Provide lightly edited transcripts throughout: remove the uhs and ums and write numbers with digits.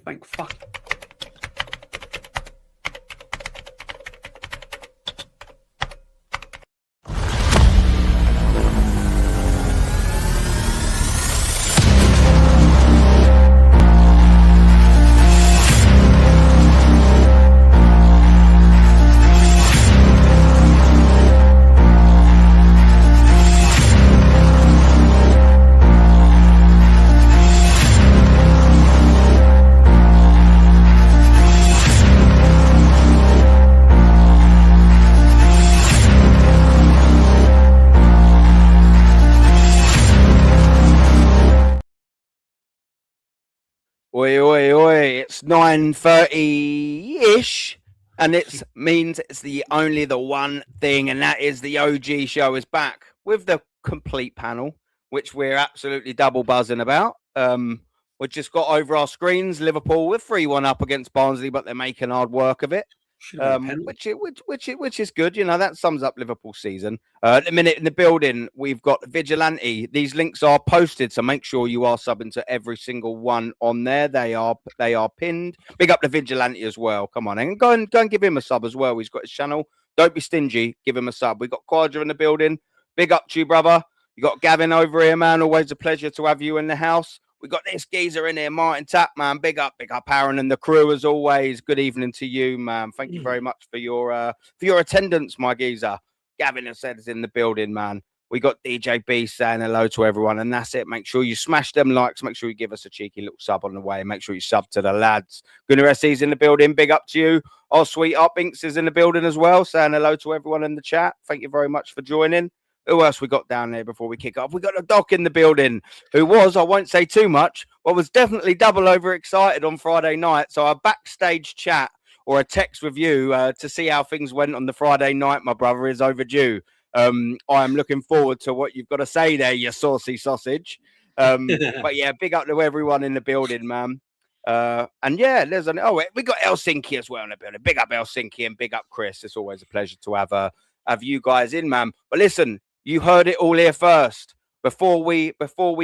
Thank fuck. Oi, oi, oi. It's 9:30-ish, and it means it's the one thing, and that is the OG show is back with the complete panel, which we're absolutely double buzzing about. We just got over our screens. Liverpool with 3-1 up against Barnsley, but they're making hard work of it. Which is good. You know, that sums up Liverpool's season. At the minute in the building, we've got Vigilante. These links are posted, so make sure you are subbing to every single one on there. They are pinned. Big up the Vigilante as well. Come on, and go and give him a sub as well. He's got his channel. Don't be stingy. Give him a sub. We got Quadra in the building. Big up to you, brother. You got Gavin over here, man. Always a pleasure to have you in the house. We got this geezer in here, Martin Tapp, man. Big up Aaron and the crew as always. Good evening to you, man. Thank you very much for your attendance, my geezer. Gavin has said is in the building, man. We got DJ B saying hello to everyone, and that's it. Make sure you smash them likes. Make sure you give us a cheeky little sub on the way. Make sure you sub to the lads. Gunnar SC's in the building. Big up to you. Oh, sweet up Inks is in the building as well, saying hello to everyone in the chat. Thank you very much for joining. Who else we got down there before we kick off? We got a Doc in the building who was, I won't say too much, but was definitely double over excited on Friday night. So a backstage chat or a text with you to see how things went on the Friday night, my brother, is overdue. I am looking forward to what you've got to say there, you saucy sausage. But yeah, big up to everyone in the building, man. And yeah, we got Helsinki as well in the building. Big up Helsinki and big up Chris. It's always a pleasure to have you guys in, man. But listen, you heard it all here first. Before we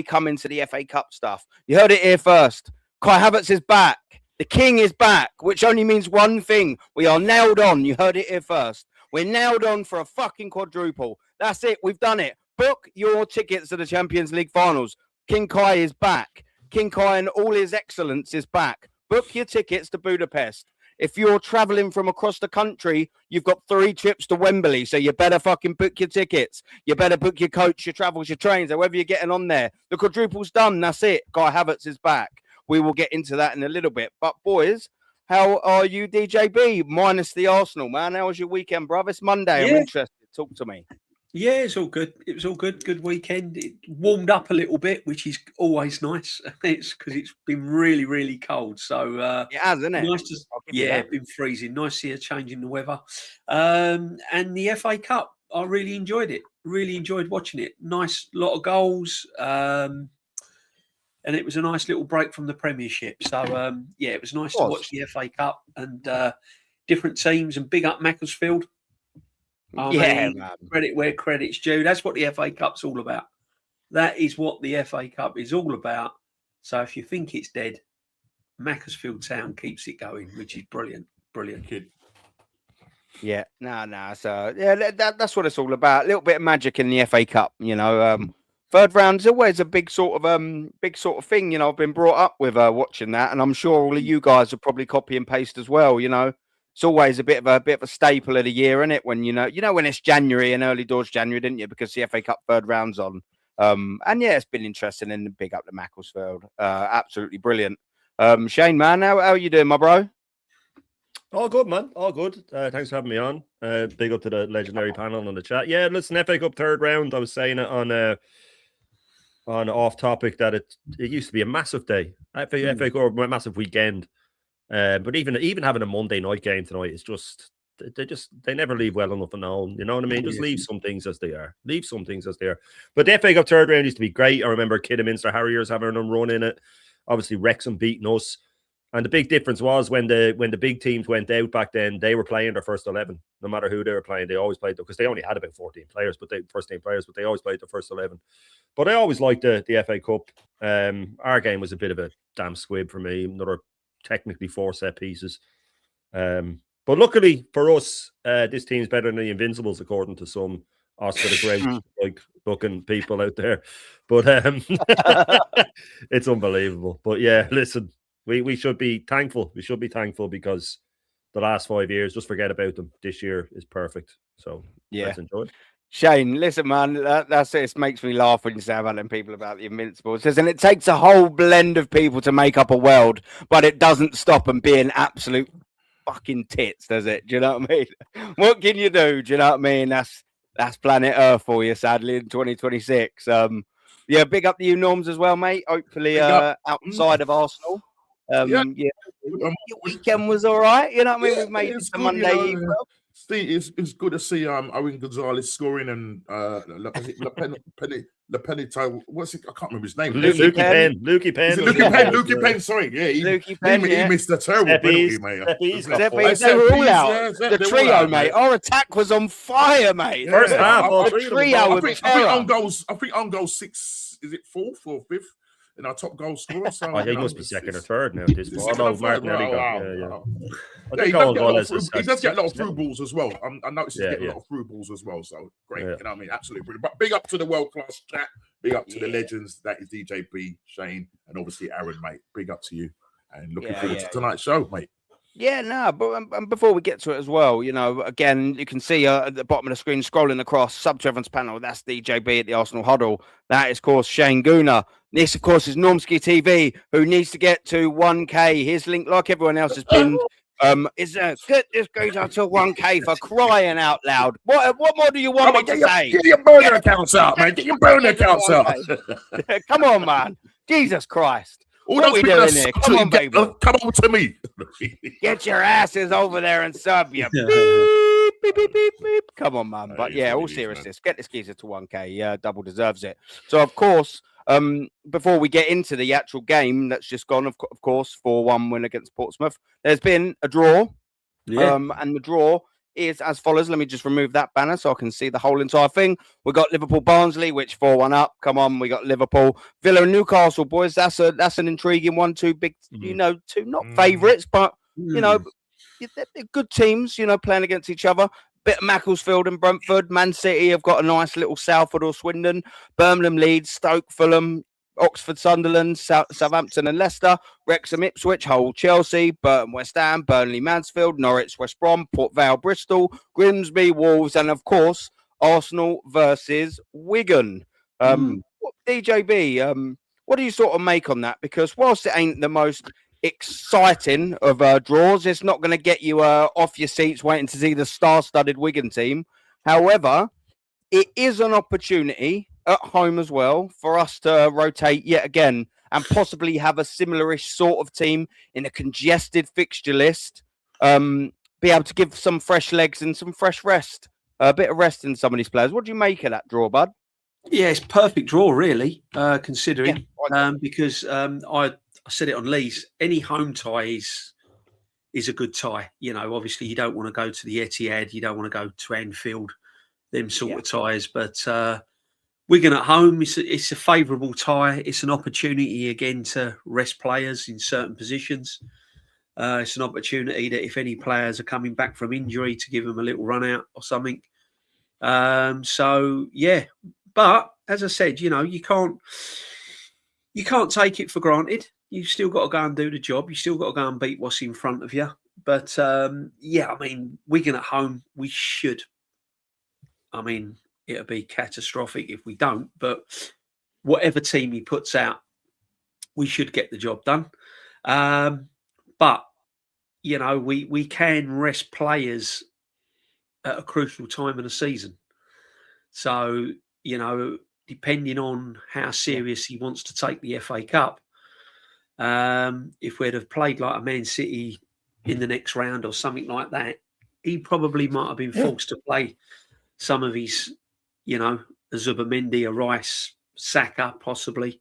come into the FA Cup stuff, you heard it here first. Kai Havertz is back. The king is back, which only means one thing. We are nailed on. You heard it here first. We're nailed on for a fucking quadruple. That's it. We've done it. Book your tickets to the Champions League finals. King Kai is back. King Kai and all his excellence is back. Book your tickets to Budapest. If you're traveling from across the country, you've got 3 trips to Wembley, so you better fucking book your tickets. You better book your coach, your travels, your trains, however you're getting on there. The quadruple's done. That's it. Kai Havertz is back. We will get into that in a little bit. But, boys, how are you, DJB? Minus the Arsenal, man. How was your weekend, bruv? It's Monday. Yeah. I'm interested. Talk to me. Yeah, it's all good. It was all good. Good weekend. It warmed up a little bit, which is always nice. It's because it's been really, really cold. So it has, isn't it? Nice to, it's been freezing. Nice to see a change in the weather. And the FA Cup, I really enjoyed it. Really enjoyed watching it. Nice lot of goals. And it was a nice little break from the Premiership. So it was nice to watch the FA Cup and different teams and big up Macclesfield. Man. Credit where credit's due. That's what the FA Cup's all about. That is what the FA Cup is all about. So if you think it's dead, Macclesfield Town keeps it going, which is brilliant. Brilliant. Yeah, no. So that's what it's all about. A little bit of magic in the FA Cup, you know. Third round is always a big sort of thing. You know, I've been brought up with watching that, and I'm sure all of you guys will probably copy and paste as well. You know. It's always a bit of a staple of the year, isn't it? When you know when it's January and early doors January, didn't you? Because the FA Cup third round's on. And yeah, it's been interesting and big up to Macclesfield. Absolutely brilliant. Shane, man, how are you doing, my bro? All good, man. All good. Thanks for having me on. Big up to the legendary panel on the chat. Yeah, listen, FA Cup third round. I was saying it on off topic that it used to be a massive day. FA Cup, a massive weekend. But even having a Monday night game tonight is just they never leave well enough alone. You know what I mean? Just leave some things as they are. Leave some things as they are. But the FA Cup third round used to be great. I remember Kidderminster Harriers having a run in it. Obviously Wrexham beating us. And the big difference was when the big teams went out back then, they were playing their first 11. No matter who they were playing, they always played them because they only had about 14 players, first team players, but they always played the first 11. But I always liked the FA Cup. Our game was a bit of a damn squib for me. Another technically 4 set pieces. But luckily for us, this team's better than the Invincibles, according to some Oscar the Great like looking people out there. But it's unbelievable. But yeah, listen, we should be thankful. We should be thankful because the last 5 years, just forget about them. This year is perfect. So let's enjoy it. Shane, listen, man, that's it. It makes me laugh when you say about them people about the Invincibles. And it takes a whole blend of people to make up a world, but it doesn't stop them being absolute fucking tits, does it? Do you know what I mean? What can you do? Do you know what I mean? That's planet Earth for you, sadly, in 2026. Yeah, big up to you, Norms, as well, mate. Hopefully, outside of Arsenal. Yeah, your weekend was all right. You know what I mean? We've made it to Monday. Steve, it's good to see Owen Gonzalez scoring and Lepenito. What's it? I can't remember his name. Lukey Penn. Sorry, he missed a terrible penalty, mate. They were all out. The trio, mate. Our attack was on fire, mate. First half, the trio. I think on goal 6. Is it 4th or 5th? In our top goal scorer. So, he must be 2nd or 3rd now. This Martinelli got. He does get a lot of through balls as well. I noticed he's getting a lot of through balls as well. So great. You know what I mean? Absolutely brilliant. But big up to the world class chat. Big up to the legends. That is DJB, Shane, and obviously Aaron, mate. Big up to you. And looking forward to tonight's show, mate. Yeah, no, but before we get to it as well, you know, again, you can see at the bottom of the screen scrolling across sub to everyone's panel. That's DJB at the Arsenal Huddle. That is, of course, Shane Gooner. This, of course, is Normski TV, who needs to get to 1K. His link, like everyone else, has been is get this goes out to 1K for crying out loud. What more do you want me to say? Get your burner accounts out, man. Get your burner accounts out. Come on, man. Jesus Christ. What are we doing here? Come on, baby. Come on to me. Get your asses over there and sub you. Beep, beep, beep, beep, beep. Come on, man. But yeah, all seriousness, get this geezer to 1K. Yeah, double deserves it. So, of course, before we get into the actual game that's just gone, of course, 4-1 win against Portsmouth, there's been a draw. And the draw is as follows. Let me just remove that banner so I can see the whole entire thing. We got Liverpool Barnsley, which 4-1 up. Come on, we got Liverpool, Villa and Newcastle, boys. That's an intriguing one. Two big, two not favourites, but you know, they're good teams. You know, playing against each other. Bit of Macclesfield and Brentford. Man City have got a nice little Salford or Swindon. Birmingham, Leeds, Stoke, Fulham, Oxford, Sunderland, Southampton and Leicester, Wrexham, Ipswich, Hull, Chelsea, Burton, West Ham, Burnley, Mansfield, Norwich, West Brom, Port Vale, Bristol, Grimsby, Wolves, and of course, Arsenal versus Wigan. DJB, what do you sort of make on that? Because whilst it ain't the most exciting of draws, it's not going to get you off your seats waiting to see the star-studded Wigan team. However, it is an opportunity at home as well for us to rotate yet again and possibly have a similarish sort of team in a congested fixture list, be able to give some fresh legs and some fresh rest, a bit of rest in some of these players. What do you make of that draw, bud? Yeah, it's perfect draw, really, considering because I said it on Lee's, any home tie is a good tie. You know, obviously you don't want to go to the Etihad, you don't want to go to Anfield, them sort of ties, but Wigan at home, it's a favourable tie. It's an opportunity again to rest players in certain positions. It's an opportunity that if any players are coming back from injury to give them a little run out or something. So yeah, but as I said, you know, you can't take it for granted. You've still got to go and do the job. You still got to go and beat what's in front of you. But yeah, I mean, Wigan at home, we should. I mean, it'll be catastrophic if we don't, but whatever team he puts out, we should get the job done. But, you know, we can rest players at a crucial time in the season. So, you know, depending on how serious he wants to take the FA Cup, if we'd have played like a Man City in the next round or something like that, he probably might have been forced to play some of his, you know, a Zubamendi, a Rice, Saka, possibly.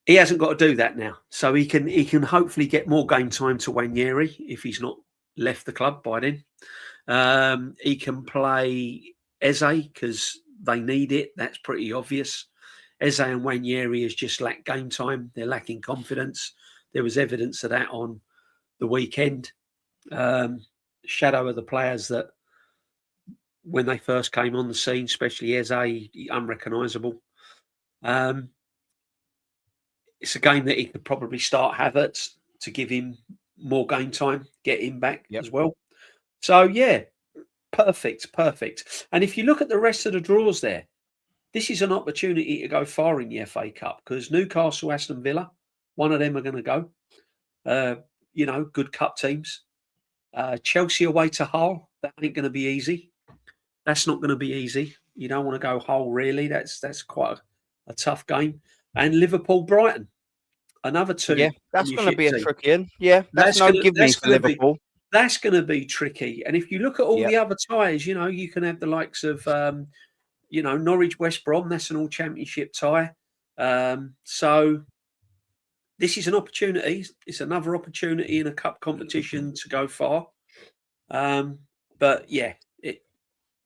He hasn't got to do that now. So he can hopefully get more game time to Wanyeri if he's not left the club by then. He can play Eze because they need it. That's pretty obvious. Eze and Wanyeri has just lacked game time. They're lacking confidence. there was evidence of that on the weekend. Shadow of the players that when they first came on the scene, especially Eze, unrecognisable. It's a game that he could probably start Havertz to give him more game time, get him back as well. So, yeah, perfect. And if you look at the rest of the draws there, this is an opportunity to go far in the FA Cup because Newcastle, Aston Villa, one of them are going to go. Good cup teams. Chelsea away to Hull, that ain't going to be easy. That's not going to be easy. You don't want to go Hull, really. That's quite a tough game. And Liverpool, Brighton, another two. Yeah, that's going to be a tricky one. Yeah, that's no give me for Liverpool. That's going to be tricky. And if you look at all the other ties, you can have the likes of, Norwich, West Brom. That's an all-championship tie. So this is an opportunity. It's another opportunity in a cup competition to go far. But yeah,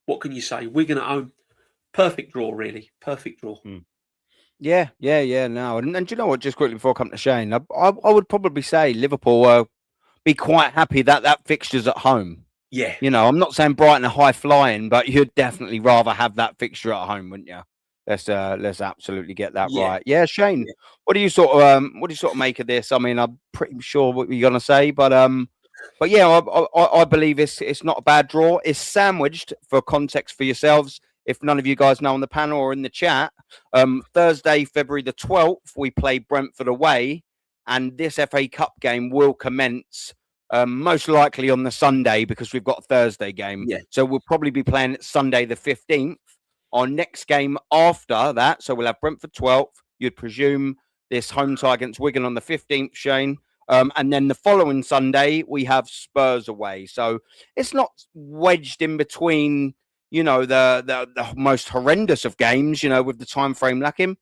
what can you say? Wigan at home, perfect draw, really. Perfect draw. Yeah. No, and you know what? Just quickly before I come to Shane, I would probably say Liverpool be quite happy that fixture's at home. Yeah. I'm not saying Brighton are high flying, but you'd definitely rather have that fixture at home, wouldn't you? Let's absolutely get that right. Yeah, Shane. Yeah. What do you sort of make of this? I mean, I'm pretty sure what you're gonna say, but yeah, I believe it's not a bad draw. It's sandwiched, for context for yourselves, if none of you guys know on the panel or in the chat. Thursday, February the 12th, we play Brentford away, and this FA Cup game will commence most likely on the Sunday because we've got a Thursday game. Yeah. So we'll probably be playing it Sunday the 15th. Our next game after that, so we'll have Brentford 12th. You'd presume this home tie against Wigan on the 15th, Shane. And then the following Sunday, we have Spurs away. So it's not wedged in between, the most horrendous of games, with the time frame lacking.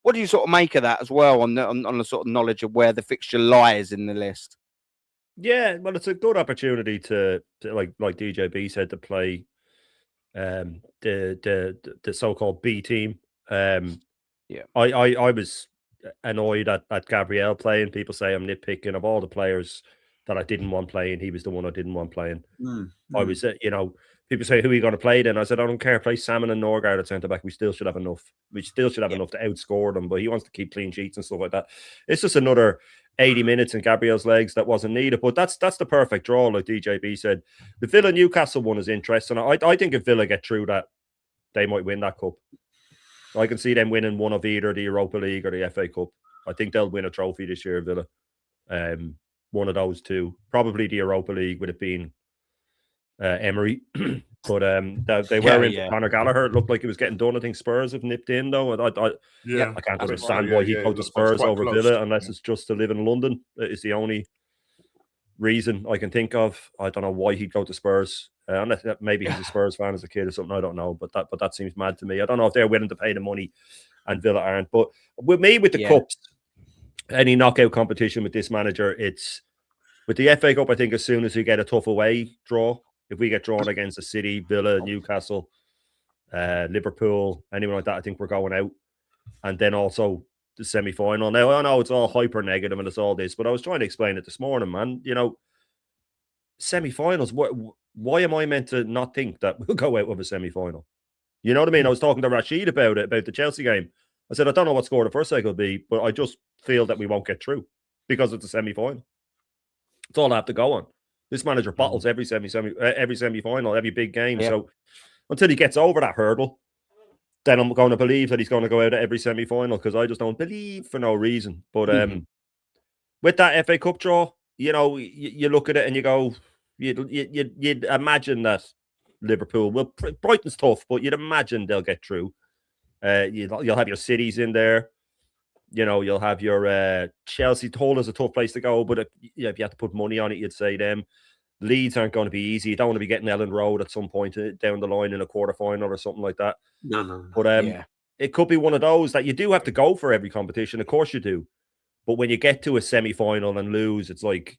What do you sort of make of that as well on the sort of knowledge of where the fixture lies in the list? Yeah, well, it's a good opportunity to like DJB said, to play the so-called B team. I was annoyed at Gabriel playing. People say I'm nitpicking. Of all the players that I didn't want playing, he was the one I didn't want playing. I was, people say, who are you going to play then? I said, I don't care. Play Salmon and Norgard at centre back. We still should have enough. We still should have enough to outscore them. But he wants to keep clean sheets and stuff like that. It's just another 80 minutes in Gabriel's legs that wasn't needed. But that's the perfect draw, like DJB said. The Villa Newcastle one is interesting. I think if Villa get through that, they might win that cup. I can see them winning one of either the Europa League or the FA Cup. I think they'll win a trophy this year, Villa. One of those two. Probably the Europa League, with it being Emery. But they were in Conor Gallagher. It looked like it was getting done. I think Spurs have nipped in, though. I can't understand why he'd go to Spurs over Villa unless it's just to live in London. It's the only reason I can think of. I don't know why he'd go to Spurs. Unless maybe he's a Spurs fan as a kid or something. I don't know. But that seems mad to me. I don't know if they're willing to pay the money and Villa aren't. But with me, with the cups, any knockout competition with this manager, it's with the FA Cup. I think as soon as you get a tough away draw, if we get drawn against the City, Villa, Newcastle, Liverpool, anyone like that, I think we're going out. And then also the semi-final. Now, I know it's all hyper negative and it's all this, but I was trying to explain it this morning, man. Semi-finals, why am I meant to not think that we'll go out with a semi-final? You know what I mean? I was talking to Rashid about it, about the Chelsea game. I said, I don't know what score the first leg will be, but I just feel that we won't get through because it's a semi-final. It's all I have to go on. This manager bottles every semi-final, every big game. So until he gets over that hurdle, then I'm going to believe that he's going to go out at every semi-final, because I just don't believe for no reason. But with that FA Cup draw, you look at it and you go, you'd imagine that Liverpool will. Brighton's tough, but you'd imagine they'll get through. You'll have your cities in there. You'll have your Chelsea. Hull is a tough place to go, but if you had to put money on it, you'd say them. Leeds aren't going to be easy. You don't want to be getting Ellen Road at some point down the line in a quarterfinal or something like that. No. But it could be one of those that you do have to go for every competition. Of course you do. But when you get to a semi-final and lose, it's like,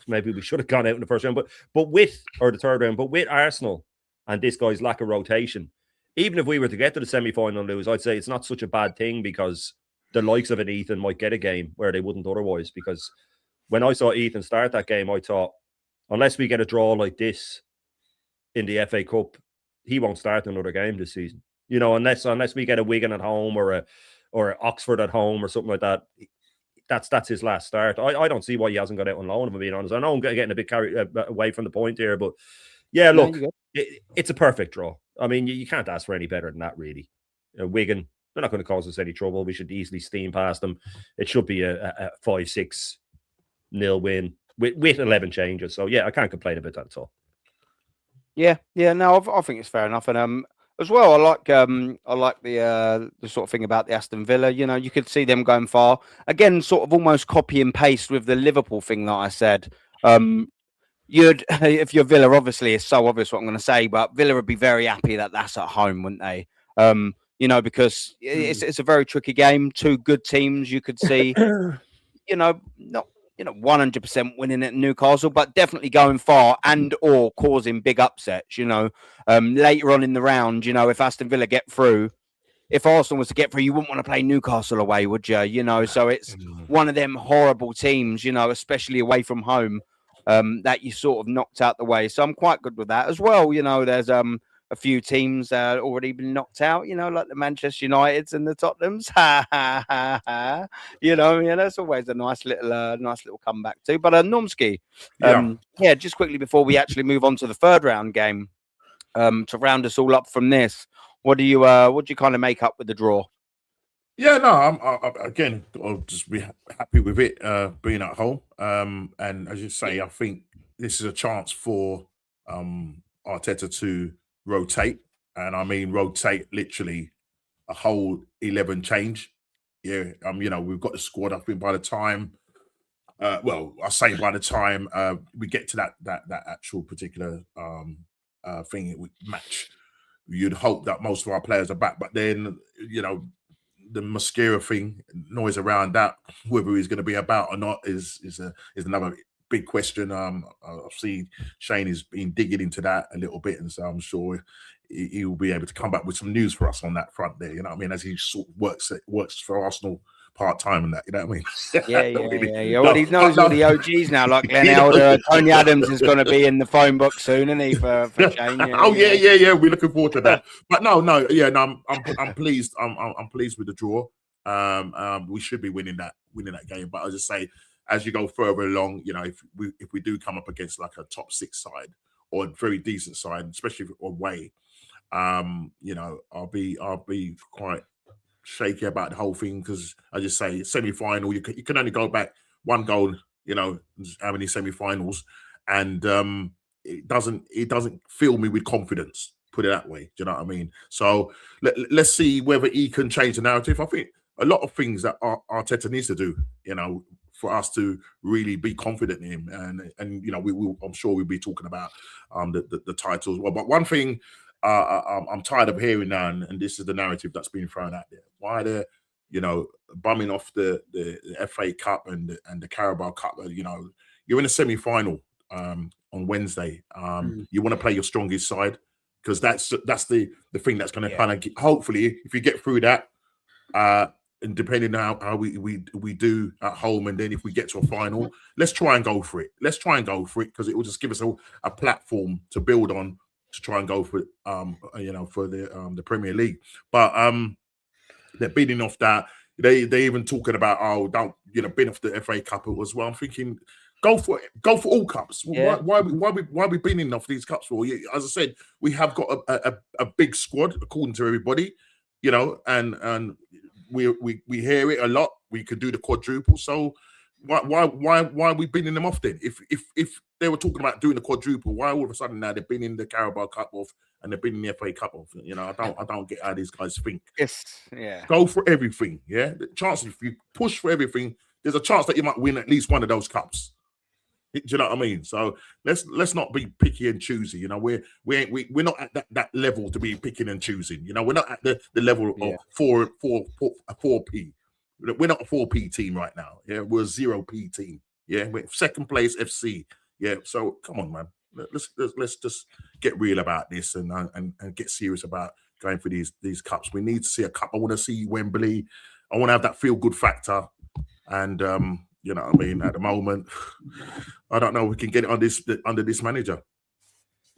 maybe we should have gone out in the first round. But the third round. But with Arsenal and this guy's lack of rotation, even if we were to get to the semi-final and lose, I'd say it's not such a bad thing, because the likes of an Ethan might get a game where they wouldn't otherwise. Because when I saw Ethan start that game, I thought, unless we get a draw like this in the FA Cup, he won't start another game this season. You know, unless we get a Wigan at home or a Oxford at home or something like that. That's his last start. I don't see why he hasn't got out on loan, if I'm being honest. I know I'm getting a bit carried away from the point here, but yeah, look, it's a perfect draw. I mean, you can't ask for any better than that, really. Wigan, they're not going to cause us any trouble. We should easily steam past them. It should be a 5-6-0 win with 11 changes. So yeah, I can't complain about that at all. Yeah, no, I think it's fair enough, and as well, I like the sort of thing about the Aston Villa. You know, you could see them going far again, sort of almost copy and paste with the Liverpool thing that I said. If you're Villa, obviously it's so obvious what I'm going to say, but Villa would be very happy that that's at home, wouldn't they? You know, because it's a very tricky game. Two good teams, you could see. Not 100% winning at Newcastle, but definitely going far and or causing big upsets. Later on in the round, if Aston Villa get through, if Arsenal was to get through, you wouldn't want to play Newcastle away, would you? So it's one of them horrible teams, especially away from home, that you sort of knocked out the way. So I'm quite good with that as well. There's a few teams already been knocked out, like the Manchester Uniteds and the Tottenhams. That's always a nice little comeback too. But Normski, just quickly before we actually move on to the third round game, to round us all up from this, what do you kind of make up with the draw? Yeah, no, I'll just be happy with it being at home. And as you say, I think this is a chance for Arteta to rotate, and I mean rotate literally a whole 11 change. Yeah, we've got the squad. I think by the time, by the time we get to that actual particular thing match, you'd hope that most of our players are back. But then the Mosquera thing, noise around that, whether he's going to be about or not, is another big question. I've seen Shane has been digging into that a little bit, and so I'm sure he will be able to come back with some news for us on that front there. You know what I mean? As he sort of works for Arsenal part time and that. You know what I mean? Yeah. Well, he knows all the OGs now, like Glenn Elder. Tony Adams is going to be in the phone book soon, isn't he? For Shane? Yeah. We're looking forward to that. But I'm pleased. I'm pleased with the draw. We should be winning that game. But I'll just say, as you go further along, if we do come up against like a top 6 side or a very decent side, especially away, I'll be quite shaky about the whole thing, because I just say semi-final, you can only go back one goal, how many semi-finals, and it doesn't fill me with confidence, put it that way. Do you know what I mean? So let's see whether he can change the narrative. I think a lot of things that Arteta needs to do, for us to really be confident in him, and we will. I'm sure we'll be talking about the title as well. But one thing I'm tired of hearing now, and this is the narrative that's been thrown out there: why they're bumming off the FA Cup and the Carabao Cup. You're in a semi-final on Wednesday. You want to play your strongest side, because that's the thing that's going to kind of hopefully, if you get through that. And depending on how we do at home, and then if we get to a final, let's try and go for it. Because it will just give us a platform to build on to try and go for it, for the Premier League. But they're bidding off that. They even talking about don't bin off the FA Cup as well. I'm thinking, go for it. Go for all cups. Yeah. Why we bidding off these cups for? As I said, we have got a big squad according to everybody, and we hear it a lot. We could do the quadruple. So why are we binning them off then? If they were talking about doing the quadruple, why all of a sudden now they're binning the Carabao Cup off and they're binning the FA Cup off? I don't get how these guys think. Go for everything. Yeah, the chances, if you push for everything, there's a chance that you might win at least one of those cups. Do you know what I mean? So let's not be picky and choosy. We're not at that level to be picking and choosing. We're not at the level of 4P. We're not a 4P team right now. Yeah, we're a 0P team. Yeah, we're second place FC. Yeah, so come on, man. Let's just get real about this and get serious about going for these cups. We need to see a cup. I want to see Wembley. I want to have that feel good factor. And you know what I mean, at the moment, I don't know if we can get it on this under this manager.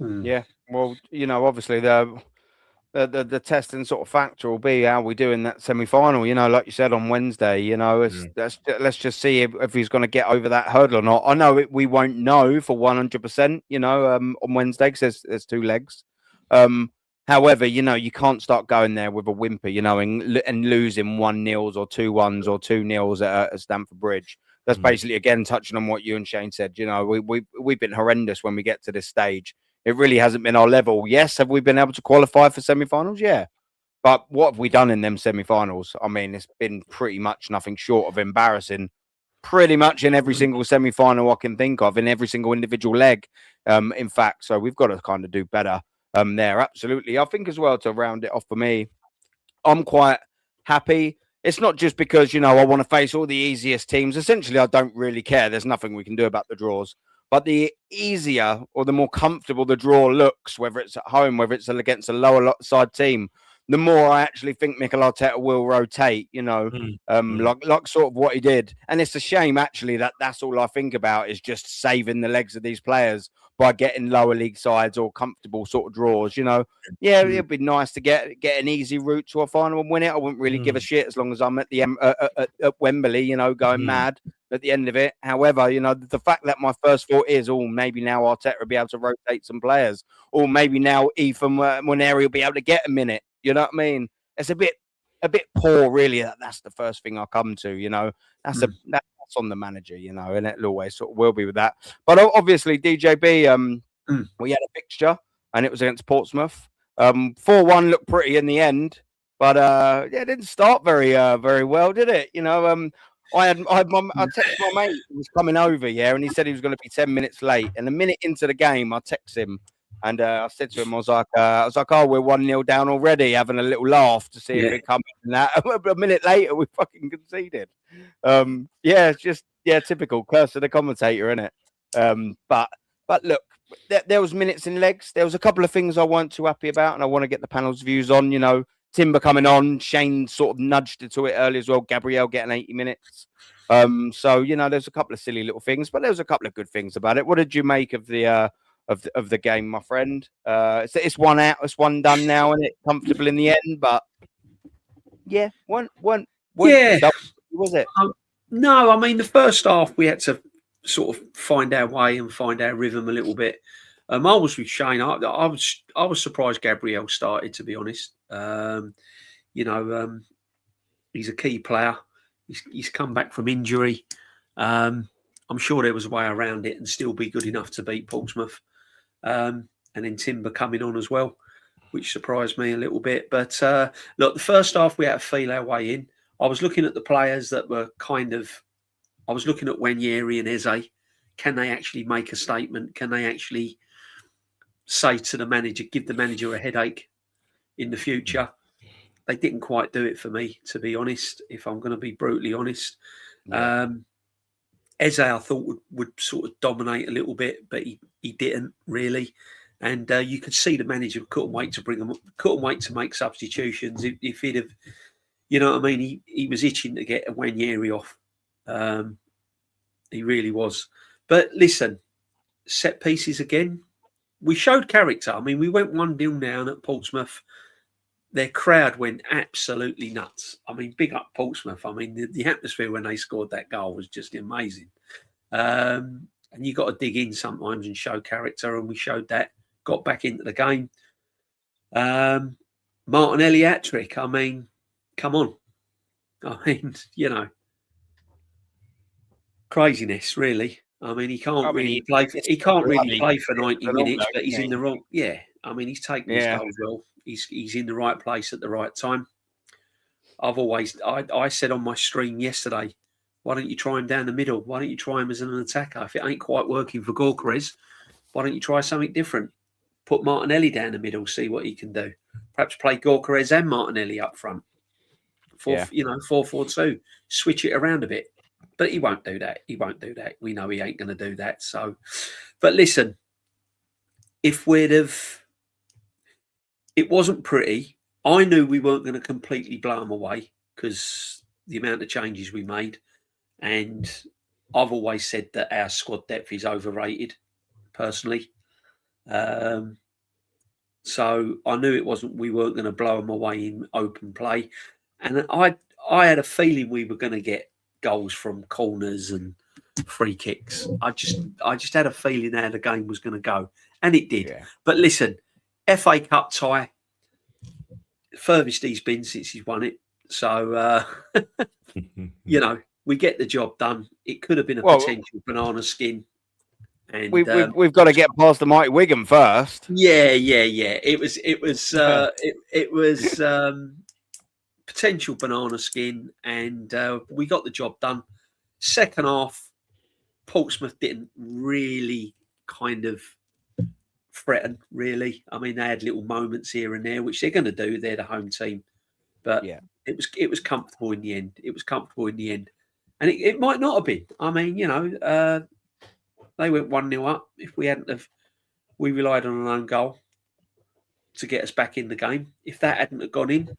Yeah, well, you know, obviously the testing sort of factor will be how we do in that semi-final. You know, like you said on Wednesday. You know, let's just see if he's going to get over that hurdle or not. I know we won't know for 100%. You know, on Wednesday because there's 2 legs. However, you know, you can't start going there with a whimper. You know, and losing 1-0 or 2-1 or 2-0 at Stamford Bridge. That's basically again touching on what you and Shane said. You know, we've been horrendous when we get to this stage. It really hasn't been our level. Yes, have we been able to qualify for semi-finals? Yeah. But what have we done in them semi-finals? I mean, it's been pretty much nothing short of embarrassing. Pretty much in every single semi-final I can think of, in every single individual leg. In fact, so we've got to kind of do better there. Absolutely. I think as well, to round it off for me, I'm quite happy. It's not just because, you know, I want to face all the easiest teams. Essentially, I don't really care. There's nothing we can do about the draws. But the easier or the more comfortable the draw looks, whether it's at home, whether it's against a lower side team, the more I actually think Mikel Arteta will rotate, you know, like sort of what he did. And it's a shame, actually, that's all I think about is just saving the legs of these players by getting lower league sides or comfortable sort of draws, you know. Yeah, it'd be nice to get an easy route to a final and win it. I wouldn't really give a shit as long as I'm at the at Wembley, you know, going mad at the end of it. However, you know, the fact that my first thought is, maybe now Arteta will be able to rotate some players, or maybe now Ethan Mwaneri will be able to get a minute. You know what I mean? It's a bit poor, really. That's the first thing I come to. You know, that's on the manager. You know, and it always sort of will be with that. But obviously, DJB, we had a fixture, and it was against Portsmouth. 4-1 looked pretty in the end, but yeah, it didn't start very well, did it? You know, I texted my mate who was coming over, and he said he was going to be 10 minutes late. And a minute into the game, I text him. And I said to him, I was like, oh, we're 1-0 down already, having a little laugh to see if it comes in that. A minute later, we fucking conceded. It's just, typical curse of the commentator, isn't it? But look, there was minutes in legs. There was a couple of things I weren't too happy about, and I want to get the panel's views on. You know, Timber coming on, Shane sort of nudged into it early as well. Gabriel getting 80 minutes. So you know, there's a couple of silly little things, but there was a couple of good things about it. What did you make of the of the game, my friend? It's one out, it's one done now, and it comfortable in the end. But one was it? No, I mean the first half we had to sort of find our way and find our rhythm a little bit. I was with Shane. I was surprised Gabriel started, to be honest. You know, he's a key player. He's come back from injury. I'm sure there was a way around it and still be good enough to beat Portsmouth. And then Timber coming on as well, which surprised me a little bit. But look, the first half we had to feel our way in. I was looking at the players that were I was looking at Mwaneri and Eze. Can they actually make a statement? Can they actually say to the manager, give the manager a headache in the future? They didn't quite do it for me, to be honest, if I'm going to be brutally honest. Eze, I thought, would sort of dominate a little bit, but he didn't really. And you could see the manager couldn't wait to make substitutions. If he'd have, you know what I mean, he was itching to get a Mwaneri off. He really was. But listen, set pieces again. We showed character. I mean, we went 1-0 down at Portsmouth. Their crowd went absolutely nuts. I mean, big up Portsmouth. I mean, the atmosphere when they scored that goal was just amazing. And you got to dig in sometimes and show character, and we showed that. Got back into the game. Martinelli hat-trick. I mean, come on. I mean, you know, craziness, really. I mean, he can't really play for 90 minutes, but he's in the wrong. Yeah, I mean, he's taken his goals well. He's in the right place at the right time. I said on my stream yesterday, why don't you try him down the middle? Why don't you try him as an attacker? If it ain't quite working for Gorkarez, why don't you try something different? Put Martinelli down the middle, see what he can do. Perhaps play Gorkarez and Martinelli up front. 4-4-2. Switch it around a bit. But he won't do that. He won't do that. We know he ain't going to do that. So, but listen, if we'd have, it wasn't pretty. I knew we weren't going to completely blow them away because the amount of changes we made, and I've always said that our squad depth is overrated, personally. So I knew we weren't going to blow them away in open play, and I had a feeling we were going to get goals from corners and free kicks. I just had a feeling how the game was going to go, and it did. Yeah. But listen, FA Cup tie, furthest he's been since he's won it. So you know, we get the job done. It could have been a potential banana skin. And we've got to get past the mighty Wigan first. Yeah. It was potential banana skin, and we got the job done. Second half, Portsmouth didn't really kind of threaten. Really, I mean, they had little moments here and there, which they're going to do. They're the home team, but yeah, it was comfortable in the end. It was comfortable in the end, and it might not have been. I mean, you know. They went 1-0 up. If we relied on an own goal to get us back in the game. If that hadn't have gone in,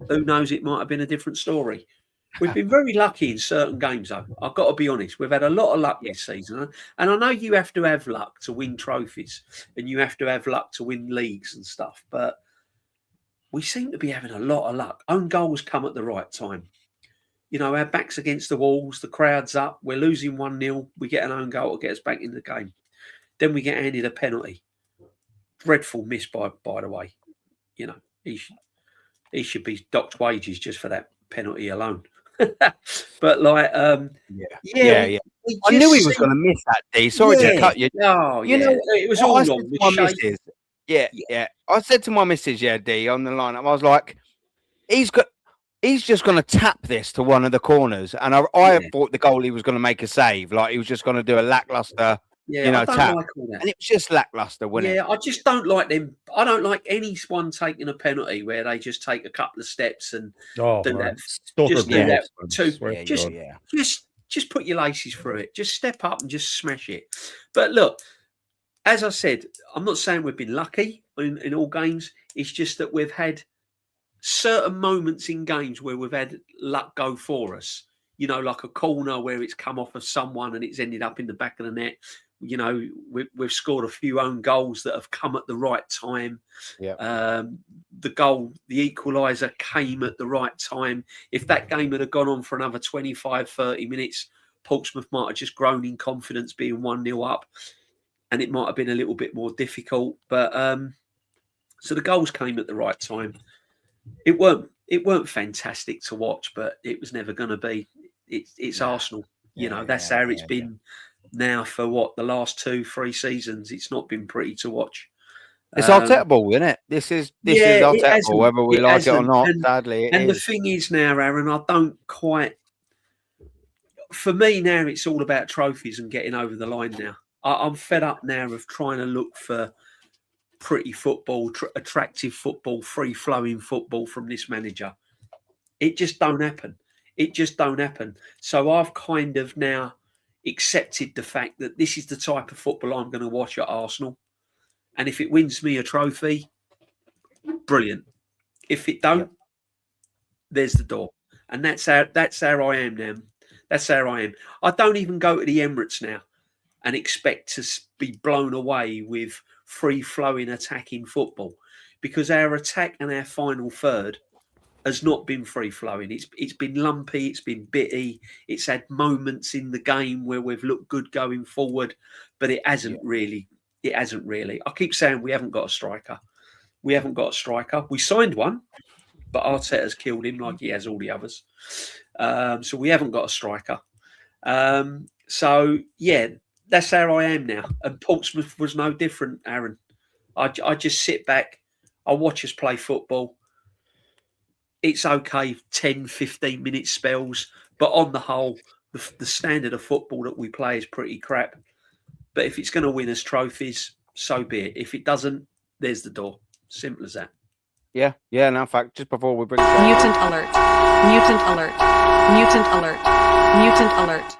who knows? It might have been a different story. We've been very lucky in certain games, though. I've got to be honest. We've had a lot of luck this season. And I know you have to have luck to win trophies and you have to have luck to win leagues and stuff. But we seem to be having a lot of luck. Own goals come at the right time. You know, our back's against the walls, the crowd's up, we're losing 1-0, we get an own goal to get us back in the game. Then we get handed a penalty. Dreadful miss, by the way. You know, he should be docked wages just for that penalty alone. But like, yeah. I knew he was going to miss that, D. Sorry to cut you. Oh, you know, it was all wrong. Yeah. I said to my missus, D, on the line, I was like, he's just going to tap this to one of the corners. And I thought the goalie was going to make a save. Like he was just going to do a lackluster, tap. Like and it was just lackluster, wasn't it? Yeah, I just don't like them. I don't like anyone taking a penalty where they just take a couple of steps and do that. Just put your laces through it. Just step up and just smash it. But look, as I said, I'm not saying we've been lucky in all games. It's just that we've had certain moments in games where we've had luck go for us, you know, like a corner where it's come off of someone and it's ended up in the back of the net. You know, we've scored a few own goals that have come at the right time. Yeah. The equaliser came at the right time. If that game had gone on for another 25, 30 minutes, Portsmouth might have just grown in confidence being 1-0 up and it might have been a little bit more difficult. But so the goals came at the right time. It weren't fantastic to watch, but it was never going to be. It's Arsenal, you know. That's how it's been now for the last 2-3 seasons. It's not been pretty to watch. It's Arteta-able, isn't it? This is Arteta-able, whether we like it or not. Sadly, the thing is now, Aaron, I don't quite. For me now, it's all about trophies and getting over the line. Now, I'm fed up now of trying to look for pretty football, attractive football, free-flowing football from this manager. It just don't happen. So I've kind of now accepted the fact that this is the type of football I'm going to watch at Arsenal. And if it wins me a trophy, brilliant. If it don't, there's the door. And that's how I am now. That's how I am. I don't even go to the Emirates now and expect to be blown away with free-flowing attacking football, because our attack and our final third has not been free-flowing. It's been lumpy, it's been bitty, it's had moments in the game where we've looked good going forward, but it hasn't really. It hasn't really. I keep saying we haven't got a striker. We signed one, but Arteta's killed him like he has all the others. So we haven't got a striker. So yeah, that's how I am now. And Portsmouth was no different, Aaron. I just sit back. I watch us play football. It's okay, 10, 15 minute spells. But on the whole, the standard of football that we play is pretty crap. But if it's going to win us trophies, so be it. If it doesn't, there's the door. Simple as that. Yeah. No, in fact, just before we bring Mutant alert. Mutant alert. Mutant alert. Mutant alert.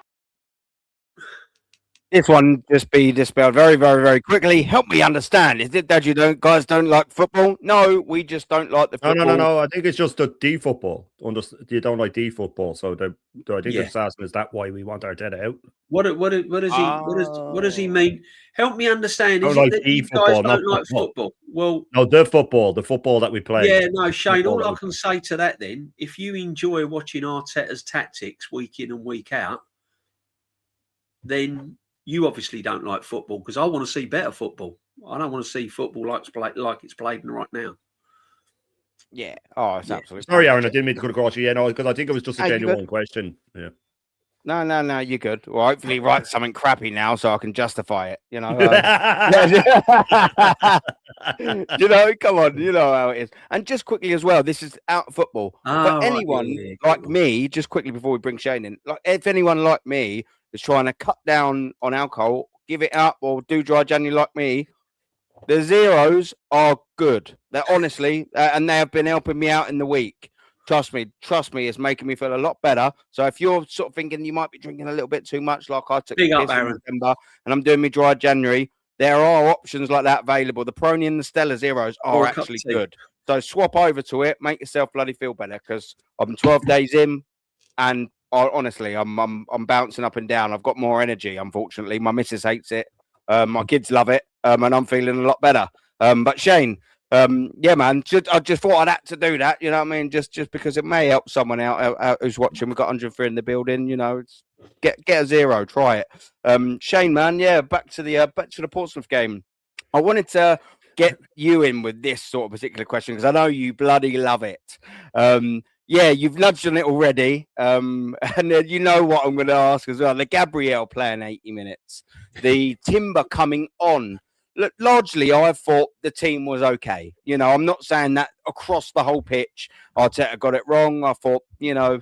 This one just be dispelled very, very, very quickly. Help me understand. Is it that guys don't like football? No, we just don't like the football. No. I think it's just the D football. You don't like D football, so I think they're just asking, is that why we want Arteta out? What does he mean? Help me understand. Is like it that D you football, guys don't not like football? Well, no, the football that we play. Yeah, no, Shane. All I can say to that then, if you enjoy watching Arteta's tactics week in and week out, then you obviously don't like football, because I want to see better football. I don't want to see football like it's played right now. Yeah. Oh, it's absolutely. Sorry, Aaron, I didn't mean to cut across you. Yeah, no, because I think it was just a genuine question. Yeah. No, you're good. Well, hopefully write something crappy now so I can justify it. You know. You know, come on, you know how it is. And just quickly as well, this is out of football. For anyone like me, just quickly before we bring Shane in, like if anyone like me is trying to cut down on alcohol, give it up, or do dry January like me, the zeros are good. They're honestly, and they have been helping me out in the week. Trust me, it's making me feel a lot better. So if you're sort of thinking you might be drinking a little bit too much, like I took in December, and I'm doing me dry January, there are options like that available. The Peroni and the Stella Zeros are actually good. So swap over to it, make yourself bloody feel better, because I'm 12 days in, and honestly, I'm bouncing up and down. I've got more energy, unfortunately. My missus hates it. My kids love it, and I'm feeling a lot better. But Shane, yeah, man, I just thought I'd had to do that. You know what I mean? Just because it may help someone out who's watching. We've got 103 in the building. You know, get a zero, try it. Shane, man, yeah, back to the Portsmouth game. I wanted to get you in with this sort of particular question because I know you bloody love it. Yeah, you've nudged on it already, and you know what I'm going to ask as well. The Gabriel playing 80 minutes, the Timber coming on. Look, largely, I thought the team was okay. You know, I'm not saying that across the whole pitch, Arteta got it wrong. I thought, you know,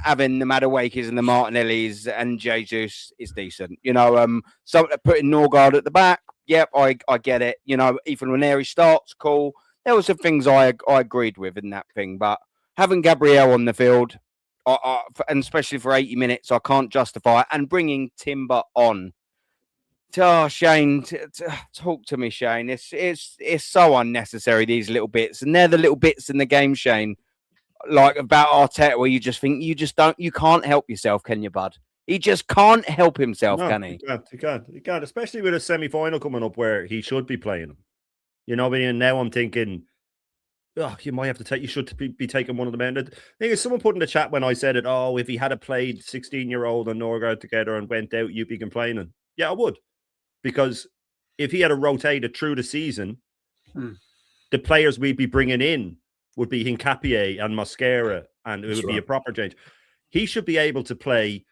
having the Maduekes and the Martinellis and Jesus is decent. You know, so putting Norgard at the back, yep, I get it. You know, Ethan Ranieri starts, cool. There were some things I agreed with in that thing, but having Gabriel on the field, and especially for 80 minutes, I can't justify it. And bringing Timber on. Oh, Shane, talk to me, Shane. It's so unnecessary, these little bits. And they're the little bits in the game, Shane, like about Arteta, where you just think you can't help yourself, can you, bud? He just can't help himself, can he? He can't, especially with a semi-final coming up where he should be playing him. You know, and now I'm thinking, oh, you might have to you should be taking one of them out. The thing is, someone put in the chat when I said it, oh, if he had played 16-year-old and Norgard together and went out, you'd be complaining. Yeah, I would. Because if he had rotated through the season, the players we'd be bringing in would be Hincapié and Mosquera, and it would be a proper change. He should be able to play,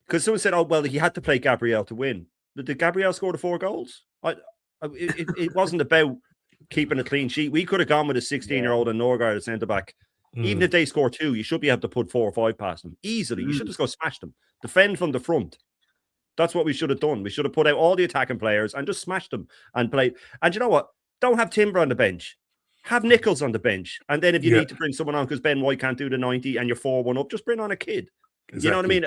because someone said, oh, well, he had to play Gabriel to win. Did Gabriel score the 4 goals? It wasn't about keeping a clean sheet. We could have gone with a 16-year-old and Norgard at centre-back. Even if they score 2, you should be able to put 4 or 5 past them easily. You should just go smash them. Defend from the front. That's what we should have done. We should have put out all the attacking players and just smashed them and played. And you know what? Don't have Timber on the bench. Have Nichols on the bench. And then if you need to bring someone on because Ben White can't do the 90 and you're 4-1 up, just bring on a kid. Exactly. You know what I mean?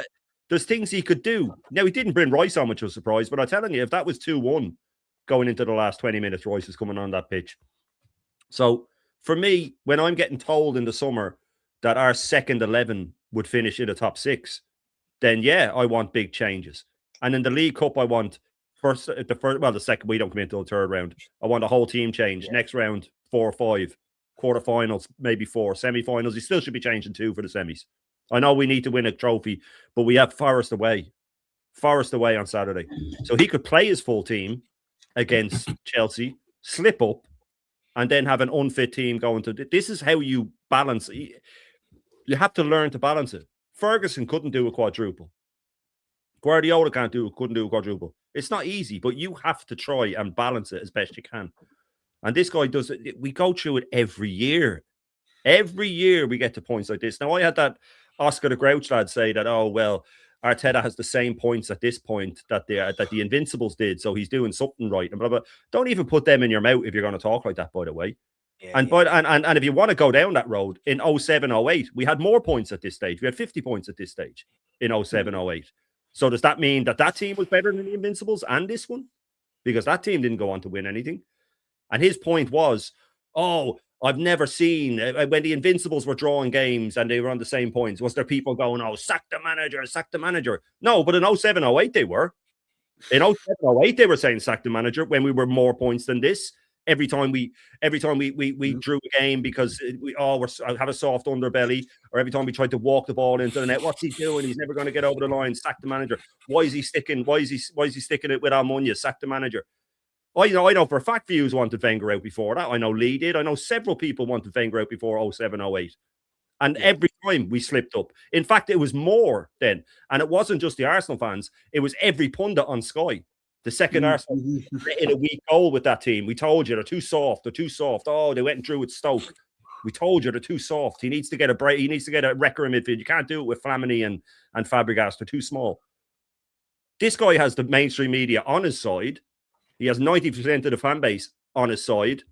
There's things he could do. Now, he didn't bring Rice on, which was a surprise. But I'm telling you, if that was 2-1 going into the last 20 minutes, Rice is coming on that pitch. So for me, when I'm getting told in the summer that our second 11 would finish in the top 6, then yeah, I want big changes. And in the League Cup, I want the second, we don't come into the third round. I want a whole team change. Next round, 4 or 5. Quarterfinals, maybe 4. Semi-finals, you still should be changing 2 for the semis. I know we need to win a trophy, but we have Forest away on Saturday. So he could play his full team against Chelsea, slip up, and then have an unfit team going to... This is how you balance. You have to learn to balance it. Ferguson couldn't do a quadruple. Guardiola couldn't do a quadruple. It's not easy, but you have to try and balance it as best you can. And this guy does it. We go through it every year. Every year we get to points like this. Now, I had that Oscar the Grouch lad say that, oh, well, Arteta has the same points at this point that the Invincibles did, so he's doing something right. And blah, blah. Don't even put them in your mouth if you're going to talk like that, by the way. And if you want to go down that road, in 07-08, we had more points at this stage. We had 50 points at this stage in 07-08. So does that mean that team was better than the Invincibles and this one? Because that team didn't go on to win anything. And his point was, oh, I've never seen when the Invincibles were drawing games and they were on the same points. Was there people going, oh, sack the manager, sack the manager? No, but in 07-08 they were. In 07-08 they were saying sack the manager when we were more points than this. Every time we drew a game because we have a soft underbelly, or every time we tried to walk the ball into the net, what's he doing? He's never going to get over the line. Sack the manager. Why is he sticking it with Almunia? Sack the manager. I know for a fact views wanted Wenger out before that. I know Lee did. I know several people wanted Wenger out before 07-08. And every time we slipped up. In fact, it was more then. And it wasn't just the Arsenal fans. It was every pundit on Sky. The second Arsenal in a weak goal with that team. We told you they're too soft. They're too soft. Oh, they went and drew with Stoke. We told you they're too soft. He needs to get a break. He needs to get a wrecker in midfield. You can't do it with Flamini and Fabregas. They're too small. This guy has the mainstream media on his side. He has 90% of the fan base on his side.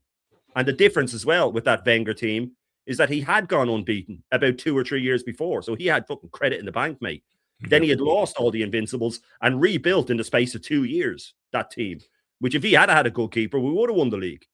And the difference as well with that Wenger team is that he had gone unbeaten about 2 or 3 years before. So he had fucking credit in the bank, mate. Then he had lost all the Invincibles and rebuilt in the space of 2 years, that team, which if he had had a good keeper, we would have won the league.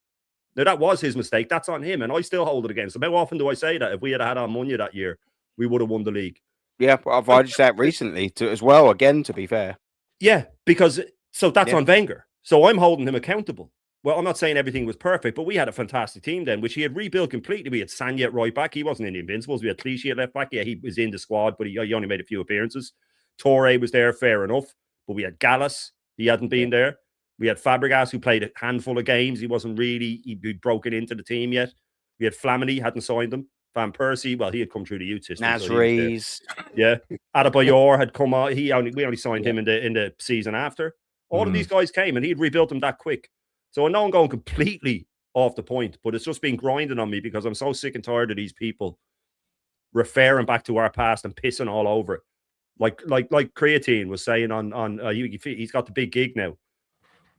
Now, that was his mistake. That's on him. And I still hold it against him. How often do I say that? If we had had Almunia that year, we would have won the league. Yeah, I've just that recently as well, again, to be fair. Yeah, because so that's on Wenger. So I'm holding him accountable. Well, I'm not saying everything was perfect, but we had a fantastic team then, which he had rebuilt completely. We had Sanya at right back. He wasn't in the Invincibles. We had Clichy at left back. Yeah, he was in the squad, but he only made a few appearances. Torre was there, fair enough. But we had Gallas. He hadn't been there. We had Fabregas, who played a handful of games. He wasn't really, he'd broken into the team yet. We had Flamini, hadn't signed him. Van Persie, well, he had come through the youth system. Nasri's. Yeah. Adebayor had come out. We only signed him in the season after. All of these guys came and he'd rebuilt them that quick. So I know I'm going completely off the point, but it's just been grinding on me because I'm so sick and tired of these people referring back to our past and pissing all over it. Like Creatine was saying he's got the big gig now.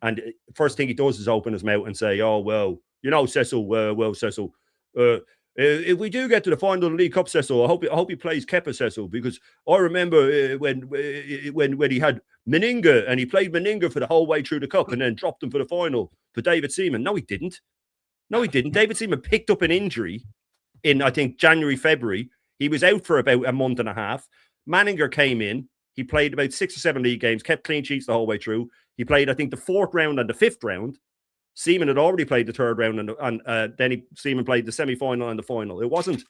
And first thing he does is open his mouth and say, oh, well, Cecil, Cecil, if we do get to the final of the League Cup, Cecil, I hope he plays Kepa, Cecil, because I remember when he had Meninga and he played Meninga for the whole way through the cup and then dropped him for the final for David Seaman. No, he didn't. David Seaman picked up an injury in, I think, January, February. He was out for about a month and a half. Manninger came in. He played about 6 or 7 league games, kept clean sheets the whole way through. He played, I think, the 4th round and the 5th round. Seaman had already played the 3rd round, and then Seaman played the semi-final and the final. It wasn't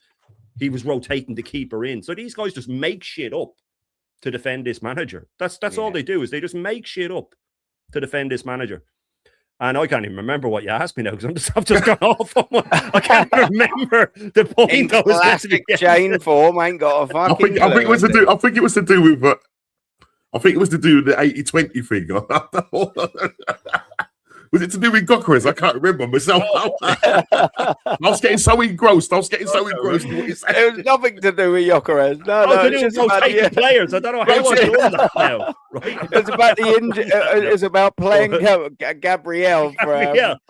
he was rotating the keeper in. So these guys just make shit up to defend this manager. That's all they do, is they just make shit up to defend this manager. And I can't even remember what you asked me now because I've just gone off on one. I can't remember the point. In classic Shane form, ain't got a fucking. I think it was to do with the 80-20 thing. Was it to do with Gokares? I can't remember myself. I was getting so engrossed. In what you're saying. It was nothing to do with Gokares. No, it's just about the players. I don't know how I'm doing that now. Right? It's about the injury. It's about playing Gabriel for 80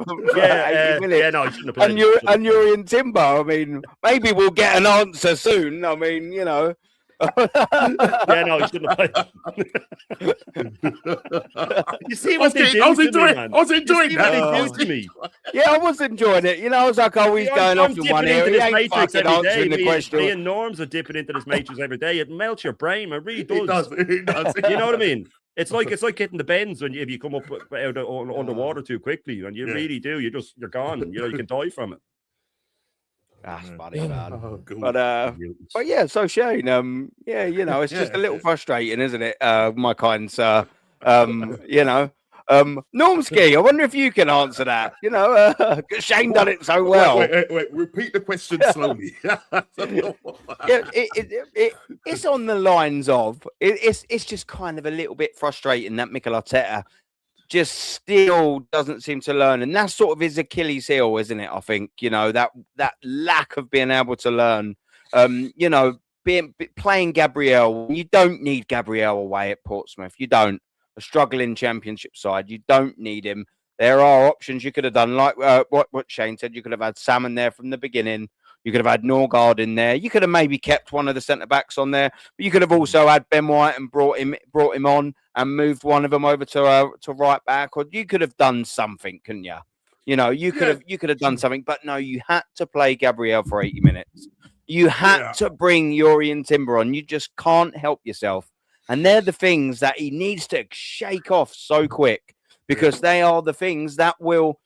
minutes. No, he shouldn't have played. And you're in Timber. I mean, maybe we'll get an answer soon. I mean, you know. He shouldn't have played. You see what they do to me, man? I was enjoying that. What they do to me. Yeah, I was enjoying it. You know, I was like, oh, he's going off in one area. He ain't fucking answering the question. Me and Norms are dipping into this matrix every day. It melts your brain. It really does. It does. You know what I mean? It's like hitting the bends if you come up out underwater too quickly, and you really do. You're gone. You can die from it. That's funny, man. But yeah, so Shane, it's just a little frustrating, isn't it? My kind sir. Normski, I wonder if you can answer that. Shane done it so well. Wait. Repeat the question slowly. It's on the lines of it's just kind of a little bit frustrating that Mikel Arteta just still doesn't seem to learn, and that's sort of his Achilles heel, isn't it? I think that lack of being able to learn. Playing Gabriel, you don't need Gabriel away at Portsmouth. You don't. A struggling Championship side, you don't need him. There are options you could have done, like what Shane said. You could have had Salmon there from the beginning. You could have had Norgard in there. You could have maybe kept one of the centre backs on there, but you could have also had Ben White and brought him on and moved one of them over to right back, or you could have done something, couldn't you? You know, you could have done something, but no, you had to play Gabriel for 80 minutes. You had to bring Yuri and Timber on. You just can't help yourself. And they're the things that he needs to shake off so quick, because they are the things that will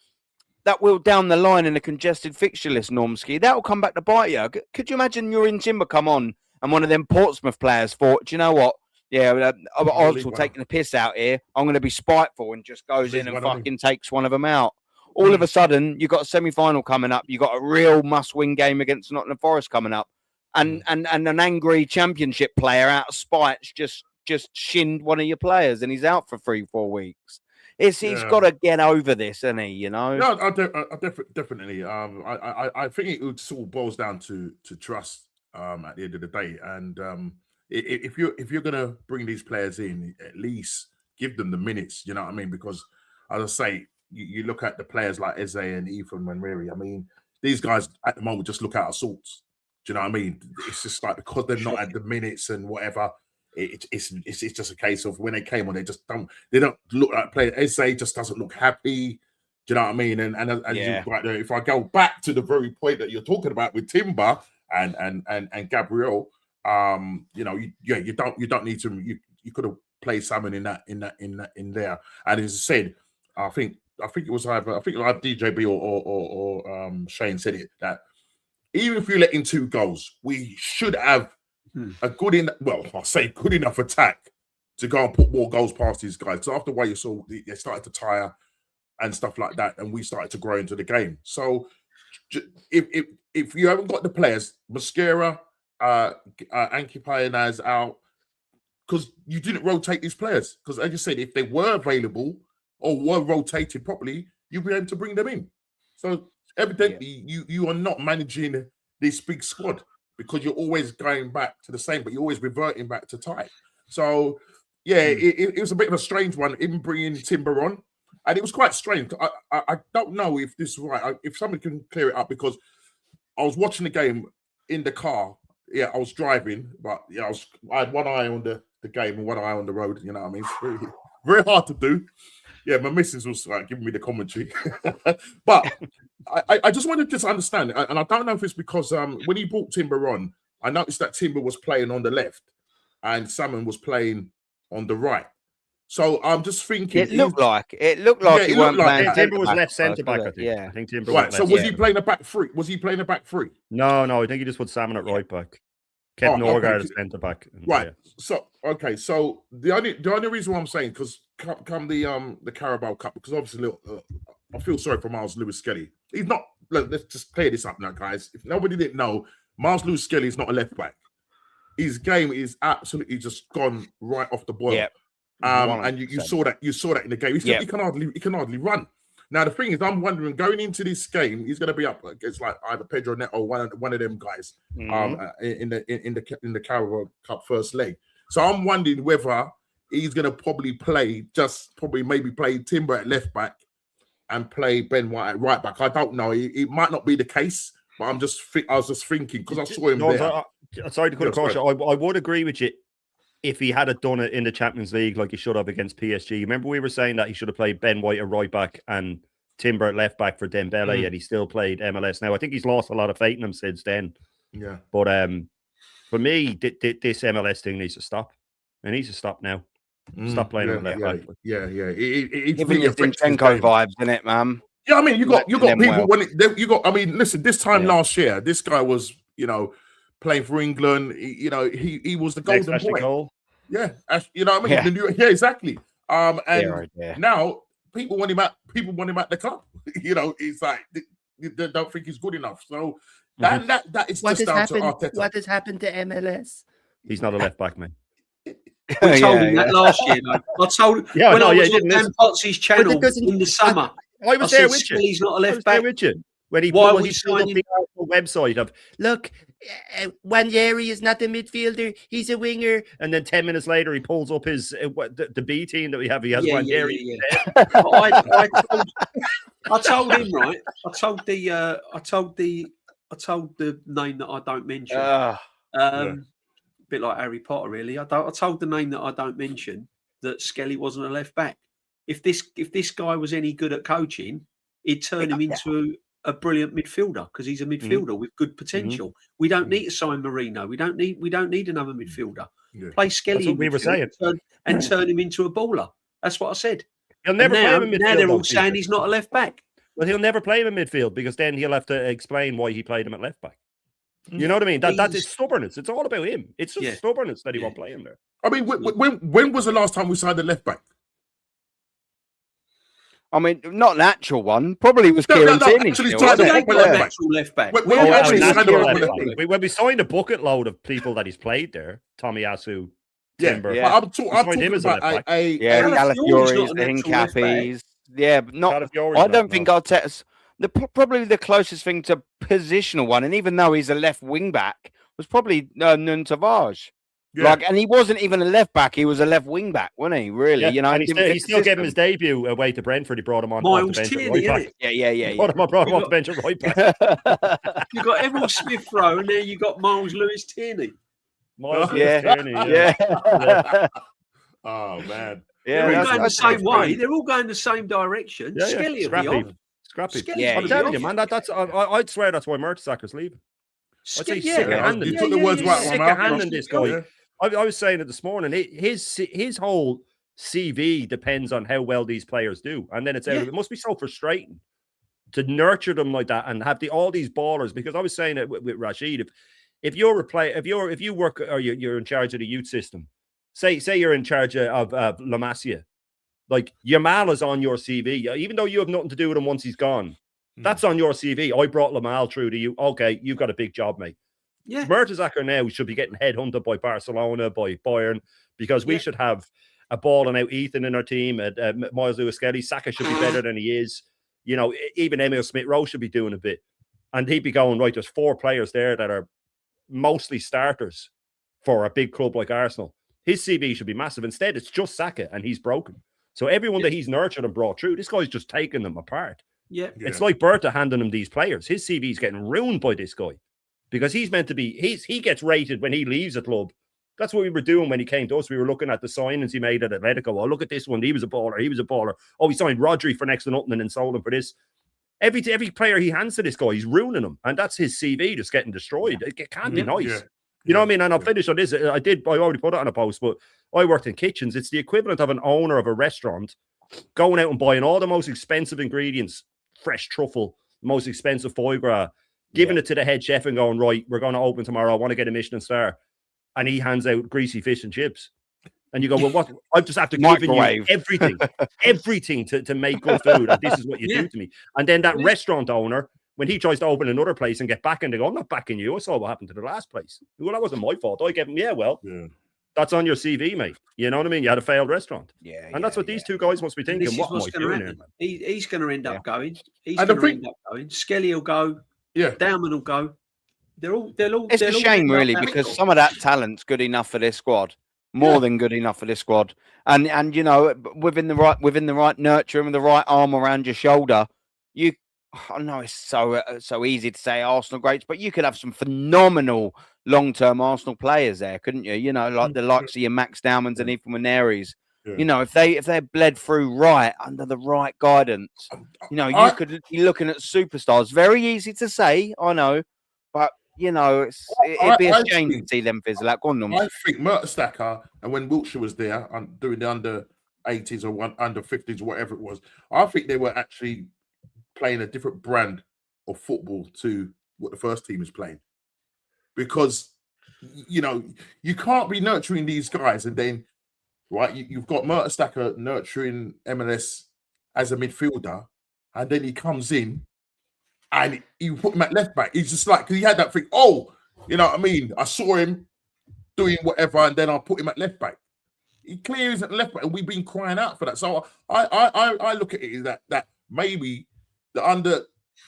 down the line in a congested fixture list, Normski, that will come back to bite you. Could you imagine Yuri and Timber come on and one of them Portsmouth players thought, do you know what? Yeah, Arsenal taking the piss out here. I'm going to be spiteful, and just goes in and fucking takes one of them out. All of a sudden, you've got a semi-final coming up. You've got a real must-win game against Nottingham Forest coming up. And an angry championship player out of spite just shinned one of your players, and he's out for 3-4 weeks. He's got to get over this, isn't he? You know. No, I definitely. I think it sort of boils down to trust at the end of the day. And if you're gonna bring these players in, at least give them the minutes. You know what I mean? Because as I say, you look at the players like Eze and Ethan Manriri. I mean, these guys at the moment just look out of sorts. Do you know what I mean? It's just like, because they're not at the minutes and whatever. It's just a case of when they came on, they don't look like players. Eze just doesn't look happy. Do you know what I mean? And if I go back to the very point that you're talking about with Timber and Gabriel, you don't need to. You could have played someone in there. And as I said, I think it was either DJB or Shane said it, that even if you let in 2 goals, we should have a good enough attack to go and put more goals past these guys. So after a while, you saw they started to tire and stuff like that, and we started to grow into the game. So if you haven't got the players, Mosquera, Anki Pioneer's out, because you didn't rotate these players. Because as you said, if they were available or were rotated properly, you'd be able to bring them in. So evidently, you are not managing this big squad, because you're always going back to the same, but you're always reverting back to type. So, it was a bit of a strange one, even bringing Timber on. And it was quite strange. I don't know if this is right. If somebody can clear it up, because I was watching the game in the car. Yeah, I was driving, but I had one eye on the game and one eye on the road. You know what I mean? It's very, very hard to do. Yeah, my missus was giving me the commentary. But I just wanted to understand, and I don't know if it's because when he brought Timber on, I noticed that Timber was playing on the left and Salmon was playing on the right. So I'm just thinking, it looked like he weren't playing. Timber was left centre back. I think. Yeah, I think Timber. Right. So was he playing a back three? Was he playing a back three? No. I think he just put Salmon at right back. Kept Norgard as centre back. Right. So the only reason why I'm saying, because come the Carabao Cup, because obviously I feel sorry for Miles Lewis Skelly. He's not. Let's just clear this up now, guys. If nobody didn't know, Miles Lewis Skelly is not a left back. His game is absolutely just gone right off the boil. Yep. And you saw that in the game. He can hardly run. Now the thing is, I'm wondering, going into this game, he's going to be up against like either Pedro Neto or one of them guys in the Carabao Cup first leg. So I'm wondering whether he's going to probably play Timber at left back and play Ben White at right back. I don't know. It might not be the case, but I was just thinking, because I saw him there. Sorry to cut across you. I would agree with you if he had done it in the Champions League like he should have against PSG. Remember, we were saying that he should have played Ben White at right back and Timber at left back for Dembele, and he still played MLS. Now, I think he's lost a lot of faith in him since then. Yeah. But for me, this MLS thing needs to stop. It needs to stop now. Stop playing at left back. Yeah. It's really Zinchenko vibes, isn't it, man? Yeah, I mean, you got people listen, this time last year, this guy was, playing for England. He was the golden boy. Goal. Yeah, you know what I mean? Yeah, exactly. Now people want him at the club. It's like they don't think he's good enough. So that is just down to Arteta. What has happened to MLS? He's not a left back, man. We told him that last year. I told him when I was on Dan Potts's channel in the summer. I was there with you. He's not a left back. When he pulled up the website of, look, Wanyeri is not a midfielder, he's a winger. And then 10 minutes later, he pulls up his the B team that we have. He has Wanyeri. I told him, right? I told I told the name that I don't mention. Yeah. Bit like Harry Potter, really. I told the name that I don't mention that Skelly wasn't a left back. If this guy was any good at coaching, he'd turn him into a brilliant midfielder because he's a midfielder with good potential. We don't need to sign Marino. We don't need another midfielder. Yeah. Play Skelly in we were saying. and turn him into a baller. That's what I said. He'll never play him in midfield. Now they're all though, saying Peter. he's not a left back. Well, he'll never play him in midfield because then he'll have to explain why he played him at left back. You know what I mean? That is stubbornness. It's all about him. It's just stubbornness that he won't play him there. I mean, when was the last time we signed a left back? I mean, not an actual one. Probably was Kieran Tierney. Actually, still, signed wasn't a it? proper left back. Actual left back. When we actually signed a proper left back. When we signed a bucket load of people that he's played there, Tomiyasu, Timber. Yeah. I'm talking about Calafiori's, the Hincappies. Yeah, but not. I don't think Arteta's probably the closest thing to positional one, and even though he's a left wing back, was probably Nun Tavares. Yeah. Like, and he wasn't even a left back; he was a left wing back, wasn't he? Really, yeah. You know, and he still gave him his debut away to Brentford. He brought him on off the bench at right back. Yeah. Brought him off the bench at right back. You got Emil Smith Rowe, and there you got Miles Lewis Tierney. Yeah. Oh man. Yeah, they're all going the same way. They're all going the same direction. Yeah, Skelly will be on. Scrappy. Yeah, I'm telling you, man. I'd swear that's why Mertesacker's leaving. I'd say sick of handing. You took the words right sick of handing this guy. I was saying it this morning. His whole CV depends on how well these players do, and then it's out. It must be so frustrating to nurture them like that and have all these ballers. Because I was saying it with Rashid, if you work or you're in charge of the youth system, say you're in charge of La Masia, like Yamal is on your CV, even though you have nothing to do with him once he's gone. That's on your CV. I brought Lamal through to you. Okay, you've got a big job, mate. Yeah. Mertesacker now should be getting headhunted by Barcelona, by Bayern, because we should have a balling out Ethan in our team. Miles Lewis Skelly. Saka should be better than he is. You know, even Emil Smith Rowe should be doing a bit. And he'd be going, right, there's 4 players there that are mostly starters for a big club like Arsenal. His CV should be massive. Instead, it's just Saka, and he's broken. So everyone that he's nurtured and brought through, this guy's just taking them apart. Yeah. It's like Berta handing him these players. His CV is getting ruined by this guy because he's meant to be, he gets rated when he leaves a club. That's what we were doing when he came to us. We were looking at the signings he made at Atletico. Oh, look at this one. He was a baller. Oh, he signed Rodri for next to nothing and then sold him for this. Every player he hands to this guy, he's ruining him. And that's his CV just getting destroyed. It can't be nice. Yeah. You know what I mean? And I'll finish on this. I already put it on a post, but I worked in kitchens. It's the equivalent of an owner of a restaurant going out and buying all the most expensive ingredients, fresh truffle, the most expensive foie gras, giving it to the head chef and going, right, we're going to open tomorrow. I want to get a Michelin star. And he hands out greasy fish and chips. And you go, well, what? I just have to give you everything to make good food. And this is what you do to me. And then that restaurant owner, when he tries to open another place and get back, and they go, I'm not backing you. I saw what happened to the last place. Well, that wasn't my fault. I gave him, that's on your CV, mate. You know what I mean? You had a failed restaurant. Yeah. And that's what these two guys must be thinking. What am I doing here, man? He's going to end up going. He's going to end up going. Skelly will go. Yeah. Dowman will go. It's a shame, really, because some of that talent's good enough for this squad. More than good enough for this squad. And you know, within the right nurture and the right arm around your shoulder, I know it's so easy to say Arsenal greats, but you could have some phenomenal long-term Arsenal players there, couldn't you? You know, like the likes of your Max Dowmans and Ethan Wineries. Yeah. You know, if they bled through right under the right guidance, you know, you could be looking at superstars. Very easy to say, I know, but you know, it'd be a shame to see them fizzle out. Go on, I think Mertesacker, and when Wiltshire was there doing the under 80s or under 50s or whatever it was, I think they were actually playing a different brand of football to what the first team is playing. Because, you know, you can't be nurturing these guys and then, right, you've got Mertesacker nurturing MLS as a midfielder, and then he comes in and you put him at left back. He's just like, because he had that thing, you know what I mean? I saw him doing whatever and then I'll put him at left back. He clearly isn't left back, and we've been crying out for that. So I look at it as that maybe the under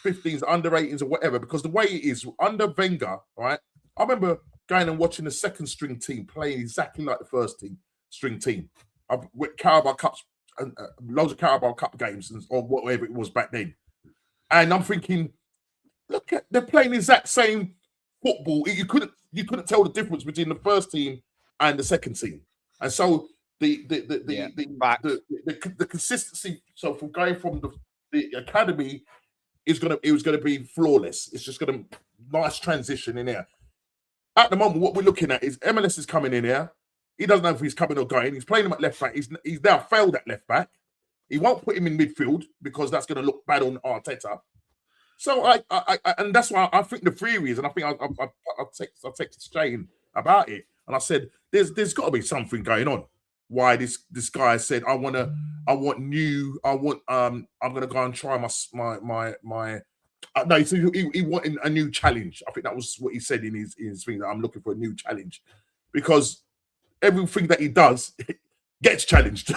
15s, under 18s, or whatever, because the way it is under Wenger, right? I remember going and watching the second string team playing exactly like the first string team. With Carabao Cups, loads of Carabao Cup games or whatever it was back then. And I'm thinking, look at they're playing the exact same football. You couldn't tell the difference between the first team and the second team, and so the consistency. So from going from the academy it was gonna be flawless. It's just gonna nice transition in here. At the moment, what we're looking at is MLS is coming in here. He doesn't know if he's coming or going. He's playing him at left back. He's now failed at left back. He won't put him in midfield because that's going to look bad on Arteta. So I and that's why I think the theory is, and I think I texted Shane about it, and I said there's got to be something going on. Why this guy said I'm gonna go and try my. No, he wanted a new challenge. I think that was what he said in his thing. That I'm looking for a new challenge because everything that he does gets challenged. Do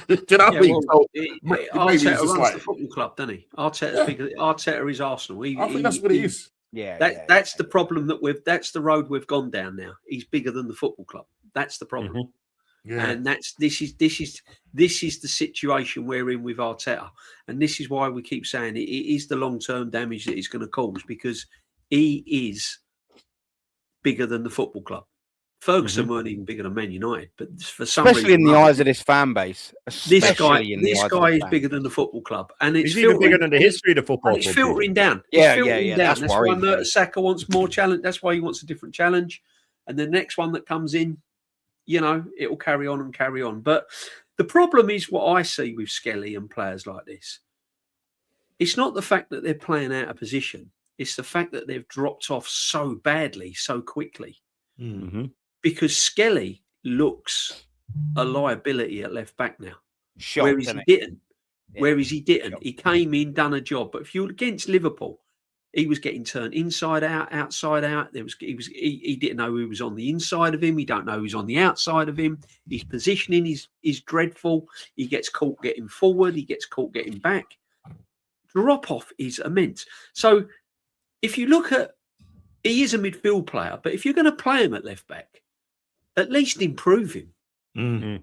you know what I mean? Arteta runs the football club, doesn't he? Arteta is Arsenal. I think that's what it is. That's the problem that's the road we've gone down now. He's bigger than the football club. That's the problem. Mm-hmm. Yeah. And this is the situation we're in with Arteta, and this is why we keep saying it is the long-term damage that he's going to cause, because he is bigger than the football club. Ferguson weren't even bigger than Man United, but for some especially reason, in the eyes of this fan base, this guy is bigger than the football club, and it's even bigger than the history of the football club. It's filtering down. Yeah. That's why Saka wants more challenge. That's why he wants a different challenge, and the next one that comes in, it will carry on and carry on. But the problem is what I see with Skelly and players like this. It's not the fact that they're playing out of position. It's the fact that they've dropped off so badly, so quickly. Mm-hmm. Because Skelly looks a liability at left back now. Whereas he didn't. He came in, done a job. But if you're against Liverpool, he was getting turned inside out, outside out. He didn't know who was on the inside of him. He don't know who's on the outside of him. His positioning is dreadful. He gets caught getting forward. He gets caught getting back. Drop off is immense. So if you look at, he is a midfield player, but if you're going to play him at left back, at least improve him. Mm-hmm.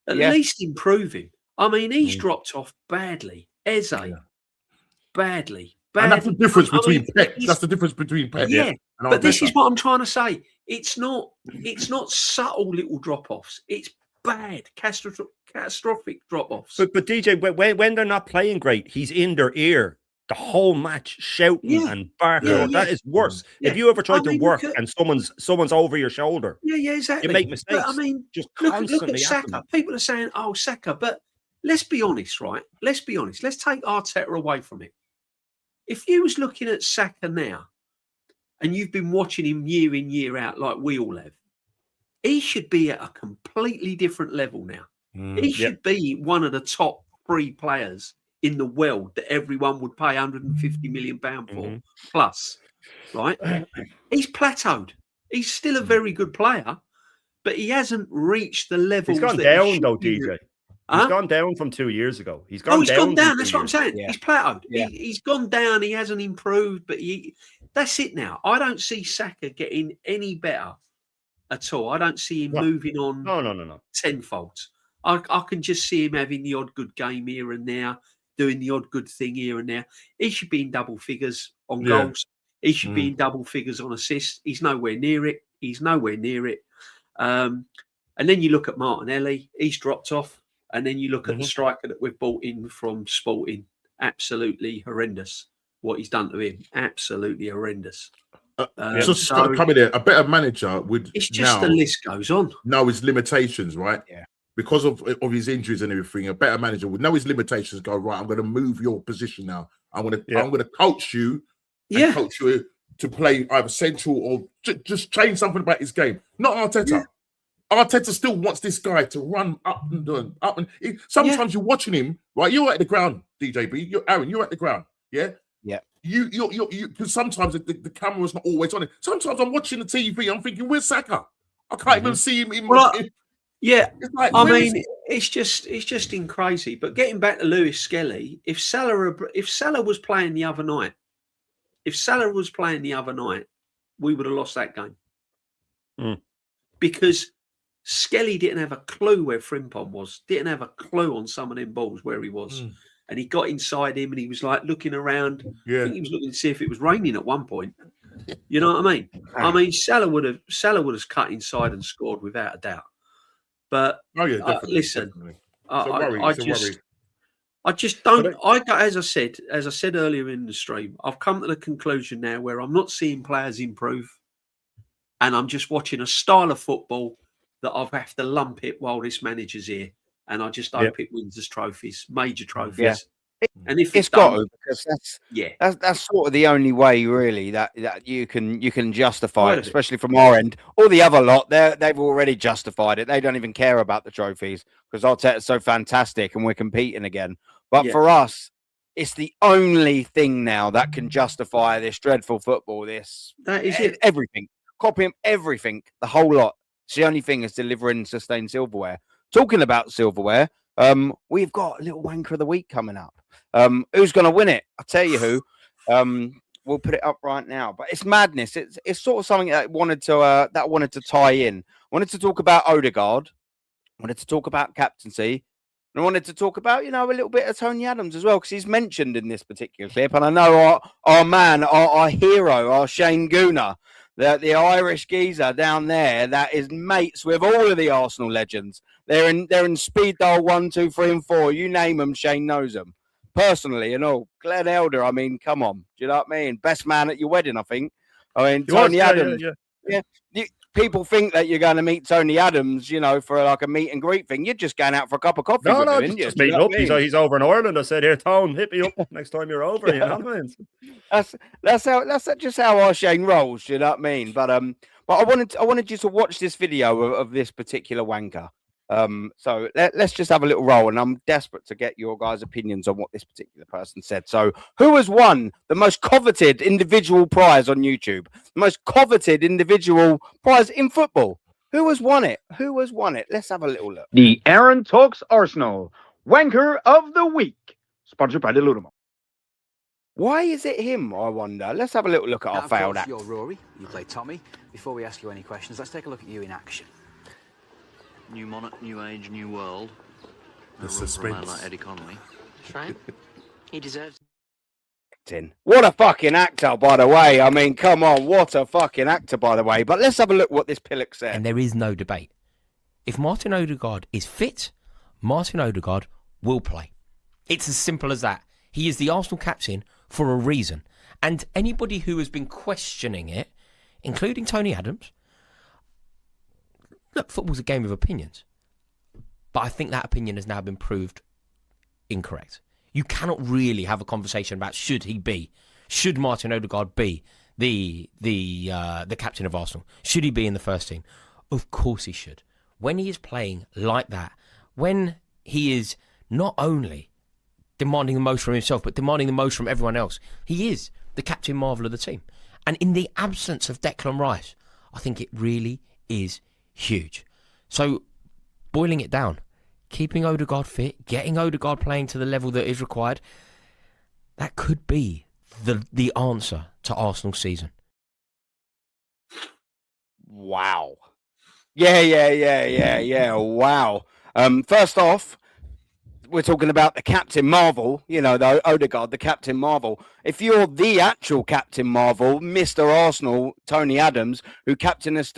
At least improve him. I mean, he's dropped off badly. Eze, badly. And that's the difference between Pep. That's the difference between Pep. Yeah, and but this Arteta. is what I'm trying to say. It's not subtle little drop-offs. It's bad, catastrophic drop-offs. But DJ, when they're not playing great, he's in their ear the whole match, shouting and barking. That is worse. If you ever tried to work and someone's over your shoulder, exactly. You make mistakes. But, I mean, just look at Saka. People are saying, "Oh, Saka," but let's be honest, right? Let's be honest. Let's take Arteta away from it. If you was looking at Saka now, and you've been watching him year in, year out, like we all have, he should be at a completely different level now. He should be one of the top 3 players in the world that everyone would pay £150 million for plus, right? He's plateaued. He's still a very good player, but he hasn't reached the level. He's gone down though, DJ. He's gone down from 2 years ago. He's gone down. That's what I'm saying. He's plateaued. He's gone down. He hasn't improved, but that's it now. I don't see Saka getting any better at all. I don't see him moving on. No. Tenfold. I can just see him having the odd good game here and there, doing the odd good thing here and there. He should be in double figures on goals. He should be in double figures on assists. He's nowhere near it. And then you look at Martinelli. He's dropped off. And then you look at the striker that we've bought in from Sporting. Absolutely horrendous what he's done to him. Absolutely horrendous. Just got to come in there. A better manager would. It's just the list goes on. Know his limitations, right? Yeah. Because of his injuries and everything, a better manager would know his limitations. Go right. I'm going to move your position now. I'm going to coach you. Coach you to play either central or just change something about his game. Not Arteta. Yeah. Arteta still wants this guy to run up and down, up and. Sometimes you're watching him, right? You're at the ground, DJB. You're at the ground. Yeah. Yeah. You because sometimes the camera's not always on it. Sometimes I'm watching the TV. I'm thinking, where's Saka? I can't even see him. It's just in crazy. But getting back to Lewis Skelly, if Salah was playing the other night, we would have lost that game. Because Skelly didn't have a clue where Frimpong was. Didn't have a clue on some of them balls where he was. and he got inside him, and he was like looking around. I think he was looking to see if it was raining at one point. You know what I mean? I mean, Salah would have cut inside and scored without a doubt. But listen, I just don't. As I said earlier in the stream, I've come to the conclusion now where I'm not seeing players improve, and I'm just watching a style of football that I have to lump it while this manager's here, and I just hope it wins us trophies, major trophies. Yeah. And if it's got to, because that's sort of the only way really that you can justify it, especially from our end. All the other lot, they've already justified it. They don't even care about the trophies because Arteta's so fantastic and we're competing again. But for us, it's the only thing now that can justify this dreadful football. That is it. Everything, copying everything, the whole lot. It's the only thing is delivering sustained silverware. Talking about silverware, we've got a little wanker of the week coming up. Who's going to win it? I'll tell you who. We'll put it up right now. But it's madness. It's sort of something that wanted to tie in. I wanted to talk about Odegaard. I wanted to talk about captaincy. And I wanted to talk about, a little bit of Tony Adams as well, because he's mentioned in this particular clip. And I know our man, our hero, our Shane Gooner, the Irish geezer down there that is mates with all of the Arsenal legends. They're in speed dial 1, 2, 3, and 4. You name them, Shane knows them personally and all. Glenn Elder, I mean, come on, do you know what I mean? Best man at your wedding, I think. I mean, Tony Adams. Yeah. People think that you're going to meet Tony Adams, for like a meet and greet thing. You're just going out for a cup of coffee. No, just meeting up. He's over in Ireland. I said, "Here, Tone, hit me up next time you're over." You know what I mean? That's just how our Shane rolls. Do you know what I mean? But I wanted you to watch this video of this particular wanker. So let's just have a little roll, and I'm desperate to get your guys' opinions on what this particular person said. So, who has won the most coveted individual prize on YouTube? The most coveted individual prize in football? Who has won it? Let's have a little look. The Aaron Talks Arsenal Wanker of the Week, sponsored by the Ludimo. Why is it him, I wonder? Let's have a little look at our failed act. You're Rory, you play Tommy. Before we ask you any questions, let's take a look at you in action. New monarch, new age, new world. The suspense. Like Eddie Connolly. That's right. He deserves it. What a fucking actor, by the way. I mean, come on, what a fucking actor, by the way. But let's have a look what this pillock said. And there is no debate. If Martin Odegaard is fit, Martin Odegaard will play. It's as simple as that. He is the Arsenal captain for a reason. And anybody who has been questioning it, including Tony Adams, look, football's a game of opinions. But I think that opinion has now been proved incorrect. You cannot really have a conversation about should Martin Odegaard be the captain of Arsenal? Should he be in the first team? Of course he should. When he is playing like that, when he is not only demanding the most from himself, but demanding the most from everyone else, he is the Captain Marvel of the team. And in the absence of Declan Rice, I think it really is huge. So, boiling it down, keeping Odegaard fit, getting Odegaard playing to the level that is required, that could be the answer to Arsenal's season. Wow. Yeah. Wow. First off, we're talking about the Captain Marvel, the Odegaard, the Captain Marvel. If you're the actual Captain Marvel, Mr. Arsenal, Tony Adams, who captained us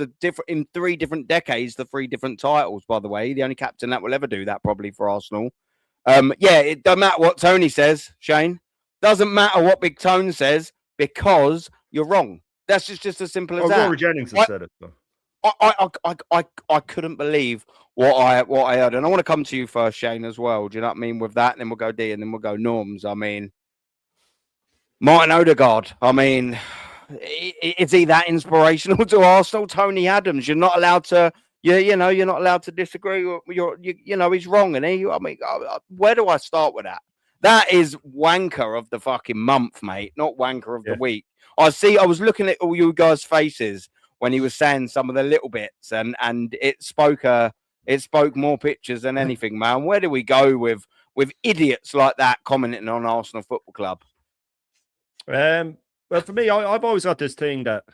in 3 different decades, the 3 different titles, by the way, the only captain that will ever do that probably for Arsenal. It doesn't matter what Tony says, Shane. Doesn't matter what Big Tone says because you're wrong. That's just as simple as that. Rory Jennings has said it, though. I couldn't believe what I heard, and I want to come to you first, Shane, as well. Do you know what I mean? With that, and then we'll go D, and then we'll go Norms. I mean, Martin Odegaard. I mean, is he that inspirational to Arsenal? Tony Adams. You're not allowed to. You're not allowed to disagree. He's wrong, and where do I start with that? That is wanker of the fucking month, mate. Not wanker of the week. I was looking at all you guys' faces when he was saying some of the little bits, and it spoke more pictures than anything, man. Where do we go with idiots like that commenting on Arsenal Football Club? Well, for me, I've always got this thing that,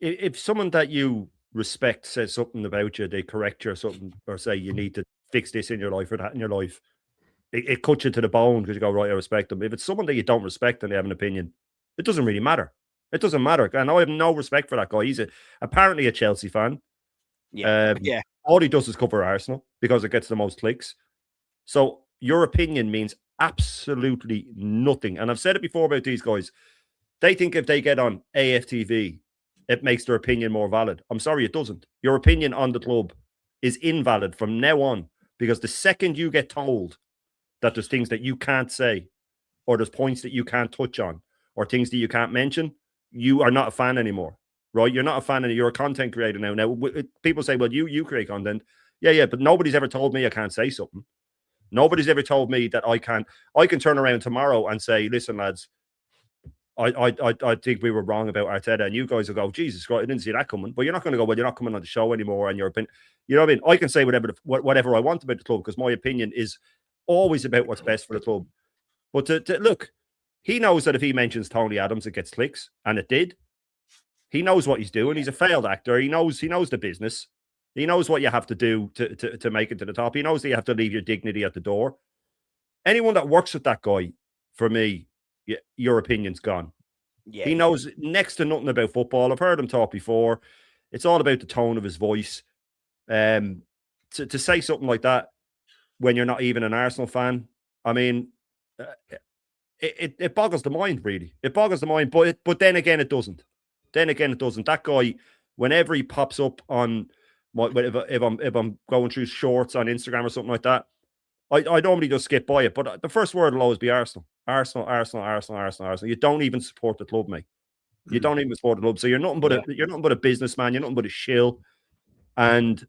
if someone that you respect says something about you, they correct you or something, or say you need to fix this in your life or that in your life, it cuts you to the bone because you go, right, I respect them. If it's someone that you don't respect and they have an opinion, it doesn't really matter. It doesn't matter. And I have no respect for that guy. He's apparently a Chelsea fan. Yeah. All he does is cover Arsenal because it gets the most clicks. So your opinion means absolutely nothing. And I've said it before about these guys. They think if they get on AFTV, it makes their opinion more valid. I'm sorry, it doesn't. Your opinion on the club is invalid from now on, because the second you get told that there's things that you can't say, or there's points that you can't touch on, or things that you can't mention, you are not a fan anymore, right? You're not a fan anymore. You're a content creator now. Now, people say, well, you create content. Yeah, but nobody's ever told me I can't say something. Nobody's ever told me that I can turn around tomorrow and say, listen, lads, I think we were wrong about Arteta, and you guys will go, Jesus Christ, I didn't see that coming. But you're not going to go, well, you're not coming on the show anymore, and your opinion, you know what I mean? I can say whatever I want about the club, because my opinion is always about what's best for the club. But to look, he knows that if he mentions Tony Adams, it gets clicks, and it did. He knows what he's doing. He's a failed actor. He knows the business. He knows what you have to do to make it to the top. He knows that you have to leave your dignity at the door. Anyone that works with that guy, for me, your opinion's gone. Yeah. He knows next to nothing about football. I've heard him talk before. It's all about the tone of his voice. To say something like that when you're not even an Arsenal fan, I mean, it boggles the mind, really. It boggles the mind, but then again, it doesn't. That guy, whenever he pops up on, if I'm going through shorts on Instagram or something like that, I normally just skip by it. But the first word will always be Arsenal. Arsenal. You don't even support the club, mate. You don't even support the club. So you're nothing but a businessman. You're nothing but a shill. And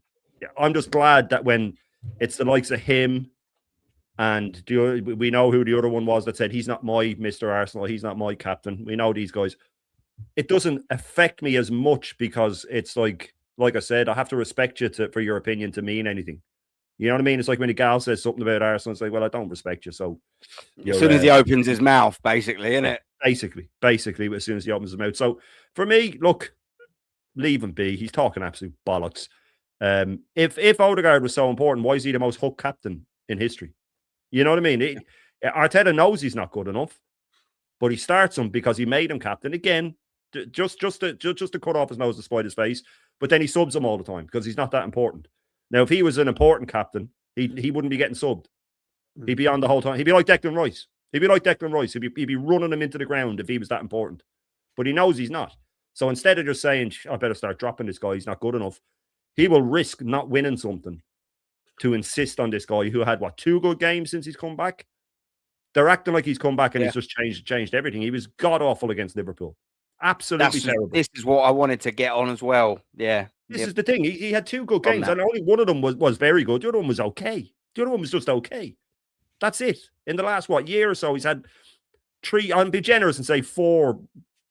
I'm just glad that when it's the likes of him, and we know who the other one was that said he's not my Mr. Arsenal, he's not my captain. We know these guys. It doesn't affect me as much, because it's like I said, I have to respect you for your opinion to mean anything. You know what I mean? It's like when a gal says something about Arsenal, it's like, well, I don't respect you. So as soon as he opens his mouth, basically, isn't it? Basically, as soon as he opens his mouth. So for me, look, leave him be. He's talking absolute bollocks. If Odegaard was so important, why is he the most hooked captain in history? You know what I mean? Arteta knows he's not good enough, but he starts him because he made him captain again, just to cut off his nose to spite his face. But then he subs him all the time because he's not that important. Now, if he was an important captain, he wouldn't be getting subbed. He'd be on the whole time. He'd be like Declan Rice. He'd be running him into the ground if he was that important. But he knows he's not. So instead of just saying, I better start dropping this guy, he's not good enough, he will risk not winning something to insist on this guy who had, 2 good games since he's come back? They're acting like he's come back and he's just changed everything. He was god-awful against Liverpool. Absolutely terrible. This is what I wanted to get on as well. Yeah. This is the thing. He had 2 good games, and only one of them was very good. The other one was okay. The other one was just okay. That's it. In the last, year or so, he's had 3, I'll be generous and say 4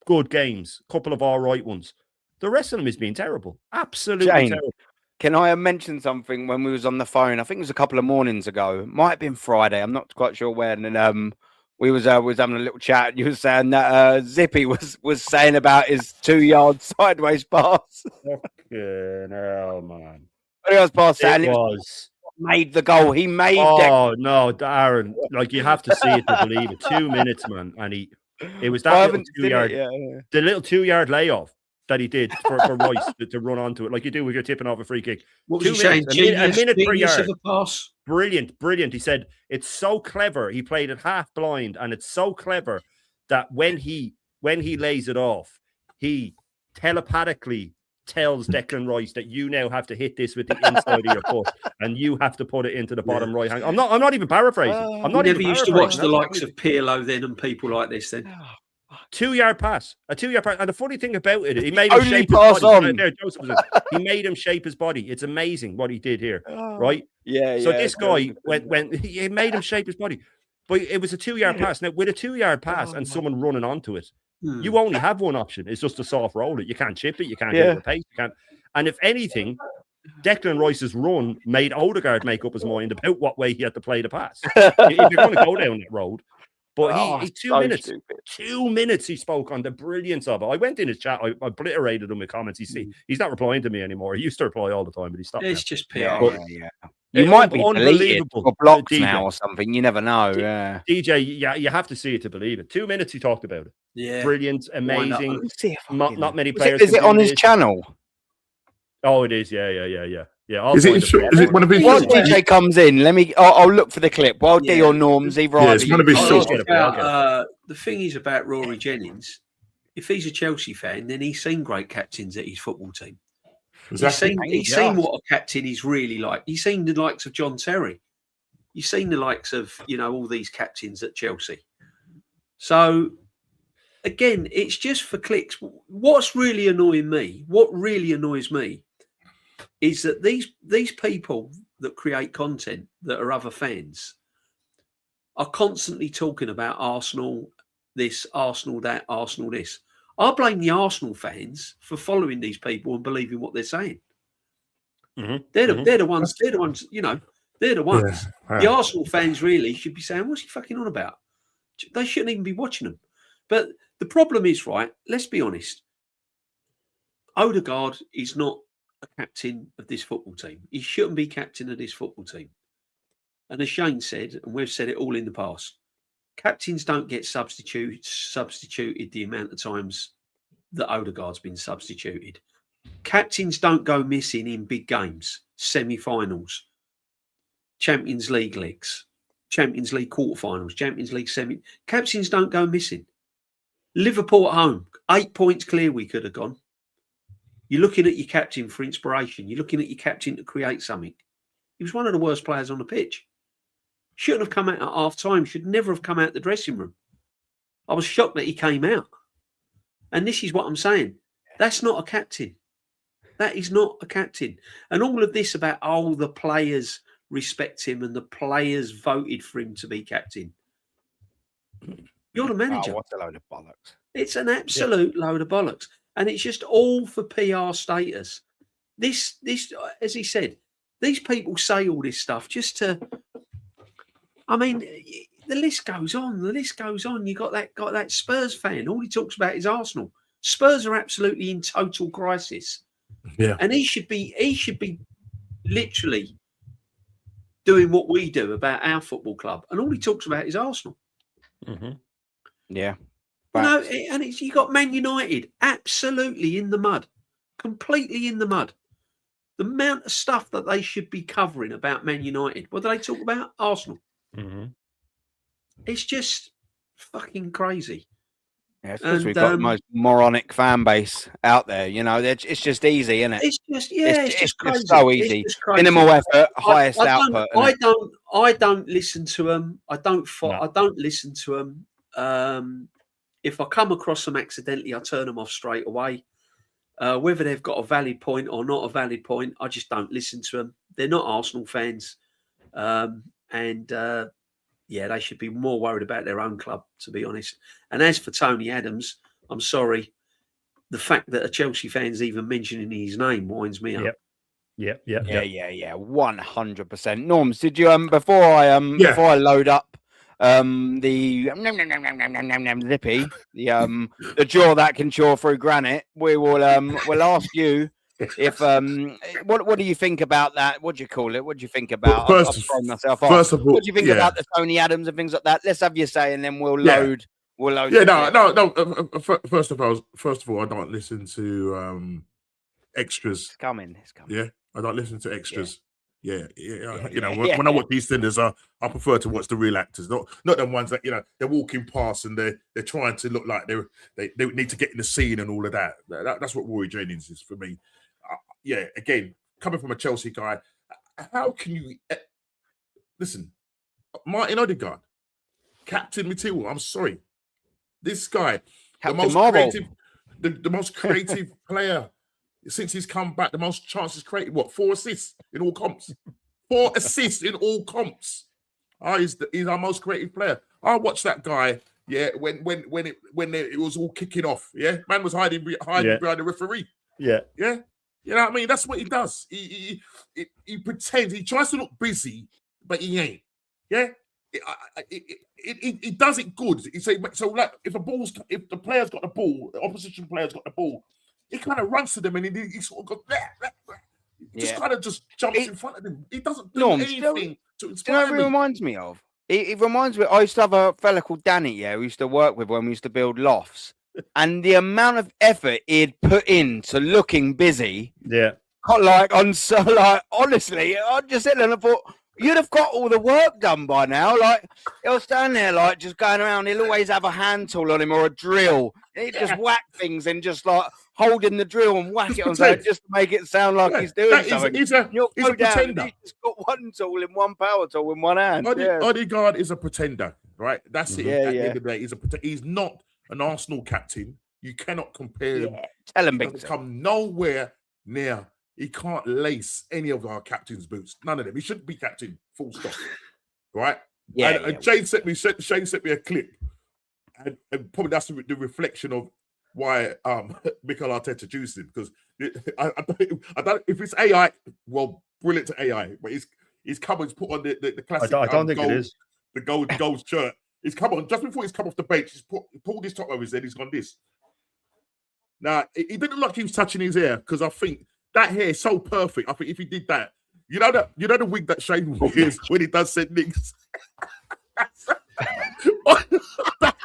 good games, a couple of all right ones. The rest of them has been terrible. Absolutely terrible. Can I mention something when we was on the phone? I think it was a couple of mornings ago. It might have been Friday. I'm not quite sure when. And we was having a little chat. You were saying that Zippy was saying about his 2-yard sideways pass. Fucking hell, man. It made the goal. He made no, Darren. Like, you have to see it to believe it. 2 minutes, man. And it was that little 2-yard, the little 2-yard layoff that he did for Rice to run onto it, like you do if you're tipping off a free kick. What was he saying? A minute per yard. Of a pass. Brilliant. He said it's so clever. He played it half blind, and it's so clever that when he lays it off, he telepathically tells Declan Rice that you now have to hit this with the inside of your foot, and you have to put it into the bottom right hand. I'm not even paraphrasing. I'm not never even used to watch the likes of Pirlo then and people like this then. 2-yard pass, a 2-yard pass. And the funny thing about it, he made him shape his body. There, he made him shape his body. It's amazing what he did here, right? So this guy, when he made him shape his body, but it was a 2-yard pass. Now, with a 2-yard pass and someone running onto it, you only have one option. It's just to soft roll it. You can't chip it. You can't get it with pace. You can't. And if anything, Declan Rice's run made Odegaard make up his mind about what way he had to play the pass. If you're going to go down that road, But Oh, he 2 so minutes, stupid. 2 minutes he spoke on the brilliance of it. I went in his chat, I obliterated him with comments. He's not replying to me anymore. He used to reply all the time, but he stopped. It's now. just PR. Yeah. You might be deleted unbelievable or blocked DJ. now or something. You never know. Yeah. DJ, you have to see it to believe it. 2 minutes he talked about it. Yeah. Brilliant, amazing. Not many players. Is it on his channel? Oh, it is. Yeah. Is it one of his? While DJ comes in, I'll look for the clip. While D or Norm's either. Yeah, it's one of his shorts. The thing is about Rory Jennings, if he's a Chelsea fan, then he's seen great captains at his football team. Exactly. He's seen what a captain is really like. He's seen the likes of John Terry. He's seen the likes of, all these captains at Chelsea. So, again, it's just for clicks. What really annoys me, is that these people that create content that are other fans are constantly talking about Arsenal this, Arsenal that, Arsenal this. I blame the Arsenal fans for following these people and believing what they're saying. Mm-hmm. They're the ones. They're the ones. They're the ones. Yeah. The Arsenal fans really should be saying, "What's he fucking on about?" They shouldn't even be watching them. But the problem is, right? Let's be honest. Odegaard is not a captain of this football team. He shouldn't be captain of this football team. And as Shane said, and we've said it all in the past, captains don't get substituted the amount of times that Odegaard's been substituted. Captains don't go missing in big games, semi-finals, Champions League legs, Champions League quarterfinals, Champions League semi. Captains don't go missing. Liverpool at home, 8 points clear we could have gone. You're looking at your captain for inspiration. You're looking at your captain to create something. He was one of the worst players on the pitch. Shouldn't have come out at half time. Should never have come out the dressing room. I was shocked that he came out. And this is what I'm saying. That's not a captain. That is not a captain. And all of this about, the players respect him and the players voted for him to be captain. You're the manager. What's a load of bollocks. It's an absolute load of bollocks. And it's just all for PR status. This, as he said, these people say all this stuff just to... I mean, the list goes on. The list goes on. You got that Spurs fan. All he talks about is Arsenal. Spurs are absolutely in total crisis. Yeah, and he should be literally doing what we do about our football club. And all he talks about is Arsenal. Mm-hmm. Yeah, and you got Man United absolutely in the mud, completely in the mud. The amount of stuff that they should be covering about Man United. What do they talk about? Arsenal. Mm-hmm. It's just fucking crazy. Yeah, it's because we've got the most moronic fan base out there. It's just easy, isn't it? It's just it's crazy. So easy. Minimal effort, highest output. I don't listen to them. I don't listen to them. If I come across them accidentally, I turn them off straight away. Whether they've got a valid point or not a valid point, I just don't listen to them. They're not Arsenal fans. They should be more worried about their own club, to be honest. And as for Tony Adams, I'm sorry. The fact that a Chelsea fan's even mentioning his name winds me up. Yeah. 100%. Norms, did you before I load up the zippy, the jaw that can chaw through granite, we'll ask you if what do you think about that? What do you call it? What do you think about? First of all, what do you think about the Tony Adams and things like that? Let's have your say, and then we'll load. We'll load. Yeah, no. First of all, I don't listen to extras. It's coming. Yeah, I don't listen to extras. Yeah. When I watch these things, I prefer to watch the real actors, not the ones that they're walking past and they're trying to look like they need to get in the scene and all of that. That's what Rory Jennings is for me. Again, coming from a Chelsea guy, how can you listen? Martin Odegaard, captain material. I'm sorry, this guy, Captain the most creative player since he's come back. The most chances created. 4 assists in all comps. 4 assists in all comps. He's our most creative player. I watched that guy. Yeah, when it was all kicking off. Yeah, man was hiding behind the referee. Yeah. You know what I mean? That's what he does. He pretends. He tries to look busy, but he ain't. Yeah. it does it good. So like if the player's got the ball, the opposition player's got the ball, he kind of runs to them and he sort of goes just kind of just jumps in front of them. He doesn't do anything to inspire me. It reminds me of? It reminds me. I used to have a fella called Danny, who used to work with when we used to build lofts, and the amount of effort he'd put into looking busy. Yeah. Honestly, I just sitting there and I thought, you'd have got all the work done by now. Like, he'll stand there, like, just going around. He'll always have a hand tool on him or a drill. He'd just whack things and just, like, holding the drill and whack it on something just to make it sound like he's doing something. He's a pretender. He's just got one tool in one power tool in one hand. Odegaard is a pretender, right? That's it. Yeah, At the end of the day, he's not an Arsenal captain. You cannot compare him. Tell him, he doesn't come nowhere near. He can't lace any of our captain's boots. None of them. He shouldn't be captain. Full stop. Right? And Shane sent me a clip, and probably that's the reflection of why Mikel Arteta chooses him, because I don't if it's AI. Well, brilliant to AI, but he's come and put on the classic. I don't think it is the gold shirt. He's come on just before he's come off the bench. He's pulled his top over his head. He's gone this. Now he didn't look like he was touching his hair, because I think that hair is so perfect. I think if he did that, you know the wig that Shane wears when he does St. Nick's.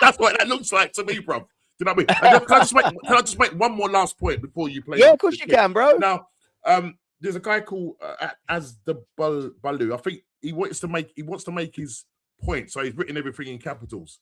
That's what that looks like to me, bro. Do you know what I mean? Can I just make one more last point before you play? Yeah, of course you can, bro. Now, there's a guy called As the Balu. I think he wants to make his point, so he's written everything in capitals.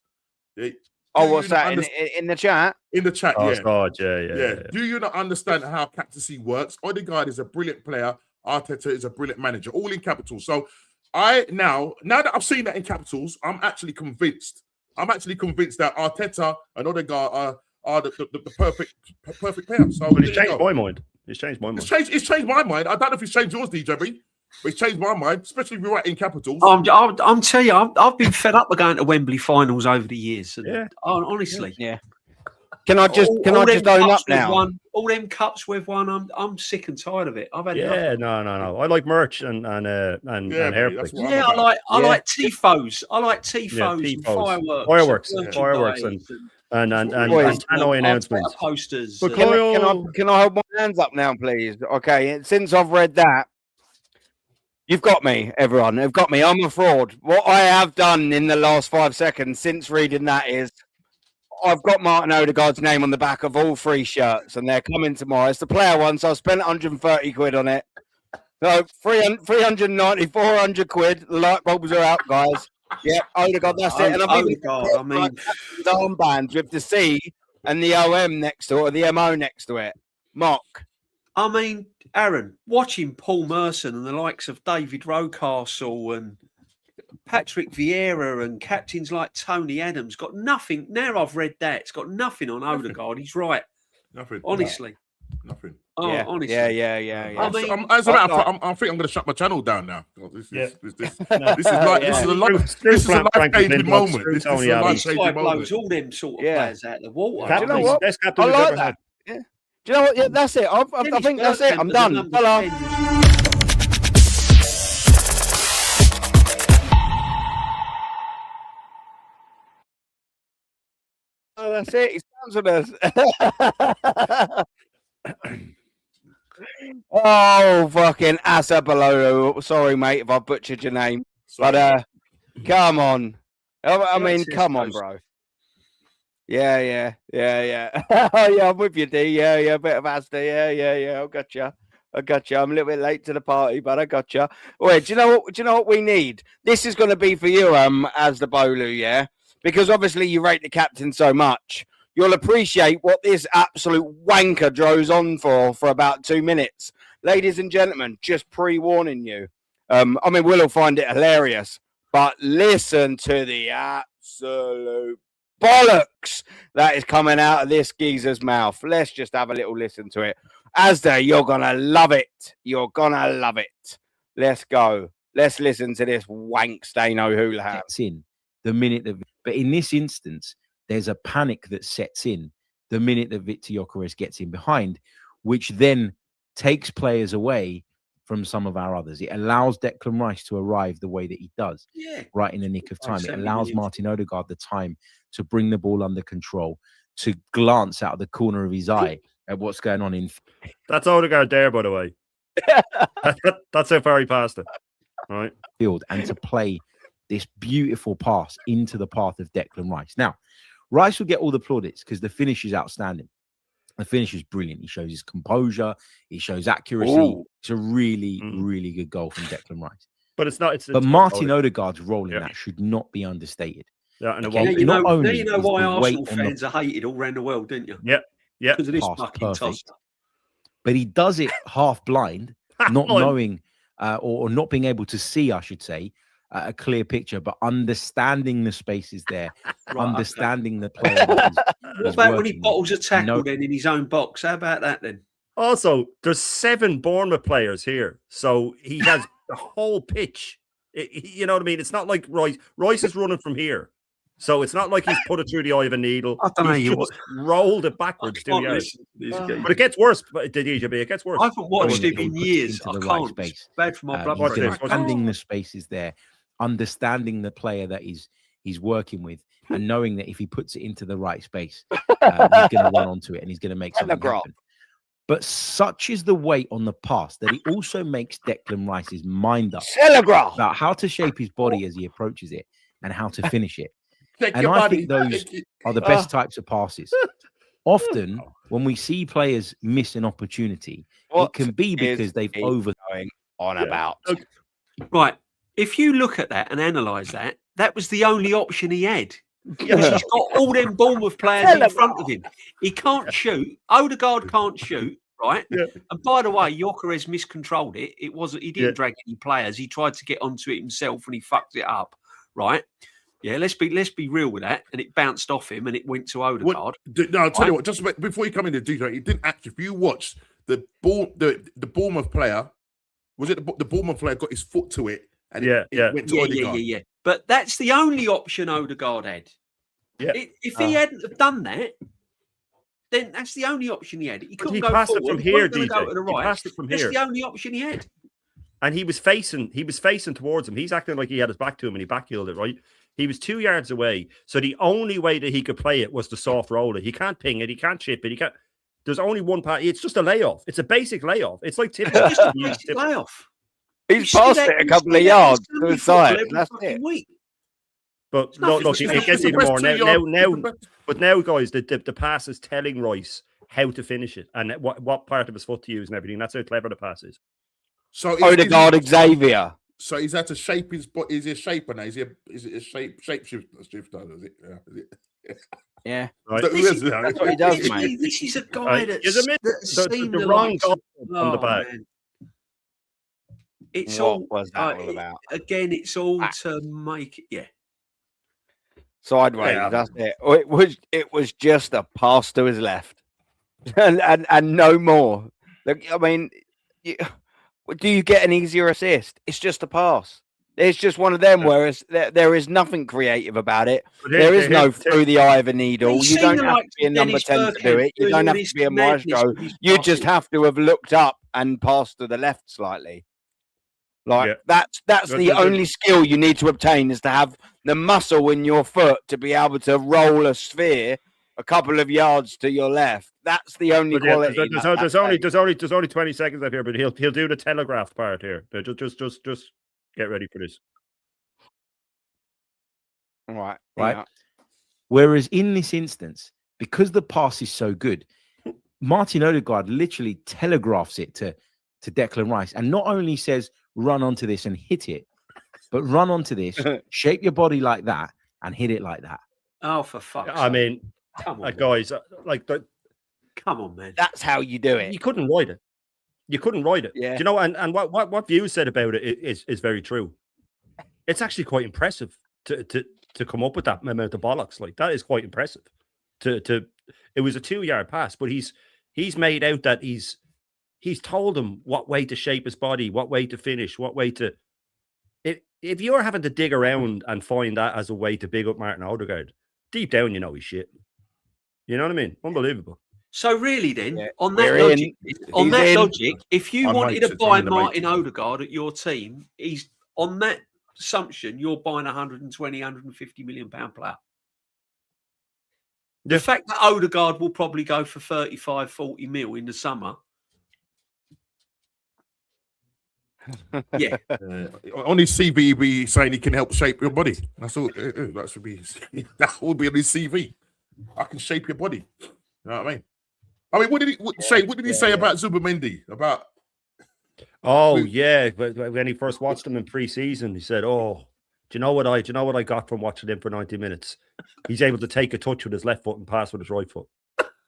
What's that in the chat? In the chat, yeah. God, yeah. Do you not understand how captaincy works? Odegaard is a brilliant player. Arteta is a brilliant manager. All in capitals. So now that I've seen that in capitals, I'm actually convinced that Arteta and Odegaard are the perfect pair. So but he's changed my mind. It's changed my mind. I don't know if it's changed yours, DJB. But it's changed my mind, especially if you're right in capitals. I'm telling you, I've been fed up with going to Wembley finals over the years. And honestly, Can I just own up now? All them cups we've won, I'm sick and tired of it. I've had enough. No. I like merch and hairpins. Yeah, I like tifos. I like tifos and fireworks and tannoy announcements. Posters. But can I hold my hands up now, please? Okay, since I've read that. You've got me, everyone. You've got me. I'm a fraud. What I have done in the last 5 seconds since reading that is I've got Martin Odegaard's name on the back of all 3 shirts, and they're coming tomorrow. It's the player one, so I spent 130 quid on it. So 390, 400 quid. The light bulbs are out, guys. Yep, Odegaard, that's it. And I've even got armbands with the C and the OM next to it, or the MO next to it. Mock. I mean, Aaron, watching Paul Merson and the likes of David Rocastle and Patrick Vieira and captains like Tony Adams got nothing. Now I've read that, it's got nothing on Odegaard. He's right. Nothing. Honestly. Nothing. Oh, honestly. Yeah. I mean, as a matter of fact, I think I'm going to shut my channel down now. This is a life-changing moment. This is a life-changing moment. All them sort of players out of the water. Do you know what? I like that. Yeah. Do you know what? Yeah, that's it. I think that's it. I'm done. Hello. Oh, that's it. He sounds with us. Oh, fucking Asabalolo. Sorry, mate, if I butchered your name. Sorry. But come on. I mean, come on, bro. Yeah. Oh, yeah, I'm with you, D. Yeah, a bit of Asta. Yeah. I got you. I'm a little bit late to the party, but I got you. Wait, do you know what we need? This is going to be for you, as the Bolu, yeah? Because obviously you rate the captain so much. You'll appreciate what this absolute wanker droves on for about 2 minutes. Ladies and gentlemen, just pre-warning you. I mean, we'll find it hilarious, but listen to the absolute bollocks that is coming out of this geezer's mouth. Let's just have a little listen to it. Asda, you're gonna love it. You're gonna love it. Let's go. Let's listen to this wank Stano Houlihan. Gets in the minute that, but in this instance, there's a panic that sets in the minute that Victor Gyökeres gets in behind, which then takes players away from some of our others. It allows Declan Rice to arrive the way that he does, Yeah. right in the nick of time. It 70 allows minutes. Martin Odegaard the time to bring the ball under control, to glance out of the corner of his eye at what's going on in. That's Odegaard there, by the way. That's how far he passed it. Right. Field, and to play this beautiful pass into the path of Declan Rice. Now, Rice will get all the plaudits because the finish is outstanding. The finish is brilliant. He shows his composure. He shows accuracy. Ooh. It's a really, really good goal from Declan Rice. But it's not. But Martin Odegaard's role in that should not be understated. Yeah, and Okay? Now you Not know, only now you know is why the weight Arsenal on the fans are hated all around the world, didn't you? Yeah, yeah. Because of this pass fucking perfect. tosser. But he does it half blind, not knowing or not being able to see, I should say, a clear picture, but understanding the spaces there, understanding the player. What about when he bottles a tackle then in his own box? How about that then? Also, there's 7 Bournemouth players here, so he has the whole pitch. You know what I mean? It's not like Royce. Royce is running from here, so it's not like he's put it through the eye of a needle. I don't know. He's just rolled it backwards 2 yards. But it gets worse. But it gets worse. I haven't watched him in Puts it years. into I the can't. right space. It's bad for my blood He's pressure. understanding the spaces there, understanding the player that he's working with, and knowing that if he puts it into the right space, he's going to run onto it and he's going to make something happen. But such is the weight on the pass that he also makes Declan Rice's mind up about how to shape his body as he approaches it and how to finish it. And I think those are the best types of passes. Often, when we see players miss an opportunity, it can be because they've going on about. Right. If you look at that and analyse that, that was the only option he had. Because he's got all them Bournemouth players in front of him. He can't shoot. Odegaard can't shoot, right? Yeah. And by the way, Gyökeres miscontrolled it. It wasn't. He didn't drag any players. He tried to get onto it himself and he fucked it up, right? Yeah, let's be real with that. And it bounced off him and it went to Odegaard. No, I'll tell you what. Just before you come into detail, it didn't actually. If you watched the Bournemouth player, was it the Bournemouth player got his foot to it? And it went to Odegaard. Yeah. But that's the only option Odegaard had. Yeah. If he hadn't have done that, then that's the only option he had. He couldn't go passed forward. it from here, He DJ. go to the right. He passed it from that's here. the only option he had. And he was facing towards him. He's acting like he had his back to him and he backheeled it, right? He was 2 yards away. So the only way that he could play it was to soft roll it. He can't ping it. He can't chip it. He can't. There's only one part. It's just a layoff. It's a basic layoff. It's like tipping. It's just a basic layoff. He's passed it a couple of yards to the side. That's it. But look, it gets even more now, guys, the pass is telling Rice how to finish it and what part of his foot to use and everything. That's how clever the pass is. So Odegaard Xavier. So he's had to shape his body. Is he a shaper now? Is it a shifter? Is it? Yeah. Right. That's what he does, mate. This is a guy that's seen the wrong likes guy of- on the back. man. It's What all was that all about? Again, it's all to make it. Yeah. Sideways, that's it. It was just a pass to his left, and no more. Look, I mean, do you get an easier assist? It's just a pass. It's just one of them where there is nothing creative about it. There is no through the eye of a needle. You don't have to be a number 10 to do it. You don't have to be a maestro. You just have to have looked up and passed to the left slightly. That's the only skill you need to obtain, is to have the muscle in your foot to be able to roll a sphere a couple of yards to your left. That's the only quality. There's only 20 seconds left here, but he'll do the telegraph part here. Just get ready for this. All right. Yeah. Whereas in this instance, because the pass is so good, Martin Odegaard literally telegraphs it to Declan Rice, and not only says, run onto this and hit it, but run onto this, shape your body like that, and hit it like that. Oh, for fuck's sake. I mean, come on, guys, come on, man. That's how you do it. You couldn't write it. Yeah. Do you know? And what Views said about it is very true. It's actually quite impressive to come up with that amount of bollocks. Like, that is quite impressive. It was a 2-yard pass, but he's made out that he's told him what way to shape his body, what way to finish, what way to. If you're having to dig around and find that as a way to big up Martin Odegaard, deep down you know he's shit. You know what I mean? Unbelievable. So really, then, Yeah, on that we're logic, in. logic, if you I'm wanted to matrix, buy I'm in the Martin matrix. Odegaard at your team, he's on that assumption you're buying 120, 150 million pound player. The fact that Odegaard will probably go for 35, 40 mil in the summer. Yeah. On his CV, he'd be saying he can help shape your body. That's all. That should be. That would be on his CV. I can shape your body. You know what I mean? What did he say? What did he say about Zubimendi? About when he first watched him in pre-season, he said, "Oh, do you know what I got from watching him for 90 minutes? He's able to take a touch with his left foot and pass with his right foot.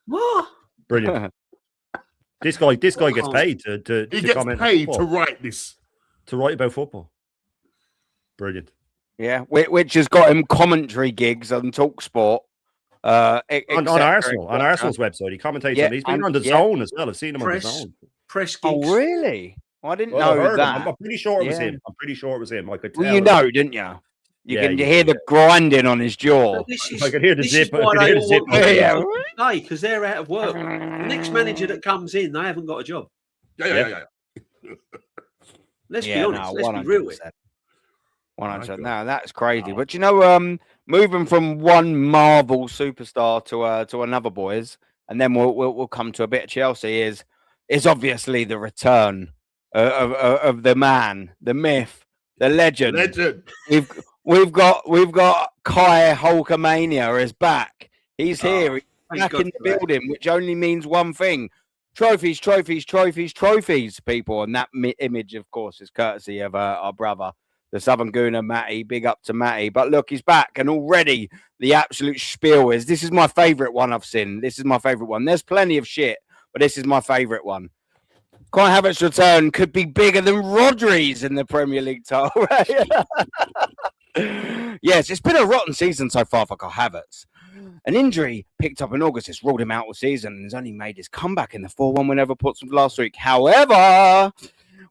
What? Brilliant. This guy gets paid to he gets comment paid on to write this, to write about football. Brilliant. Yeah, which has got him commentary gigs on TalkSport. On Arsenal's website, he commentates on. He's been on the Zone as well. I've seen him on the Zone. Press gigs. Oh, really? I didn't I know heard that. him. I'm pretty sure it was him. I could tell. Well, you know, didn't you? You can hear the grinding on his jaw. I could hear the zip. Why I could hear the zip. Hey, because they're out of work. The next manager that comes in, they haven't got a job. Yeah. Let's be honest. Let's be real. 100%. No, that's crazy. But you know, moving from one Marvel superstar to another, boys, and then we'll come to a bit of Chelsea. Is obviously the return of the man, the myth, the legend. We've got Kai Hulkamania is back. He's here. He's back in the building, which only means one thing: trophies, trophies, trophies, trophies. People, and that image, of course, is courtesy of our brother, the Southern Gooner, Matty. Big up to Matty. But look, he's back, and already the absolute spiel is: this is my favourite one I've seen. This is my favourite one. There's plenty of shit, but this is my favourite one. Kai Havertz's return could be bigger than Rodri's in the Premier League title. Yes, it's been a rotten season so far for Kai Havertz. An injury picked up in August has ruled him out all season and has only made his comeback in the 4-1 win over Portsmouth last week. However,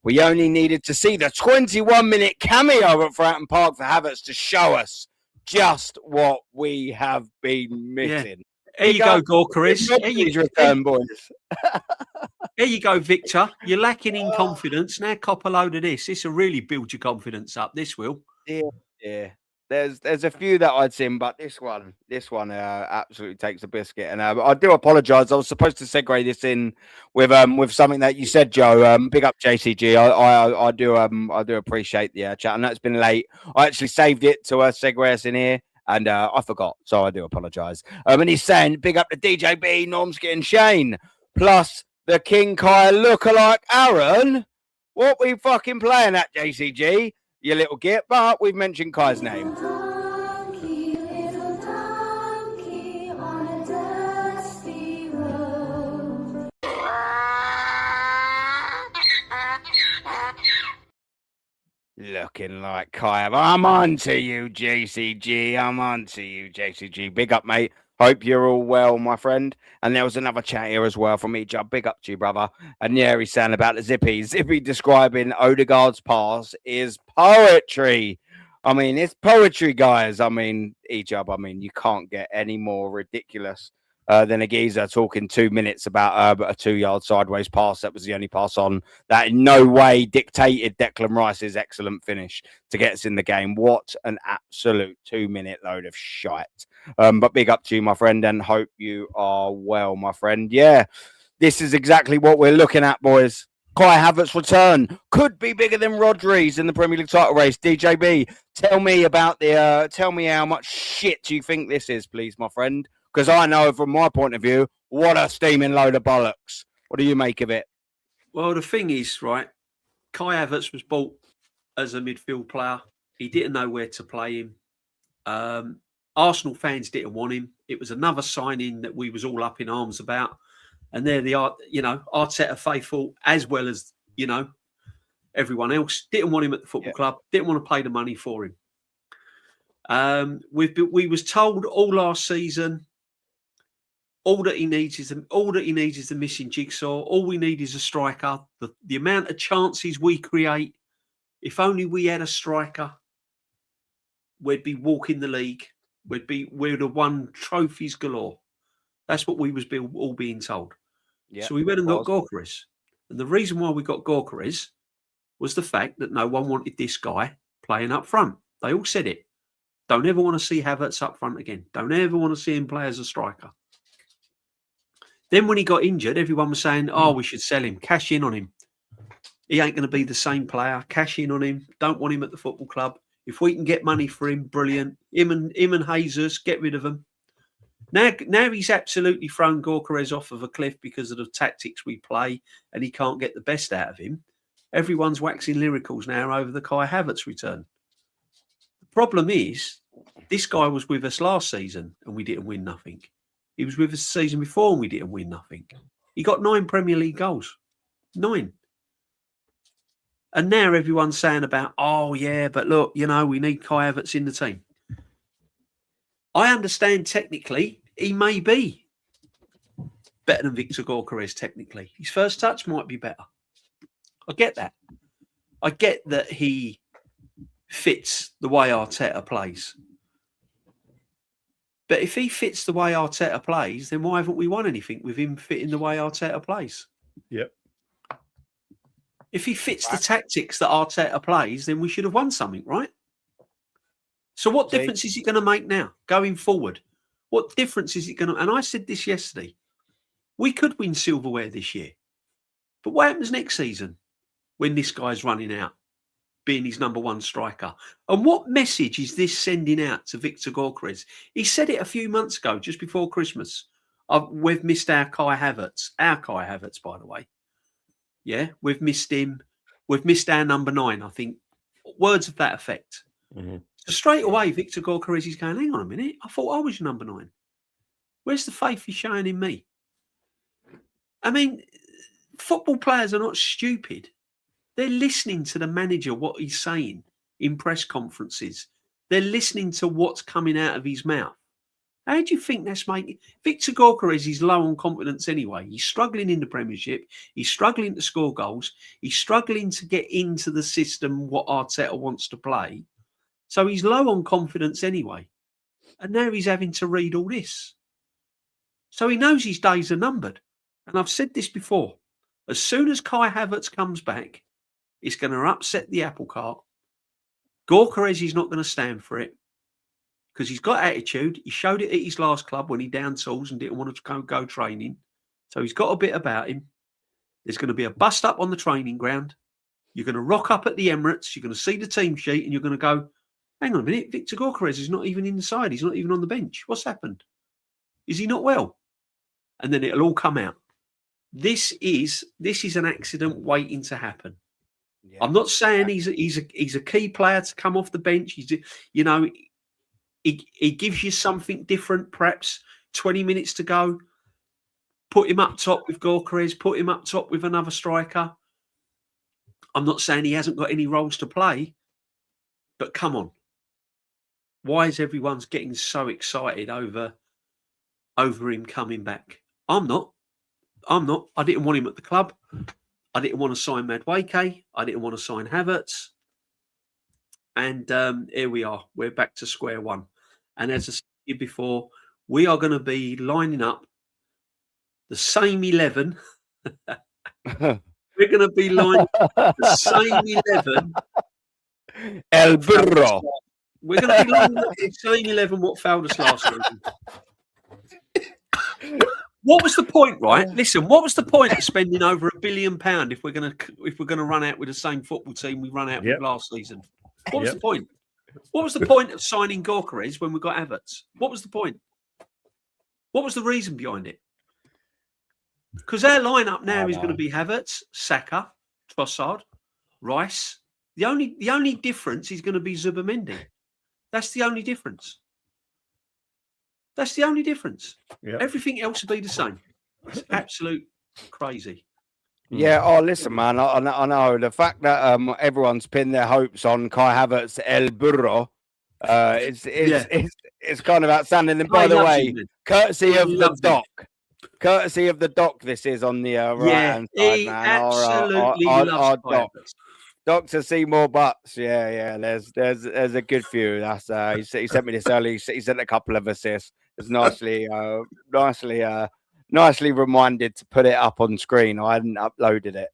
we only needed to see the 21-minute cameo at Fratton Park for Havertz to show us just what we have been missing. Here you go, Gorkaris. Return, boys. Here you go, Victor. You're lacking in confidence. Now cop a load of this. This will really build your confidence up. This will. Yeah. There's a few that I'd seen, but this one absolutely takes a biscuit. And I do apologise. I was supposed to segue this in with something that you said, Joe. Big up JCG. I do appreciate the chat. I know it's been late. I actually saved it to segue us in here. And I forgot, so I do apologise. And he's saying, big up to DJB, Normski and Shane, plus the King Kai lookalike Aaron. What we fucking playing at, JCG? You little git, but we've mentioned Kai's name. Looking like Kai. I'm on to you, JCG. I'm on to you, JCG. Big up, mate. Hope you're all well, my friend. And there was another chat here as well from Ejab. Big up to you, brother. And yeah, he's saying about the Zippy. Zippy describing Odegaard's pass is poetry. I mean, it's poetry, guys. I mean, Ejab, you can't get any more ridiculous than a geezer talking 2 minutes about a 2-yard sideways pass. That was the only pass on that in no way dictated Declan Rice's excellent finish to get us in the game. What an absolute 2-minute load of shite. But big up to you, my friend, and hope you are well, my friend. Yeah, this is exactly what we're looking at, boys. Kai Havertz's return could be bigger than Rodri's in the Premier League title race. DJB, tell me about tell me how much shit you think this is, please, my friend. Because I know from my point of view, what a steaming load of bollocks. What do you make of it? Well, the thing is, right, Kai Havertz was bought as a midfield player. He didn't know where to play him. Arsenal fans didn't want him. It was another signing that we was all up in arms about. And they're the Arteta faithful, as well as, everyone else. Didn't want him at the football club. Didn't want to pay the money for him. We was told all last season, all that he needs is the missing jigsaw. All we need is a striker. The amount of chances we create, if only we had a striker, we'd be walking the league. We'd have won trophies galore. That's what we was all being told. Yeah, so we went and got was. Gorkaris. And the reason why we got Gorkaris was the fact that no one wanted this guy playing up front. They all said it. Don't ever want to see Havertz up front again. Don't ever want to see him play as a striker. Then when he got injured, everyone was saying, oh, we should sell him, cash in on him. He ain't going to be the same player. Cash in on him. Don't want him at the football club. If we can get money for him, brilliant. Him and Jesus, get rid of them. Now he's absolutely thrown Gorkares off of a cliff because of the tactics we play, and he can't get the best out of him. Everyone's waxing lyricals now over the Kai Havertz return. The problem is, this guy was with us last season and we didn't win nothing. He was with us the season before and we didn't win nothing. He got 9 Premier League goals. 9. And now everyone's saying about, oh, yeah, but look, you know, we need Kai Havertz in the team. I understand technically he may be better than Victor Gorkares technically. His first touch might be better. I get that. I get that he fits the way Arteta plays. But if he fits the way Arteta plays, then why haven't we won anything with him fitting the way Arteta plays? Yep. If he fits the tactics that Arteta plays, then we should have won something, right? So what difference is it going to make now, going forward? What difference is it going to... And I said this yesterday. We could win silverware this year. But what happens next season when this guy's running out, being his number one striker? And what message is this sending out to Victor Gorkares? He said it a few months ago, just before Christmas. We've missed our Kai Havertz. Our Kai Havertz, by the way. Yeah, we've missed him. We've missed our number 9, I think. Words of that effect. Mm-hmm. So straight away, Victor Gorkares is going, hang on a minute. I thought I was your number 9. Where's the faith you're showing in me? I mean, football players are not stupid. They're listening to the manager, what he's saying in press conferences. They're listening to what's coming out of his mouth. How do you think that's making... Victor Gorkares is low on confidence anyway. He's struggling in the Premiership. He's struggling to score goals. He's struggling to get into the system, what Arteta wants to play. So he's low on confidence anyway. And now he's having to read all this. So he knows his days are numbered. And I've said this before. As soon as Kai Havertz comes back, it's going to upset the apple cart. Gorkares is not going to stand for it because he's got attitude. He showed it at his last club when he down tools and didn't want to go training. So he's got a bit about him. There's going to be a bust up on the training ground. You're going to rock up at the Emirates. You're going to see the team sheet and you're going to go, hang on a minute, Victor Gorkares is not even inside. He's not even on the bench. What's happened? Is he not well? And then it'll all come out. This is an accident waiting to happen. Yeah. I'm not saying he's a key player to come off the bench. He's, you know, he gives you something different. Perhaps 20 minutes to go, put him up top with Gorkares, put him up top with another striker. I'm not saying he hasn't got any roles to play, but come on, why is everyone's getting so excited over him coming back? I'm not. I didn't want him at the club. I didn't want to sign Madueke. I didn't want to sign Havertz. And here we are. We're back to square one. And as I said before, we are going to be lining up the same 11. We're going to be lining up the same 11. El Burro. We're going to be lining up the same 11 what failed us last season. What was the point, right? Listen, what was the point of spending over £1 billion if we're gonna run out with the same football team we run out with last season? What was the point? What was the point of signing Gorkares when we got Havertz? What was the point? What was the reason behind it? Because our lineup now is going to be Havertz, Saka, Trossard, Rice. The only difference is going to be Zubimendi. That's the only difference. That's the only difference. Yep. Everything else will be the same. It's absolute crazy. Yeah. Oh, listen, man. I know the fact that everyone's pinned their hopes on Kai Havertz, El Burro. It's kind of outstanding. And by the way, courtesy of the doc, this is on the right hand side, man. Absolutely our doc. Dr. Seymour Butts, yeah. There's a good few. That's he sent me this early. He sent a couple of assists. was nicely reminded to put it up on screen. I hadn't uploaded it.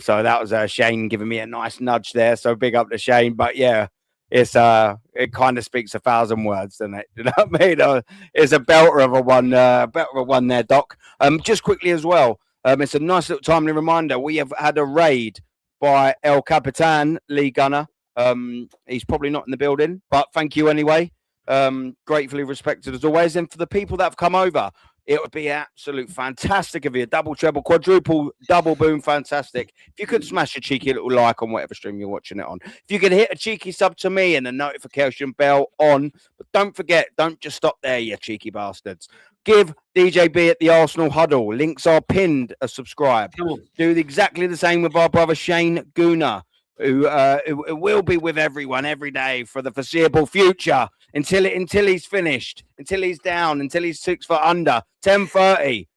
So that was Shane giving me a nice nudge there. So big up to Shane. But yeah, it's it kind of speaks 1,000 words, doesn't it? You know what I mean? It's a belter of a one there, Doc. Just quickly as well. It's a nice little timely reminder. We have had a raid by El Capitan, Lee Gunner. He's probably not in the building, but thank you anyway. Gratefully respected as always. And for the people that have come over, it would be absolute fantastic of you. Double, treble, quadruple, double boom, fantastic. If you could smash a cheeky little like on whatever stream you're watching it on. If you could hit a cheeky sub to me and a notification bell on. But don't forget, don't just stop there, you cheeky bastards. Give DJ B at the Arsenal Huddle. Links are pinned. Subscribe. Do exactly the same with our brother Shane Gooner, who will be with everyone every day for the foreseeable future until he's finished, until he's down, until he's 6 foot under. 10:30.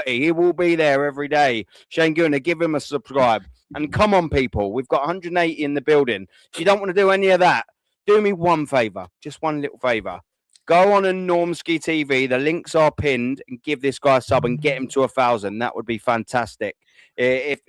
He will be there every day. Shane Gooner, give him a subscribe. And come on, people. We've got 180 in the building. If you don't want to do any of that, do me one favor, just one little favor. Go on and Normski TV. The links are pinned, and give this guy a sub and get him to 1,000. That would be fantastic. If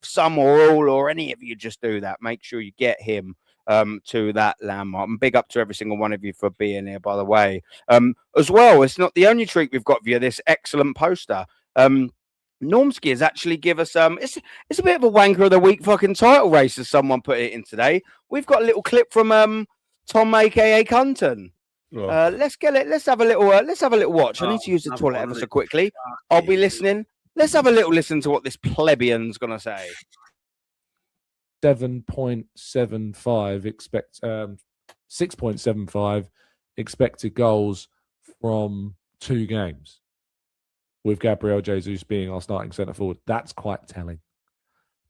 some or all or any of you just do that, make sure you get him to that landmark. And big up to every single one of you for being here, by the way. As well, it's not the only treat we've got via this excellent poster. Normski has actually give us it's a bit of a wanker of the week fucking title race, as someone put it in today. We've got a little clip from Tom, aka Cunton. Let's have a little watch. I need to use the toilet ever so quickly. I'll be listening. Let's have a little listen to what this plebeian's gonna say. 7.75 expect 6.75 expected goals from 2 games, with Gabriel Jesus being our starting centre forward. That's quite telling.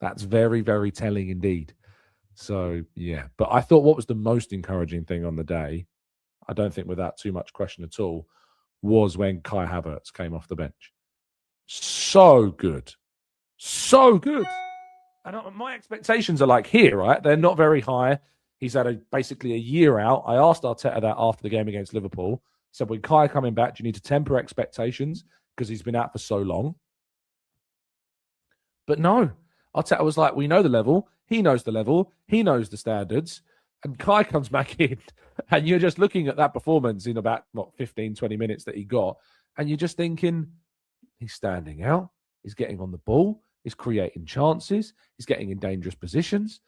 That's very, very telling indeed. So yeah, but I thought what was the most encouraging thing on the day, I don't think without too much question at all, was when Kai Havertz came off the bench. So good. So good. And my expectations are like here, right? They're not very high. He's had basically a year out. I asked Arteta that after the game against Liverpool. Said, with Kai coming back, do you need to temper expectations because he's been out for so long? But no. Arteta was like, we know the level. He knows the level. He knows the standards. And Kai comes back in, and you're just looking at that performance in about, 15, 20 minutes that he got, and you're just thinking, he's standing out. He's getting on the ball. He's creating chances. He's getting in dangerous positions.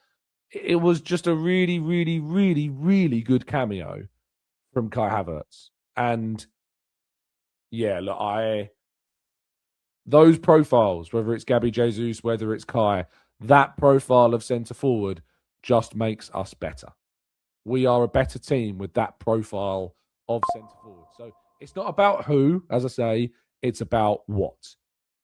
It was just a really, really, really, really good cameo from Kai Havertz. And yeah, look, those profiles, whether it's Gabby Jesus, whether it's Kai, that profile of centre forward just makes us better. We are a better team with that profile of centre forward. So it's not about who, as I say, it's about what.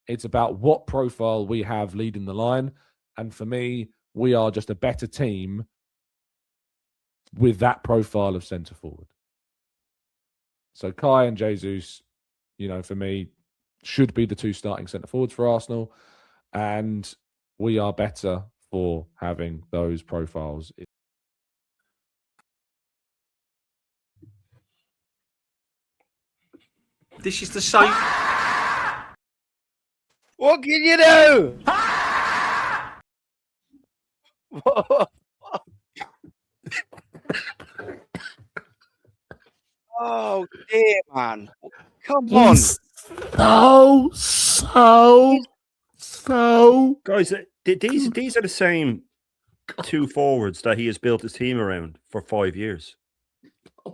It's about what profile we have leading the line. And for me, we are just a better team with that profile of centre forward. So Kai and Jesus, for me, should be the 2 starting centre forwards for Arsenal. And we are better for having those profiles. This is the same. What can you do? Oh dear, man! Come on. So, guys, these are the same 2 forwards that he has built his team around for 5 years.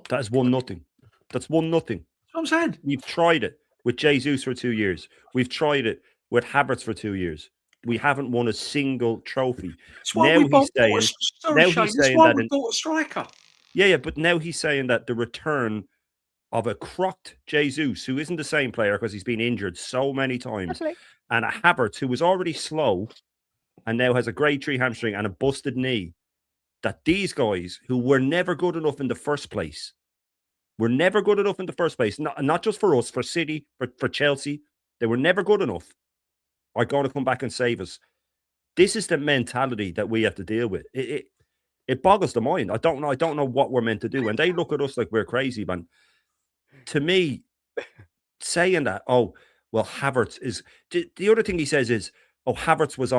That's 1-0. That's 1-0. That's what I'm saying. We've tried it with Jesus for 2 years. We've tried it with Havertz for 2 years. We haven't won a single trophy. Now he's saying that we bought a striker. Yeah, but now he's saying that the return of a crocked Jesus, who isn't the same player because he's been injured so many times, and a Havertz who was already slow and now has a grade 3 hamstring and a busted knee, that these guys who were never good enough in the first place, not just for us, for City, for Chelsea, they were never good enough, are going to come back and save us. This is the mentality that we have to deal with. It boggles the mind. I don't know what we're meant to do. And they look at us like we're crazy, man. to me, saying that, oh, well, Havertz is the other thing he says is, oh, Havertz was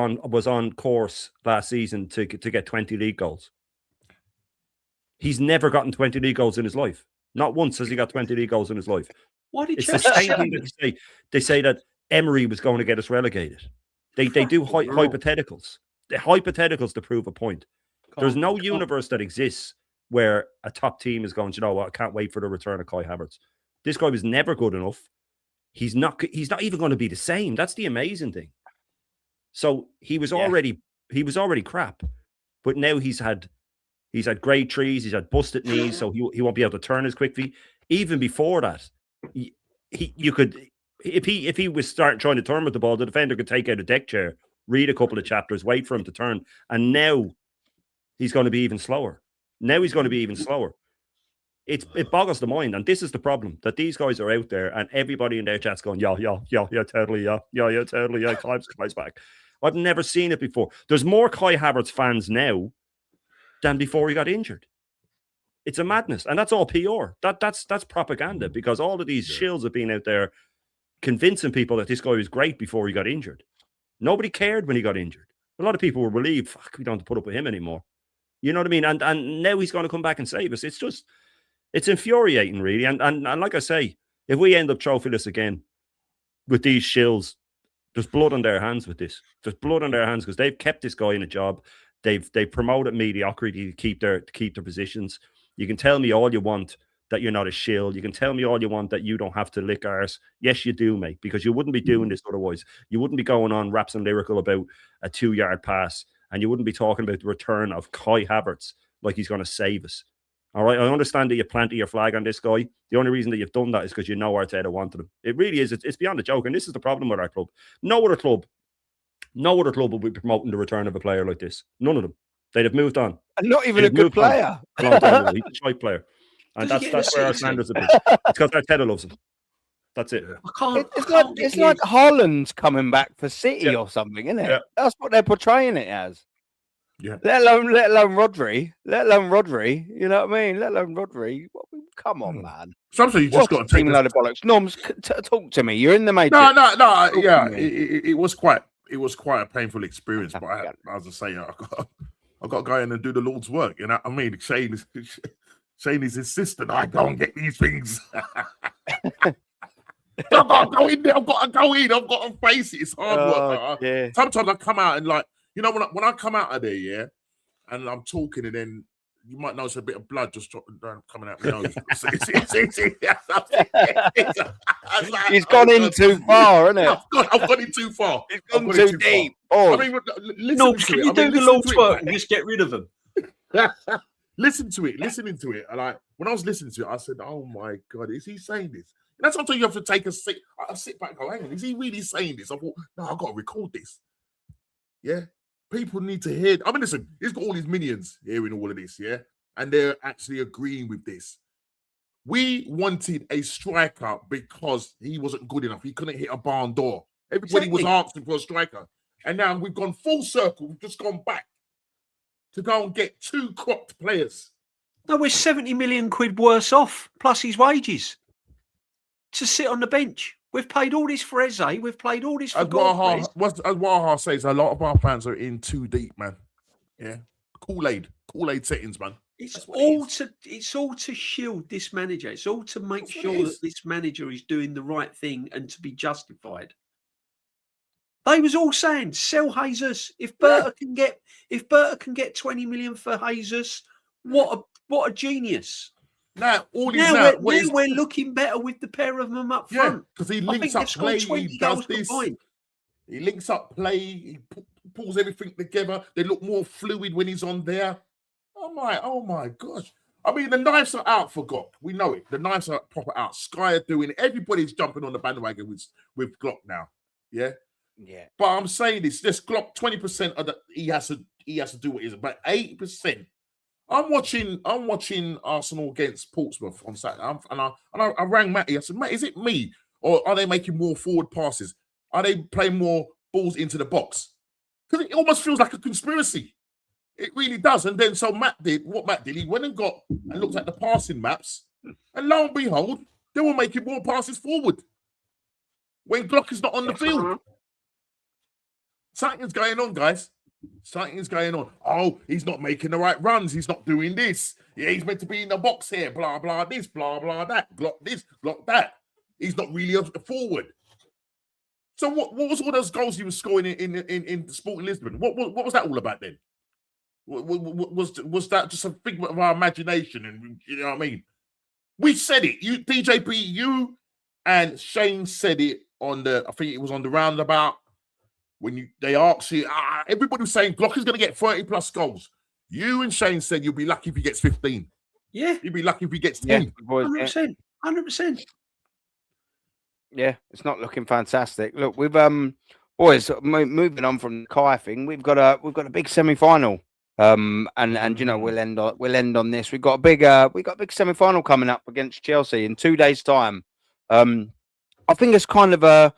on course last season to get 20 league goals. He's never gotten 20 league goals in his life. Not once has he got 20 league goals in his life. Why did it's the same thing that they say that Emery was going to get us relegated. They do hypotheticals. The hypotheticals to prove a point. There's no universe that exists where a top team is going, you know what, I can't wait for the return of Kai Havertz. This guy was never good enough. He's not even going to be the same. That's the amazing thing. So he was already crap, but now he's had grade trees, he's had busted knees, so he won't be able to turn as quickly. Even before that, you could, if he was trying to turn with the ball, the defender could take out a deck chair, read a couple of chapters, wait for him to turn, and now he's going to be even slower. It boggles the mind, and this is the problem, that these guys are out there and everybody in their chat's going, yeah, totally, yeah, Kai's back. I've never seen it before. There's more Kai Havertz fans now than before he got injured. It's a madness, and that's all PR. That's propaganda, because all of these shills have been out there convincing people that this guy was great before he got injured. Nobody cared when he got injured. A lot of people were relieved, fuck, we don't have to put up with him anymore. You know what I mean? And now he's going to come back and save us. It's infuriating, really. And like I say, if we end up trophyless again with these shills, there's blood on their hands with this. There's blood on their hands because they've kept this guy in a job. They've promoted mediocrity to keep their positions. You can tell me all you want that you're not a shill. You can tell me all you want that you don't have to lick arse. Yes, you do, mate, because you wouldn't be doing this otherwise. You wouldn't be going on raps and lyrical about a 2-yard pass, and you wouldn't be talking about the return of Kai Havertz like he's going to save us. All right, I understand that you planted your flag on this guy. The only reason that you've done that is because you know Arteta wanted him. It really is. It's beyond a joke, and this is the problem with our club. No other club will be promoting the return of a player like this. None of them. They'd have moved on. And not even a good player. He's a shite player. And that's where our standards have been. It's because Arteta loves him. That's it. It's like Haaland coming back for City or something, isn't it? Yeah. That's what they're portraying it as. Yeah. Let alone Rodri. You know what I mean? Let alone Rodri. Come on, man. Sometimes you just got to take a load of bollocks. Norms, talk to me. You're in the matrix. No. Yeah, it was quite a painful experience. But as I say, I got to go in and do the Lord's work. You know what I mean? Shane is insistent. I go and get these things. I've got to go in there. I've got to go in. I've got to face it. It's hard work. Yeah. Sometimes I come out and like, you know, when I come out of there, yeah, and I'm talking, and then you might notice a bit of blood just coming out my nose. He's gone in too far, isn't it? I've gone in too far. He's gone too deep. I mean, can you do the Lord's work and just get rid of them? Listening to it, and when I was listening to it, I said, "Oh my God, is he saying this?" And that's something you have to take a sit. I sit back and go, "Hang on, is he really saying this?" I thought, "No, I've got to record this." Yeah, people need to hear. I mean, listen, he's got all his minions hearing all of this, yeah, and they're actually agreeing with this. We wanted a striker because he wasn't good enough. He couldn't hit a barn door. Everybody was asking for a striker, and now we've gone full circle. We've just gone back to go and get 2 cropped players. No, we're 70 million quid worse off, plus his wages, to sit on the bench. We've paid all this for Eze. We've played all this for Godfrey. As Waha says, a lot of our fans are in too deep, man. Yeah, Kool-Aid settings, man. It's all to shield this manager. It's all to make sure that this manager is doing the right thing and to be justified. They was all saying, sell Jesus. If Berta can get 20 million for Jesus, what a genius. Now we're looking better with the pair of them up front. Because he links up play, he does this. He links up play, he pulls everything together. They look more fluid when he's on there. I'm like, oh my gosh. I mean, the knives are out for Glock. We know it. The knives are proper out. Sky are doing it. Everybody's jumping on the bandwagon with Glock now. Yeah. Yeah. But I'm saying this, just Glock 20% of he has to do what it is, but 80%. I'm watching Arsenal against Portsmouth on Saturday, and I rang Matty. I said, "Matt, is it me, or are they making more forward passes? Are they playing more balls into the box? Because it almost feels like a conspiracy. It really does." And then so Matt did. He went and looked at the passing maps, and lo and behold, They were making more passes forward when Glock is not on the field. Something's going on, guys. Something is going on. Oh, he's not making the right runs. He's not doing this. Yeah, he's meant to be in the box here. Blah, blah, this, blah, blah, that. Glock this, Glock that. He's not really forward. So what was all those goals he was scoring in Sporting Lisbon? What was that all about then? Was that just a figment of our imagination? And you know what I mean? We said it. You, DJP, you and Shane said it on I think it was on the roundabout. When they asked you, everybody was saying Glock is going to get 30 plus goals. You and Shane said you'll be lucky if he gets 15. Yeah. You'll be lucky if he gets 10. 100%. 100%. Yeah, it's not looking fantastic. Look, we've boys moving on from the Kai thing. We've got a big semi-final. And you know we'll end on this. We've got a big semi-final coming up against Chelsea in 2 days' time. I think it's kind of a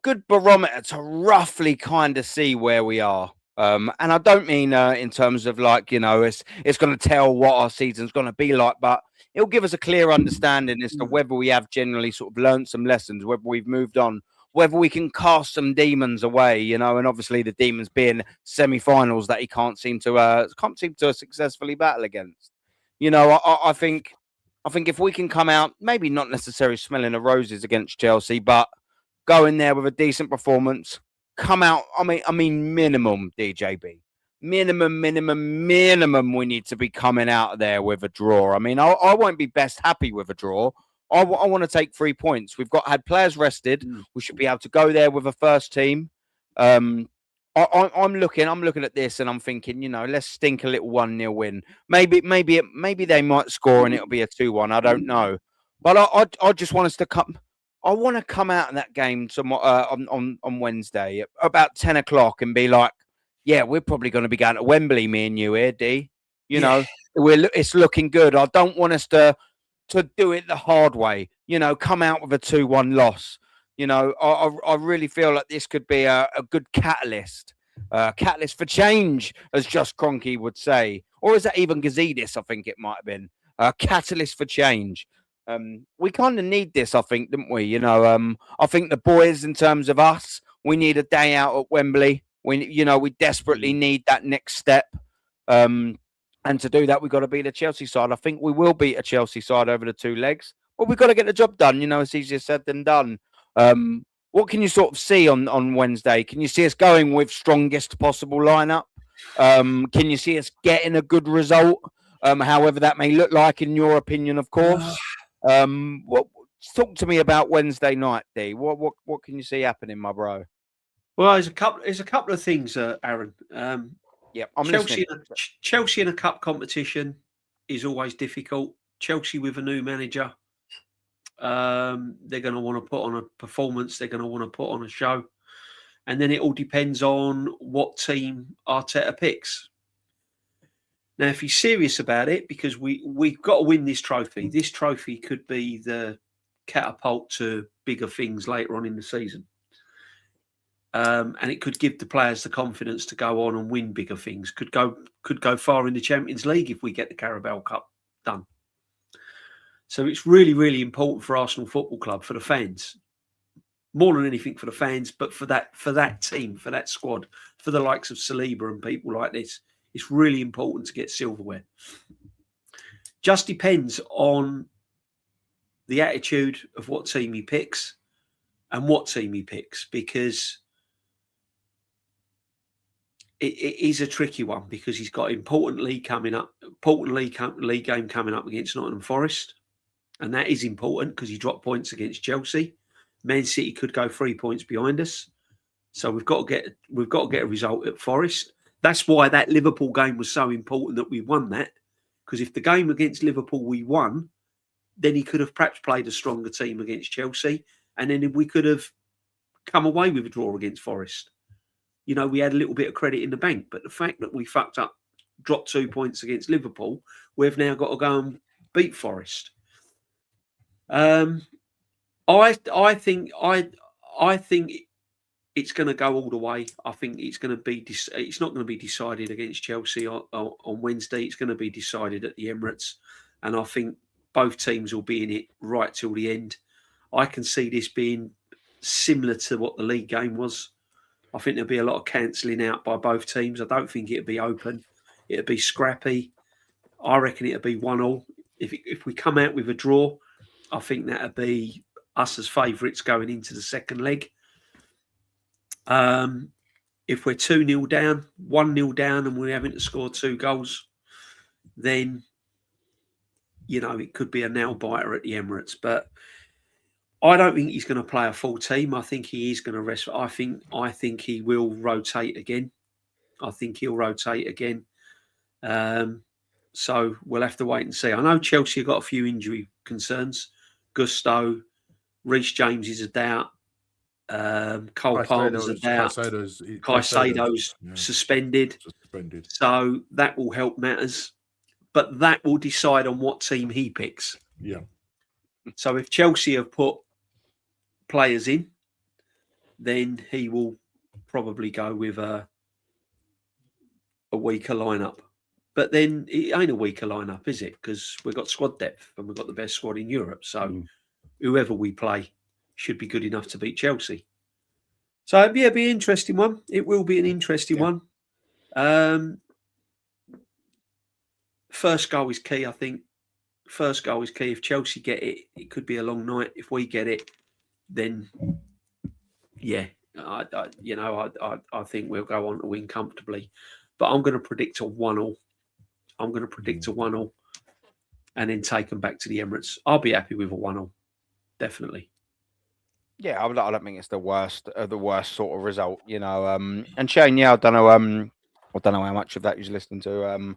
good barometer to roughly kind of see where we are. And I don't mean in terms of like, you know, it's going to tell what our season's going to be like, but it'll give us a clear understanding as to whether we have generally sort of learned some lessons, whether we've moved on, whether we can cast some demons away, you know, and obviously the demons being semi-finals that he can't seem to successfully battle against. You know, I think if we can come out, maybe not necessarily smelling the roses against Chelsea, but go in there with a decent performance, come out. I mean, minimum DJB, minimum. We need to be coming out of there with a draw. I mean, I won't be best happy with a draw. I want to take 3 points. We've had players rested. We should be able to go there with a first team. I'm looking at this and I'm thinking, you know, let's stink a little 1-0 win. Maybe they might score and it'll be a 2-1. I don't know, but I just want us to come. I want to come out of that game on Wednesday at about 10 o'clock and be like, yeah, we're probably going to be going to Wembley, me and you here, D. You know, it's looking good. I don't want us to do it the hard way. You know, come out with a 2-1 loss. You know, I really feel like this could be a good catalyst for change, as Just Cronky would say. Or is that even Gazidis? I think it might have been a catalyst for change. We kind of need this, I think, don't we? You know, I think the boys, in terms of us, we need a day out at Wembley. We desperately need that next step. And to do that, we've got to beat a Chelsea side. I think we will beat a Chelsea side over the 2 legs. But we've got to get the job done. You know, it's easier said than done. What can you sort of see on Wednesday? Can you see us going with strongest possible lineup? Can you see us getting a good result? However that may look like, in your opinion, of course. Talk to me about Wednesday night, D. What can you see happening, my bro? Well, there's a couple of things, Aaron. Yep, I'm Chelsea. listening. Chelsea in a cup competition is always difficult. Chelsea with a new manager, they're going to want to put on a performance. They're going to want to put on a show, and then it all depends on what team Arteta picks. Now, if he's serious about it, because we've got to win this trophy. This trophy could be the catapult to bigger things later on in the season. And it could give the players the confidence to go on and win bigger things. Could go far in the Champions League if we get the Carabao Cup done. So it's really, really important for Arsenal Football Club, for the fans, more than anything for the fans, but for that team, for that squad, for the likes of Saliba and people like this. It's really important to get silverware. Just depends on the attitude of what team he picks and what team he picks, because it is a tricky one, because he's got important league game coming up against Nottingham Forest, and that is important because he dropped points against Chelsea. Man City could go 3 points behind us, so we've got to get a result at Forest. That's why that Liverpool game was so important, that we won that, because if the game against Liverpool we won, then he could have perhaps played a stronger team against Chelsea, and then we could have come away with a draw against Forest. You know, we had a little bit of credit in the bank, but the fact that we fucked up, dropped 2 points against Liverpool, we've now got to go and beat Forest. I think it's going to go all the way. I think it's going to be. It's not going to be decided against Chelsea on Wednesday. It's going to be decided at the Emirates, and I think both teams will be in it right till the end. I can see this being similar to what the league game was. I think there'll be a lot of cancelling out by both teams. I don't think it'll be open. It'll be scrappy. I reckon it'll be 1-1. If we come out with a draw, I think that'll be us as favourites going into the second leg. If we're 2-0 down, 1-0 down, and we're having to score 2 goals, then, you know, it could be a nail biter at the Emirates. But I don't think he's going to play a full team. I think he is going to rest. I think he will rotate again. I think he'll rotate again. So we'll have to wait and see. I know Chelsea have got a few injury concerns. Gusto, Reece James is a doubt. Cole Palmer's a doubt. Caicedo's suspended. So that will help matters. But that will decide on what team he picks. Yeah. So if Chelsea have put players in, then he will probably go with a weaker lineup. But then it ain't a weaker lineup, is it? Because we've got squad depth and we've got the best squad in Europe. So whoever we play should be good enough to beat Chelsea. So yeah, it'll be an interesting one. It will be an interesting one. First goal is key, I think. First goal is key. If Chelsea get it, it could be a long night. If we get it, then yeah, I think we'll go on to win comfortably. But I'm going to predict a 1-1. I'm going to predict a 1-1 and then take them back to the Emirates. I'll be happy with a 1-1, definitely. Yeah, I don't think it's the worst sort of result, you know. And Shane, yeah, I don't know how much of that you're listening to.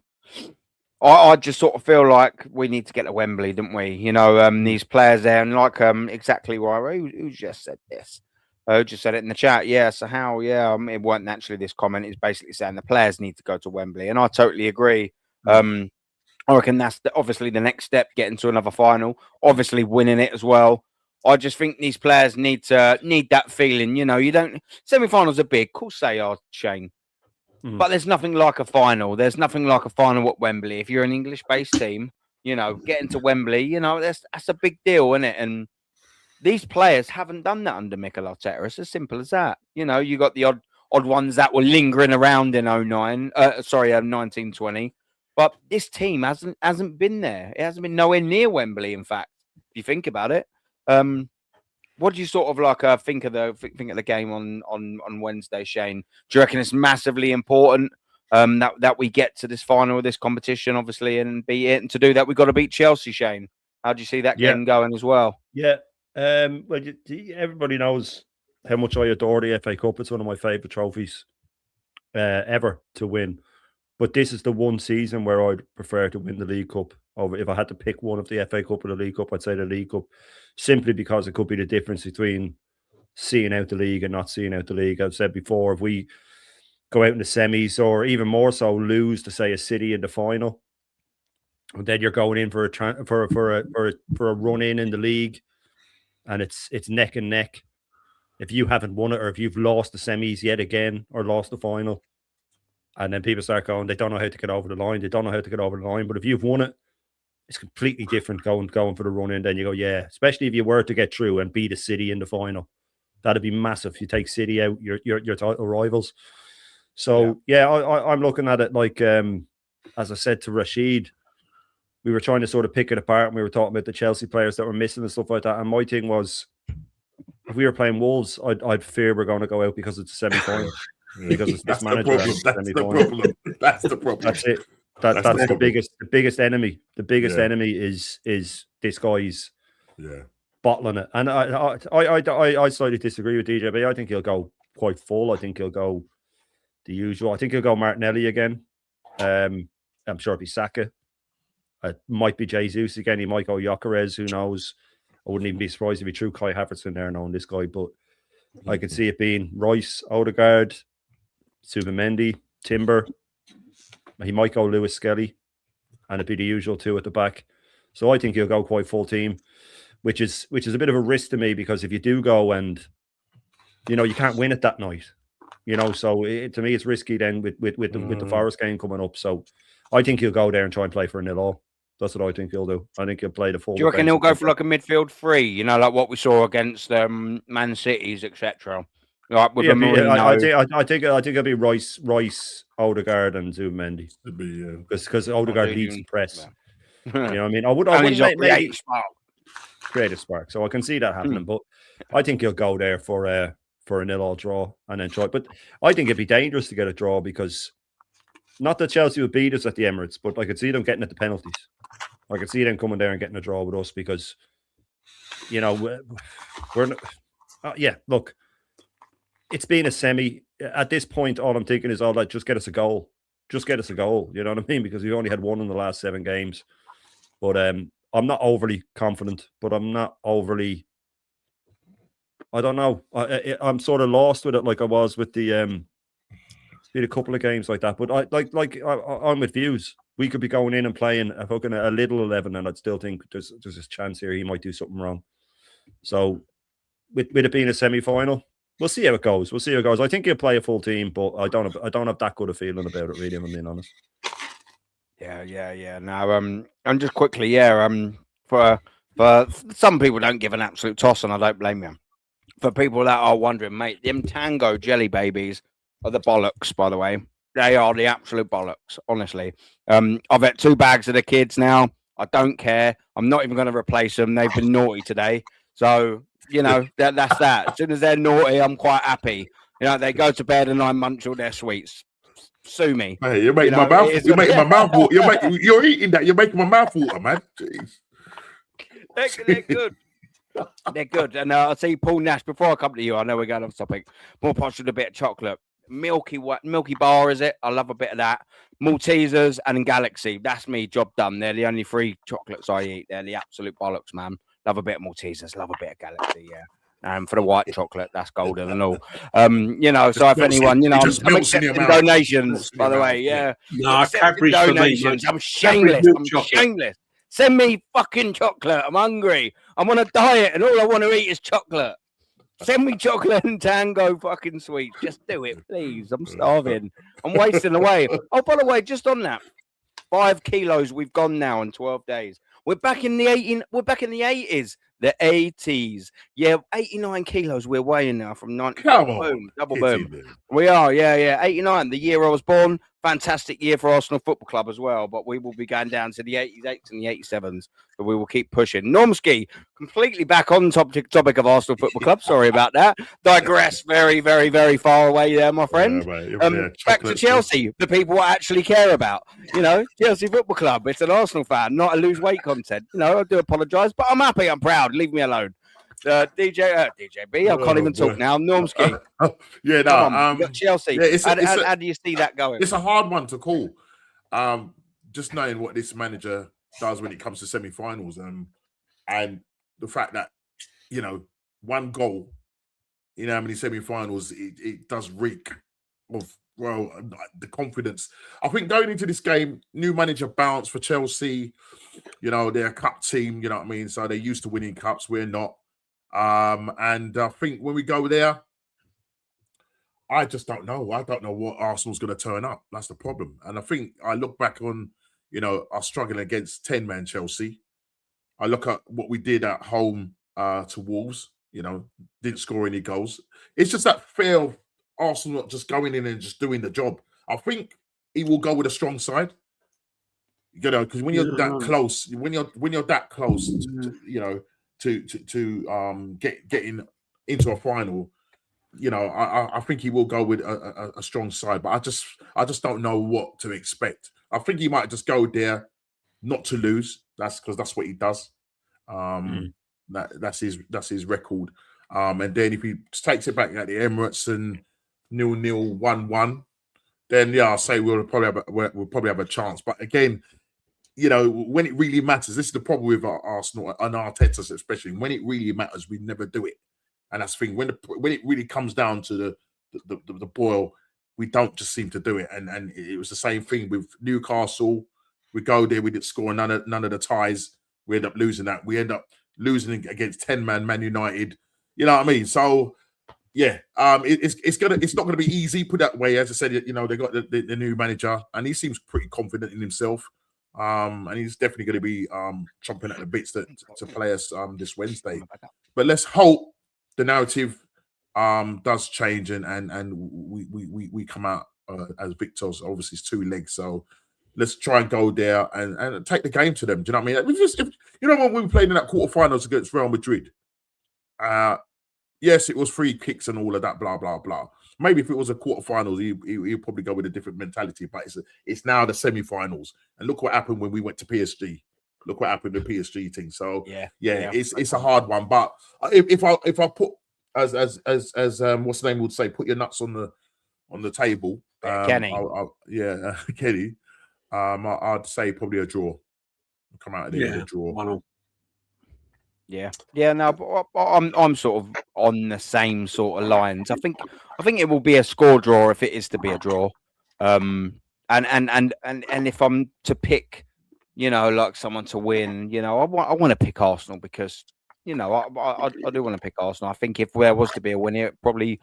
I just sort of feel like we need to get to Wembley, don't we? You know, these players there, and like exactly why who just said this? Who just said it in the chat? Yeah. So how? Yeah, it wasn't actually this comment. It's basically saying the players need to go to Wembley, and I totally agree. I reckon that's obviously the next step, getting to another final, obviously winning it as well. I just think these players need that feeling. You know, you don't semi-finals are big, of course they are, Shane. But there's nothing like a final. There's nothing like a final at Wembley. If you're an English-based team, you know, getting to Wembley, you know, that's a big deal, isn't it? And these players haven't done that under Mikel Arteta. It's as simple as that. You know, you got the odd ones that were lingering around in 1920. But this team hasn't been there. It hasn't been nowhere near Wembley, in fact, if you think about it. What do you sort of like think of the game on Wednesday, Shane? Do you reckon it's massively important that we get to this final of this competition, obviously, and beat it? And to do that, we've got to beat Chelsea, Shane. How do you see that game going as well? Yeah. Well, everybody knows how much I adore the FA Cup. It's one of my favourite trophies ever to win. But this is the one season where I'd prefer to win the League Cup over. If I had to pick one of the FA Cup or the League Cup, I'd say the League Cup, simply because it could be the difference between seeing out the league and not seeing out the league. I've said before, if we go out in the semis, or even more so, lose to say a City in the final, and then you're going in for a run in the league, and it's neck and neck. If you haven't won it, or if you've lost the semis yet again, or lost the final, and then people start going, they don't know how to get over the line. They don't know how to get over the line. But if you've won it, it's completely different going for the run in. Then you go, yeah. Especially if you were to get through and beat a City in the final, that'd be massive. You take City out, your title rivals. So yeah, I'm looking at it like, as I said to Rashid, we were trying to sort of pick it apart, and we were talking about the Chelsea players that were missing and stuff like that. And my thing was, if we were playing Wolves, I'd fear we're going to go out because it's a semi-final. Because it's this manager. That's the problem. That's the problem. That's it. That's the biggest enemy. The biggest enemy is this guy's bottling it. And I slightly disagree with DJB. I think he'll go quite full. I think he'll go the usual. I think he'll go Martinelli again. I'm sure it'll be Saka. It might be Jesus again. He might go Gyökeres. Who knows? I wouldn't even be surprised if he threw Kai Havertz in there knowing this guy. But I could see it being Rice, Odegaard, Zubimendi, Timber. He might go Lewis Skelly, and it'd be the usual two at the back. So I think he'll go quite full team, which is a bit of a risk to me, because if you do go and you can't win it that night, so to me it's risky then with the Forest game coming up. So I think he'll go there and try and play for a 0-0. That's what I think he'll do. I think he'll play the full. Do you reckon he'll go for like a midfield three? You know, like what we saw against Man Cities, etc. Like with I think it'll be Rice, Odegaard, and Zubimendi. Because Odegaard leads the press. You know what I mean? I would maybe create a spark. So I can see that happening. But I think he'll go there for a 0-0 draw and then try. But I think it'd be dangerous to get a draw because not that Chelsea would beat us at the Emirates, but I could see them getting at the penalties. I could see them coming there and getting a draw with us because, you know, we're look, it's been a semi. At this point, all I'm thinking is, just get us a goal. Just get us a goal. You know what I mean? Because we only had one in the last 7 games. But I'm not overly confident, but I'm not overly, I don't know. I'm sort of lost with it like I was with the a couple of games like that. But I'm with views. We could be going in and playing a little 11, and I'd still think there's this chance here he might do something wrong. So with it being a semi-final, we'll see how it goes. I think he'll play a full team, but I don't have that good a feeling about it, really, if I'm being honest. Yeah. Now, and just quickly, for some people don't give an absolute toss, and I don't blame them. For people that are wondering, mate, them Tango jelly babies are the bollocks, by the way. They are the absolute bollocks, honestly. I've had 2 bags of the kids now. I don't care. I'm not even going to replace them. They've been naughty today. So, you know, that's that. As soon as they're naughty, I'm quite happy. You know, they go to bed and I munch all their sweets. Sue me. Hey, you're making my mouth. You're making my mouth water. You're eating that. You're making my mouth water, man. Jeez. They're good. They're good. And I'll see Paul Nash before I come to you. I know we're going off topic. More posh with a bit of chocolate. Milky bar, is it? I love a bit of that. Maltesers and Galaxy. That's me. Job done. They're the only 3 chocolates I eat. They're the absolute bollocks, man. Love a bit of Maltesers. Love a bit of Galaxy. Yeah. For the white chocolate, that's golden and all. You know, so if anyone, you know, I'm accepting donations, by the way. Yeah. No, Cadbury's donations. I'm shameless. Shameless. Send me fucking chocolate. I'm hungry. I'm on a diet, and all I want to eat is chocolate. Send me chocolate and Tango fucking sweets. Just do it, please. I'm starving. I'm wasting away. Oh, by the way, just on that, 5 kilos we've gone now in 12 days. We're back in the 80s. The 80s. Yeah, 89 kilos we're weighing now from 90. Boom, double boom. We are, yeah. 89, the year I was born. Fantastic year for Arsenal Football Club as well, but we will be going down to the 88s and the 87s, but we will keep pushing. Normski, completely back on topic of Arsenal Football Club. Sorry about that. Digress very, very, very far away there, my friend. Back to Chelsea, the people I actually care about. You know, Chelsea Football Club. It's an Arsenal fan, not a lose weight content. You know, I do apologise, but I'm happy. I'm proud. Leave me alone. DJ B, I can't even talk now. Normski. Chelsea. Yeah, how do you see that going? It's a hard one to call. Just knowing what this manager does when it comes to semi-finals, and the fact that, you know, 1 goal in how many semi-finals, it does reek of, well, the confidence. I think going into this game, new manager bounce for Chelsea. You know, they're a cup team, you know what I mean? So they're used to winning cups. We're not. And I think when we go there, I just don't know. I don't know what Arsenal's going to turn up. That's the problem. And I think I look back on, you know, our struggling against 10-man Chelsea. I look at what we did at home to Wolves, you know, didn't score any goals. It's just that fear of Arsenal not just going in and just doing the job. I think he will go with a strong side. You know, because when you're that close, when you're that close, you know, to getting into a final, you know, I think he will go with a strong side, but I just don't know what to expect. I think he might just go there not to lose. That's because that's what he does. That's his record. And then if he takes it back at the Emirates and 0-0, 1-1, then yeah, I'll say we'll probably have a chance. But again, you know, when it really matters, this is the problem with Arsenal and Arteta, especially when it really matters, we never do it. And that's the thing. When it really comes down to the boil, we don't just seem to do it. And it was the same thing with Newcastle. We go there, we didn't score none of the ties. We end up losing that. We end up losing against 10-man Man United. You know what I mean? So yeah, it's not gonna be easy. Put that way. As I said, you know, they got the new manager, and he seems pretty confident in himself. and he's definitely going to be chomping at the bits to play us this Wednesday. But let's hope the narrative does change and we come out as victors. Obviously, it's 2 legs, so let's try and go there and take the game to them. Do you know what I mean? You know when we played in that quarterfinals against Real Madrid? Yes, it was free kicks and all of that, blah blah blah. Maybe if it was a quarterfinals, he'd probably go with a different mentality. But it's now the semi-finals, and look what happened when we went to PSG. Look what happened with PSG thing. So yeah, it's a hard one. But if I put as what's the name would say, put your nuts on the table, Kenny. Kenny. I'd say probably a draw. Come out of there with a draw. 1-1. Yeah. No, but I'm sort of on the same sort of lines. I think it will be a score draw if it is to be a draw. And if I'm to pick, like someone to win, I want to pick Arsenal because, I do want to pick Arsenal. I think if there was to be a winner, it probably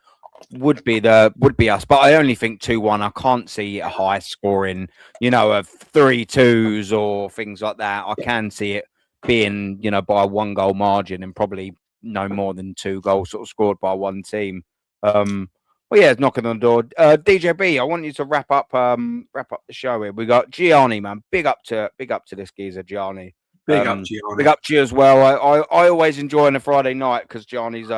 would be us. But I only think 2-1. I can't see a high scoring, of 3-2s or things like that. I can see it being, by a 1-goal margin and probably no more than 2 goals sort of scored by one team. Well, yeah, it's knocking on the door. DJB, I want you to wrap up the show here. We got Gianni, man. Big up to this geezer, Gianni. Big up, Gianni. Big up to you as well. I always enjoy on a Friday night because Gianni's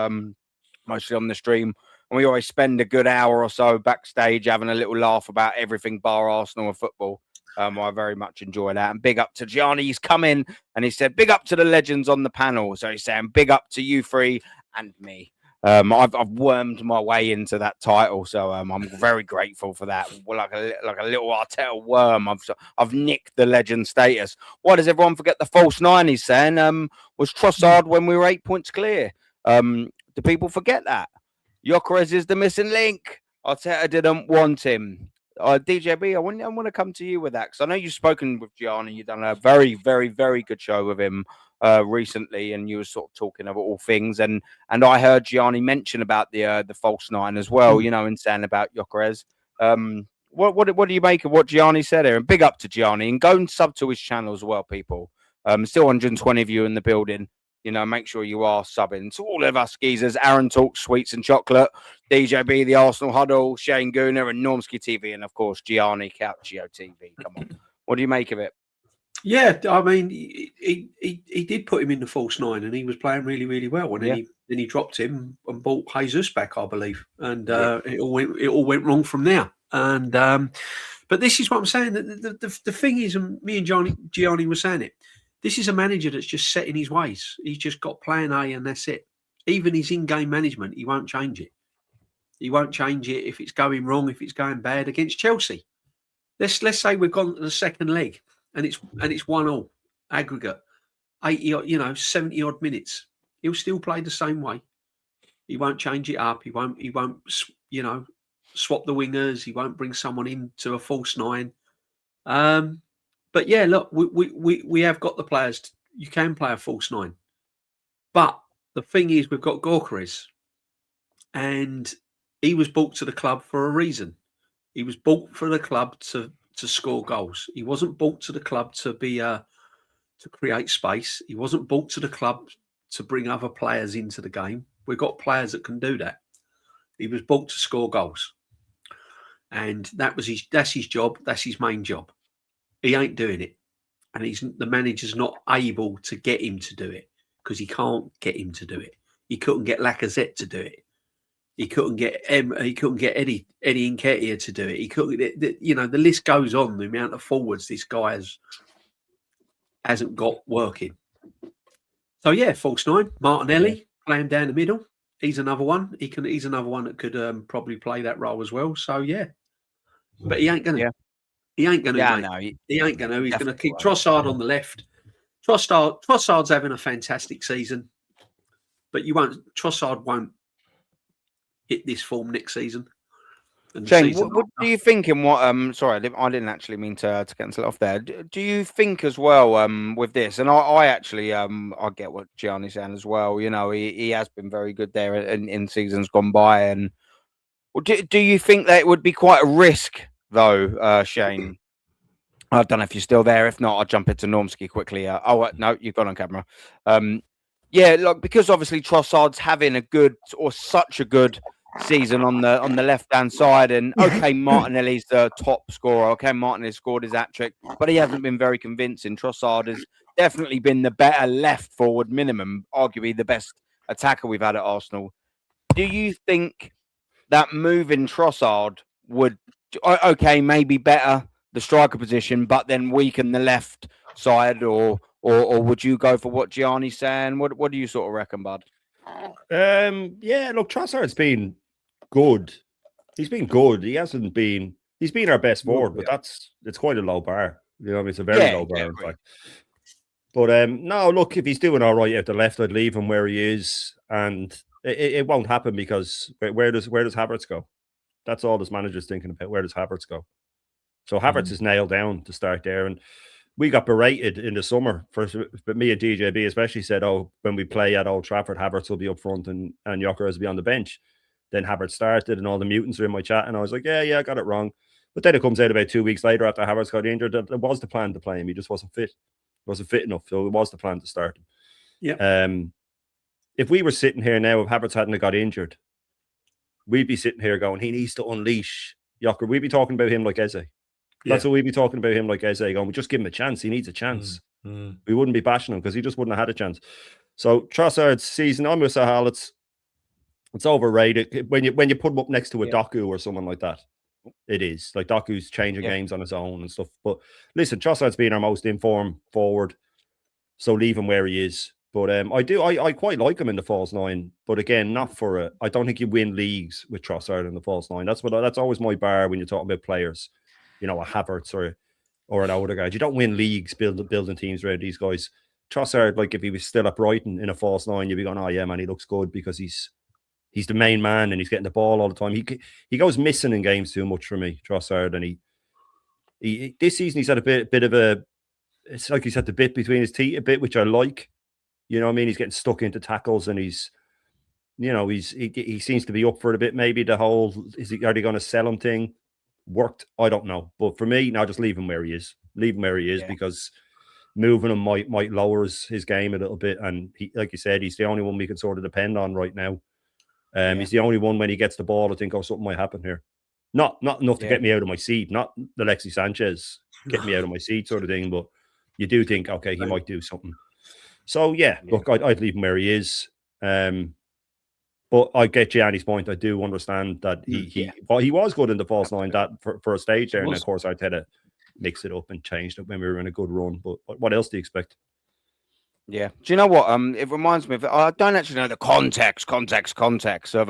mostly on the stream, and we always spend a good hour or so backstage having a little laugh about everything bar Arsenal and football. I very much enjoy that. And big up to Gianni. He's come in and he said, big up to the legends on the panel. So he's saying, big up to you three and me. I've wormed my way into that title, so I'm very grateful for that. Like a little Arteta worm, I've nicked the legend status. Why does everyone forget the false 9? He's saying was Trossard when we were 8 points clear. Do people forget that? Gyökeres is the missing link. Arteta didn't want him. DJB, I want to come to you with that because I know you've spoken with Gianni. You've done a very, very, very good show with him recently, and you were sort of talking about all things. And I heard Gianni mention about the false 9 as well. And saying about Gyökeres. What do you make of what Gianni said here? And big up to Gianni, and go and sub to his channel as well, people. Still 120 of you in the building. Make sure you are subbing to all of us geezers. Aaron Talks Sweets and Chocolate, DJB, the Arsenal Huddle, Shane Gooner, and Normsky TV, and of course Gianni Calcio TV. Come on, what do you make of it? Yeah, I mean, he did put him in the false 9, and he was playing really, really well. And then he dropped him and brought Jesus back, I believe, and it all went wrong from there. And but this is what I'm saying. The thing is, and me and Gianni were saying it. This is a manager that's just set in his ways. He's just got plan A and that's it. Even his in-game management, he won't change it. He won't change it if it's going wrong, if it's going bad against Chelsea. Let's say we've gone to the second leg and it's 1-1 aggregate, 70 odd minutes. He'll still play the same way. He won't change it up. He won't swap the wingers. He won't bring someone into a false 9. But yeah, look, we have got the players. You can play a false 9, but the thing is, we've got Gyökeres, and he was brought to the club for a reason. He was brought for the club to score goals. He wasn't brought to the club to be to create space. He wasn't brought to the club to bring other players into the game. We've got players that can do that. He was brought to score goals, and that's his job. That's his main job. He ain't doing it, and the manager's not able to get him to do it because he can't get him to do it. He couldn't get Lacazette to do it. He couldn't get Eddie Nketiah to do it. He couldn't. The list goes on. The amount of forwards this guy hasn't got working. So yeah, false 9. Martinelli play him down the middle. He's another one. He's another one that could probably play that role as well. So yeah, but he ain't gonna. Yeah. He ain't going to. Yeah, no, he ain't going to. He's going to keep Trossard on the left. Trossard's having a fantastic season, but Trossard won't hit this form next season. Shane, what do you think in what? Sorry, I didn't actually mean to cancel it off there. Do you think as well with this? And I actually I get what Gianni's saying as well. He has been very good there in seasons gone by. And do you think that it would be quite a risk? Though, Shane, I don't know if you're still there. If not, I'll jump into Normski quickly. No, you've gone on camera. Yeah, look, because obviously Trossard's having a good or such a good season on the left hand side, and okay, Martinelli's the top scorer. Okay, Martinelli scored his hat trick, but he hasn't been very convincing. Trossard has definitely been the better left forward, minimum, arguably the best attacker we've had at Arsenal. Do you think that moving Trossard would, okay, maybe better the striker position, but then weaken the left side, or would you go for what Gianni's saying? What do you sort of reckon, bud? Yeah, look, Trossard's been good. He's been good. He's been our best forward, but it's quite a low bar. You know, it's a very low bar, in fact. But no, look, if he's doing all right at the left, I'd leave him where he is, and it won't happen because where does Havertz go? That's all this manager's thinking about. Where does Havertz go? So Havertz is nailed down to start there, and we got berated in the summer. But me and DJB especially said, "Oh, when we play at Old Trafford, Havertz will be up front and Gyökeres will be on the bench." Then Havertz started, and all the mutants were in my chat, and I was like, "Yeah, I got it wrong." But then it comes out about 2 weeks later after Havertz got injured that it was the plan to play him. He just wasn't fit. Wasn't fit enough, so it was the plan to start him. Yeah. If we were sitting here now, if Havertz hadn't got injured, we'd be sitting here going, he needs to unleash Gyökeres. We'd be talking about him like Eze. That's what we'd be talking about him like Eze, going, just give him a chance. He needs a chance. We wouldn't be bashing him because he just wouldn't have had a chance. So Trossard's season, I'm with Sahal, it's overrated. When you put him up next to a Doku or someone like that, it is. Like Doku's changing games on his own and stuff. But listen, Trossard's been our most informed forward, so leave him where he is. But I quite like him in the false nine. But again, not for a. I don't think you win leagues with Trossard in the false nine. That's always my bar when you're talking about players. You know, a Havertz or an Odegaard. You don't win leagues building teams around these guys. Trossard, like if he was still at Brighton in a false nine, you'd be going, oh yeah, man, he looks good because he's the main man and he's getting the ball all the time. He goes missing in games too much for me, Trossard, and he this season he's had a bit of a. It's like he's had the bit between his teeth a bit, which I like. You know what I mean? He's getting stuck into tackles and he seems to be up for it a bit. Maybe the whole are they going to sell him thing worked? I don't know. But for me, now just leave him where he is. Leave him where he is because moving him might lowers his game a little bit. And he, like you said, he's the only one we can sort of depend on right now. He's the only one when he gets the ball, I think, oh, something might happen here. Not enough to get me out of my seat. Not the Alexis Sanchez get me out of my seat sort of thing. But you do think, okay, he might do something. So, look, I'd leave him where he is. But I get Gianni's point. I do understand that he was good in the false nine that for a stage there. And of course, I'd had to mix it up and change it when we were in a good run. But what else do you expect? Yeah. Do you know what? It reminds me of, I don't actually know the context of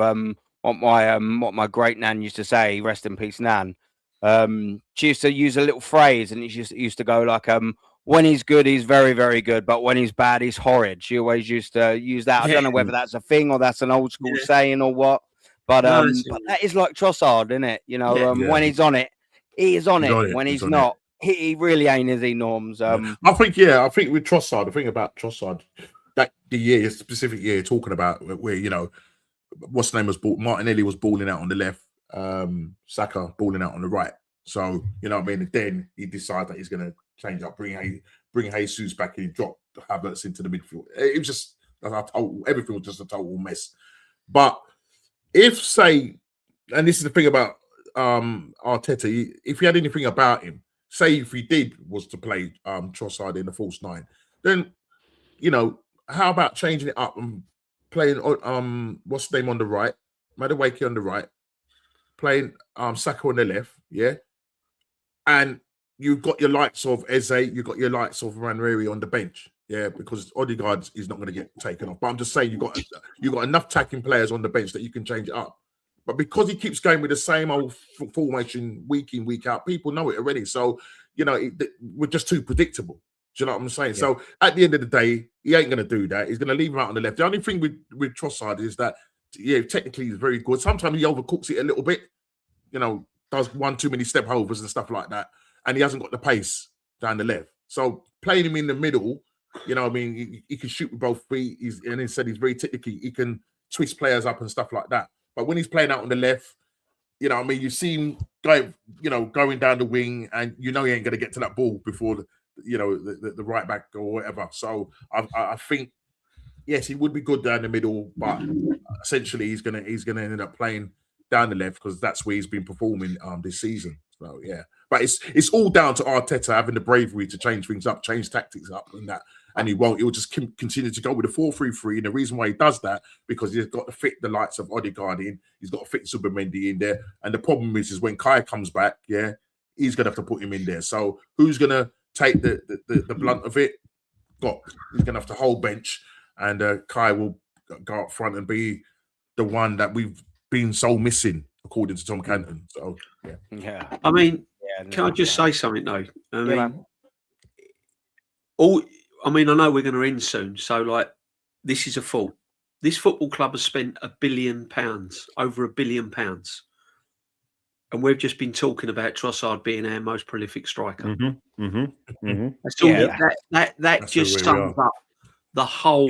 what my great nan used to say, rest in peace, Nan. She used to use a little phrase and it used to go like, when he's good, he's very, very good. But when he's bad, he's horrid. She always used to use that. I don't know whether that's a thing or that's an old school saying or what. But but that is like Trossard, isn't it? You know, when he's on it, he is on it. When he's not, he really ain't, is he, Norms? I think with Trossard, the thing about Trossard, that the specific year talking about where, you know, what's the name was Martinelli was balling out on the left, Saka balling out on the right. So, you know what I mean? Then he decided that he's going to change up, bring Jesus back in, drop Havertz into the midfield. It was just everything was just a total mess. But if, say, and this is the thing about Arteta, if he had anything about him, say if he did was to play Trossard in the false nine, then, you know, how about changing it up and playing what's the name on the right, Madueke on the right, playing Saka on the left, and you've got your likes of Eze, you've got your likes of Ranieri on the bench, because Odegaard is not going to get taken off. But I'm just saying you've got enough attacking players on the bench that you can change it up. But because he keeps going with the same old formation week in, week out, people know it already. So, you know, we're just too predictable. Do you know what I'm saying? Yeah. So at the end of the day, he ain't going to do that. He's going to leave him out on the left. The only thing with Trossard is that, technically he's very good. Sometimes he overcooks it a little bit, you know, does one too many step overs and stuff like that. And he hasn't got the pace down the left. So playing him in the middle, you know what I mean, he can shoot with both feet. And instead he's very technically, he can twist players up and stuff like that. But when he's playing out on the left, you know, I mean, you've seen going down the wing, and you know he ain't going to get to that ball before the right back or whatever. So I think yes, he would be good down the middle, but essentially he's gonna end up playing down the left because that's where he's been performing this season. So yeah, but it's all down to Arteta having the bravery to change things up, change tactics up, and that. And he won't. He'll just continue to go with the 4-3-3. And the reason why he does that because he's got to fit the likes of Odegaard in. He's got to fit Zubimendi in there. And the problem is when Kai comes back, yeah, he's gonna have to put him in there. So who's gonna take the blunt of it? He's gonna have to hold bench, and Kai will go up front and be the one that we've been so missing, according to Tom Canton. So yeah. I mean, can I just say something though? I mean, I know we're going to end soon, so like, this is a fault. This football club has spent £1 billion, over £1 billion, and we've just been talking about Trossard being our most prolific striker. That's all. That just sums up the whole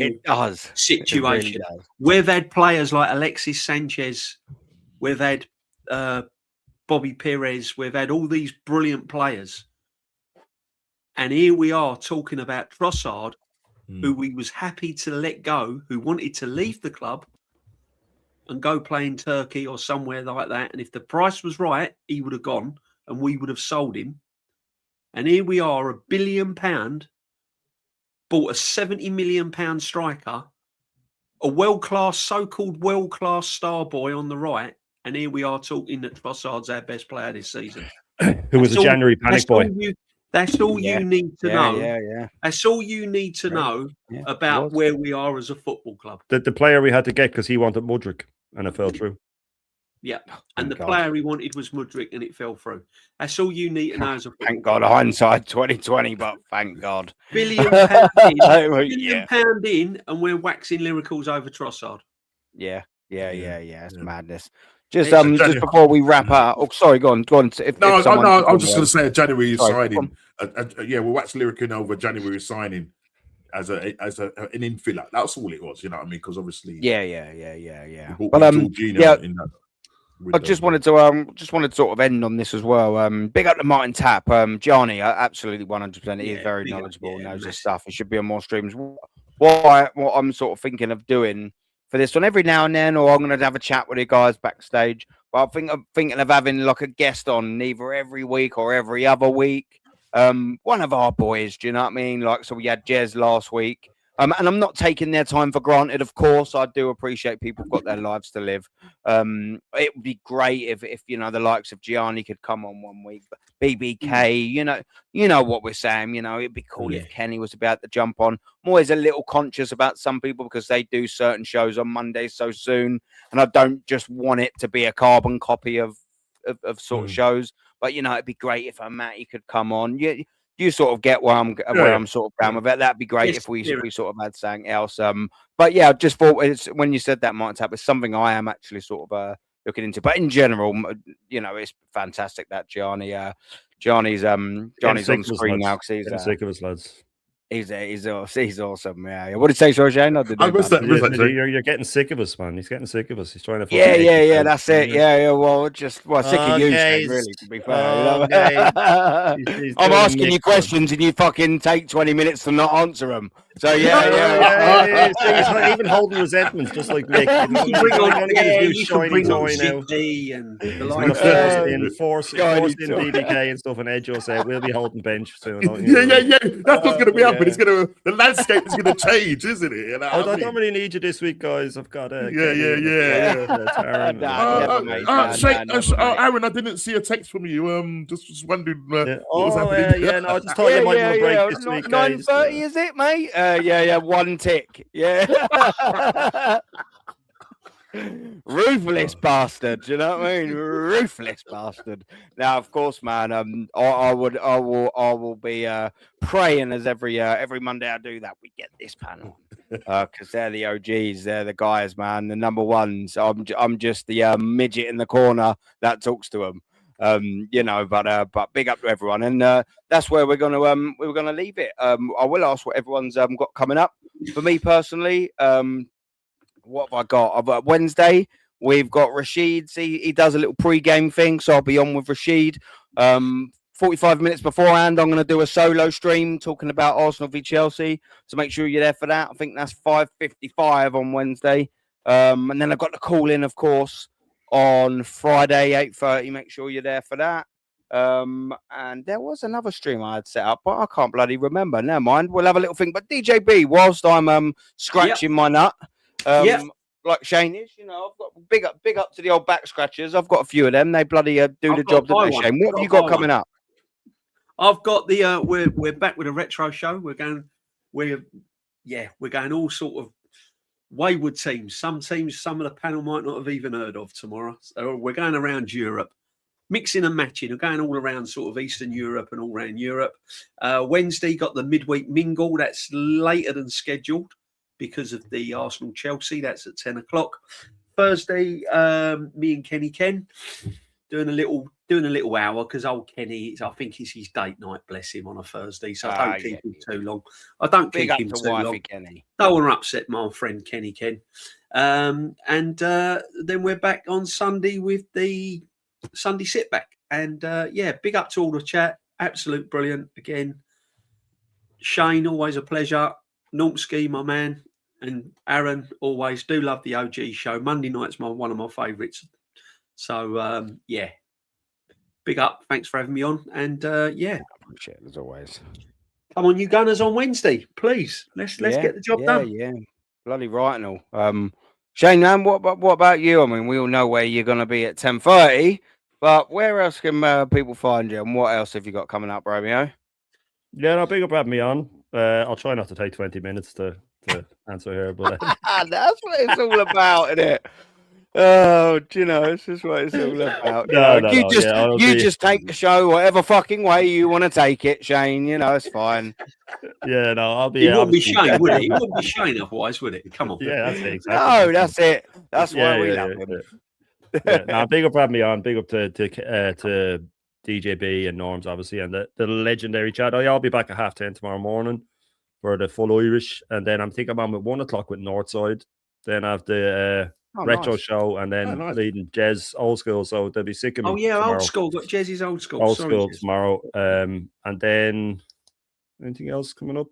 situation. Really does. We've had players like Alexis Sanchez, we've had Bobby Perez, we've had all these brilliant players. And here we are talking about Trossard, who we was happy to let go, who wanted to leave the club and go play in Turkey or somewhere like that. And if the price was right, he would have gone and we would have sold him. And here we are, £1 billion, bought a £70 million striker, a world-class, so-called world-class star boy on the right. And here we are talking that Trossard's our best player this season. Who was a January panic boy. That's all you need to know. Yeah. That's all you need to know about where we are as a football club. The player we had to get because he wanted Mudryk and it fell through. Yeah, and the player he wanted was Mudryk and it fell through. That's all you need to know as a football Thank God, hindsight 2020, but thank God. £1 billion in, and we're waxing lyricals over Trossard. Yeah. It's madness. Just before we wrap up. Oh, sorry, go on. I was just going to say a January signing. We're waxing lyricing over January signing as an infiller. That's all it was, you know what I mean? Because obviously, yeah. But I just wanted to sort of end on this as well. Big up to Martin Tapp, Gianni, absolutely 100%. He is very knowledgeable, knows his stuff. He should be on more streams. What I'm sort of thinking of doing for this one every now and then, or I'm going to have a chat with the guys backstage. But I'm thinking of having like a guest on either every week or every other week. One of our boys, do you know what I mean? Like, so we had Jez last week. And I'm not taking their time for granted, of course. I do appreciate people have got their lives to live. It would be great if the likes of Gianni could come on one week. But BBK, you know what we're saying. It'd be cool if Kenny was about to jump on. I'm always a little conscious about some people because they do certain shows on Mondays so soon, and I don't just want it to be a carbon copy of sort of shows. But it'd be great if Matty could come on. You sort of get where I'm sort of going with it. That'd be great if we sort of had something else. But yeah, I just thought when you said that, Martin Tapp, it's something I am actually sort of looking into. But in general, it's fantastic that Johnny's on screen now because he's sick of us, lads. He's awesome. Yeah. What did you say, Shane? You're getting sick of us, man. He's getting sick of us. He's trying to. Yeah. That's it. Yeah. Well, sick of you, Shane, really. To be fair, I'm asking you questions and you fucking take 20 minutes to not answer them. So yeah. He's not even holding resentments, just like Nick. You should bring on City and the like. Force in BBK and stuff, and Edge will say we'll be holding bench soon. Yeah. That's not going to be happening. The landscape is going to change, isn't it? I don't really need you this week, guys. I've got Aaron, I didn't see a text from you. Just wondering what was happening. I just thought you might want to break this week, guys. 9:30, is it, mate? One tick. Yeah. Ruthless bastard, do you know what I mean? Ruthless bastard. Now, of course, man, I will be praying as every Monday I do that we get this panel because they're the OGs, they're the guys, man, the number ones. I'm just the midget in the corner that talks to them. But big up to everyone, and that's where we're gonna leave it. I will ask what everyone's got coming up. For me personally, what have I got? I've got Wednesday. We've got Rashid. He does a little pre-game thing, so I'll be on with Rashid. 45 minutes beforehand, I'm going to do a solo stream talking about Arsenal v Chelsea. So make sure you're there for that. I think that's 5:55 on Wednesday. And then I've got the call in, of course, on Friday, 8:30. Make sure you're there for that. And there was another stream I had set up, but I can't bloody remember. Never mind. We'll have a little thing. But DJB, whilst I'm scratching my nut, like Shane is, you know, I've got big up to the old back scratchers. I've got a few of them. They bloody do the job, don't they, Shane? What have you got coming up? I've got the we're back with a retro show. We're going all sort of wayward teams. Some teams, some of the panel might not have even heard of tomorrow. So we're going around Europe, mixing and matching. We're going all around sort of Eastern Europe and all around Europe. Wednesday got the midweek mingle. That's later than scheduled because of the Arsenal Chelsea. That's at 10 o'clock. Thursday, me and Kenny Ken doing a little hour because old Kenny, I think it's his date night, bless him, on a Thursday. So I don't keep him too long. I don't keep him too long. Kenny. Don't want to upset my friend Kenny Ken. And then we're back on Sunday with the Sunday sit back. And big up to all the chat. Absolute brilliant. Again, Shane, always a pleasure. Normski, my man. And Aaron, always do love the OG show. Monday night's one of my favourites. So, big up. Thanks for having me on. And, appreciate it as always. Come on, you Gunners, on Wednesday, please. Let's get the job done. Yeah, bloody right and all. Shane, man, what about you? I mean, we all know where you're going to be at 10:30, but where else can people find you? And what else have you got coming up, Romeo? Yeah, no, big up having me on. I'll try not to take 20 minutes to answer here, but that's what it's all about, isn't it? Oh, do you know, it's just what it's all about. You just take the show whatever fucking way you want to take it, Shane. You know, it's fine. Yeah, no, I'll be. It wouldn't be Shane, would it? It wouldn't be Shane otherwise, would it? Come on. Yeah, that's it. Exactly. No, that's it. That's why we love him. No, big up for having me on. Big up to DJB and Norms, obviously, and the legendary chat. I'll be back at 10:30 tomorrow morning for the full Irish, and then I'm thinking I'm on at 1 o'clock with Northside. Then I have the retro show, and then leading Jez old school. So they'll be sick of me. Oh yeah, tomorrow. old school. Got Jez's old school. Old school tomorrow. And then anything else coming up?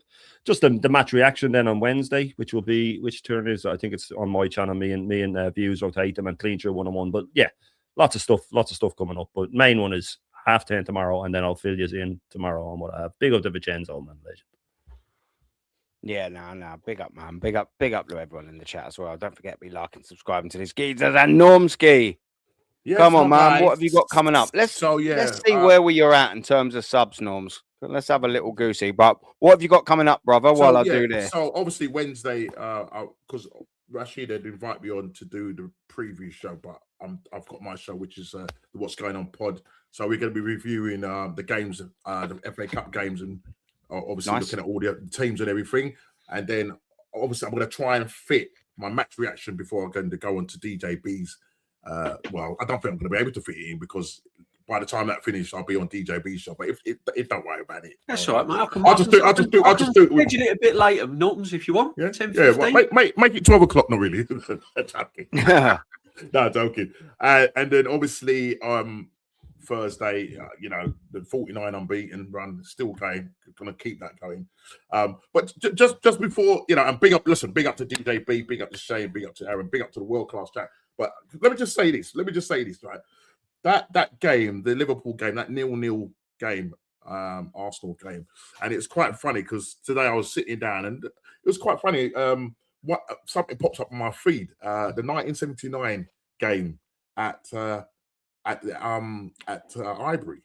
Just the match reaction then on Wednesday, which turn is? I think it's on my channel. Me and Views rotate them and clean through 1-on-1. But yeah, lots of stuff coming up. But main one is 10:30 tomorrow, and then I'll fill you in tomorrow on what I have. Big up to Vincenzo, man, legend. Yeah, no, big up, man. Big up to everyone in the chat as well. Don't forget to be liking, subscribing to this geezers and Normski. Yes, come on, man. What have you got coming up? Let's see where you're at in terms of subs, Norms. Let's have a little goosey. But what have you got coming up, brother? While I do this. So obviously Wednesday, because Rashid had invited me on to do the preview show, but I've got my show, which is the What's Going On pod. So we're going to be reviewing the games, the FA Cup games, and obviously looking at all the teams and everything. And then obviously I'm going to try and fit my match reaction before I'm going to go on to DJB's. Well, I don't think I'm going to be able to fit it in because by the time that finishes, I'll be on DJB's show. But if don't worry about it. That's all right, mate. I'll just do it. Schedule it a bit later, Nortons, if you want. Yeah, 10:15. Well, make it 12 o'clock. Not really. No, joking. And then obviously Thursday, the 49 unbeaten run still going to keep that going. But just before, and big up to DJB, big up to Shane, big up to Aaron, big up to the world class chat. But let me just say this, right? That game, the Liverpool game, that 0-0 game, Arsenal game, and it's quite funny because today I was sitting down and it was quite funny. Something pops up on my feed, the 1979 game at Highbury.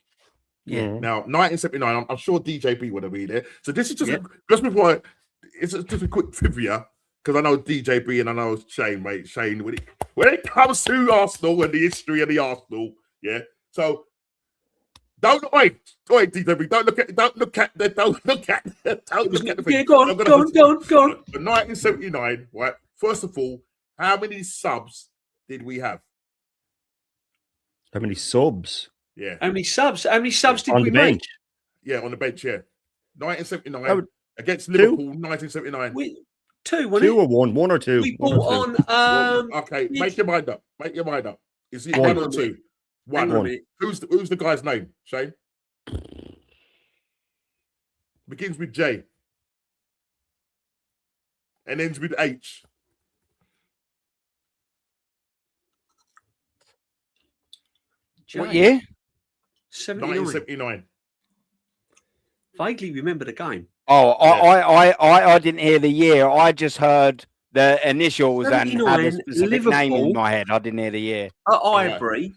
Yeah. Now, 1979, I'm sure DJB would have been there. So this is just before. It's just a quick trivia because I know DJB and I know Shane, mate. Shane, when it comes to Arsenal and the history of the Arsenal, yeah. So don't wait, DJB. Don't look at the thing. Yeah, go on. 1979, right? First of all, how many subs did we have? How many subs? Yeah. How many subs did on we the bench? make? Yeah, on the bench, yeah. 1979 against Liverpool, 1979. 2, wasn't Two it? or one? One or two? We One or bought two? on. Okay, make your mind up. Make your mind up. Is it Hang one on or a two? minute. One. Hang on a minute. Who's the guy's name, Shane? Begins with J and ends with H. What year? 79. 1979. Vaguely remember the game. Oh, I didn't hear the year. I just heard the initials and had a 79, specific name in Liverpool. my head. I didn't hear the year. At Ivory,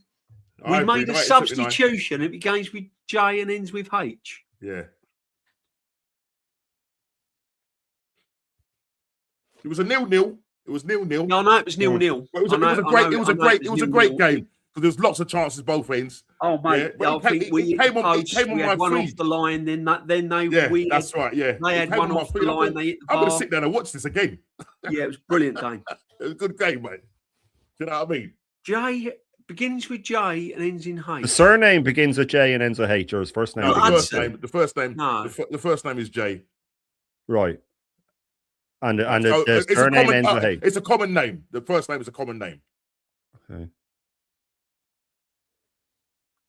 we Ivory, made a 1979. substitution. It begins with J and ends with H. Yeah. It was a 0-0. It was 0-0. No, it was 0-0. It was a great game because there was lots of chances both ends. Oh mate, Yeah, I think we came on we had my one feed. off the line. Then they Yeah, that's right. Yeah, they had It came one on my off the feed. I line. thought, They hit the I'm bar. gonna sit down and watch this again. Yeah, it was a brilliant game. It was a good game, mate. Do you know what I mean? J begins with J and ends in The H. surname begins with J and ends with H, or his first name? No, begins the with first J? name. No. The first name is J. Right. And So the it's a surname common- ends with H. It's a common name. The first name is a common name. Okay.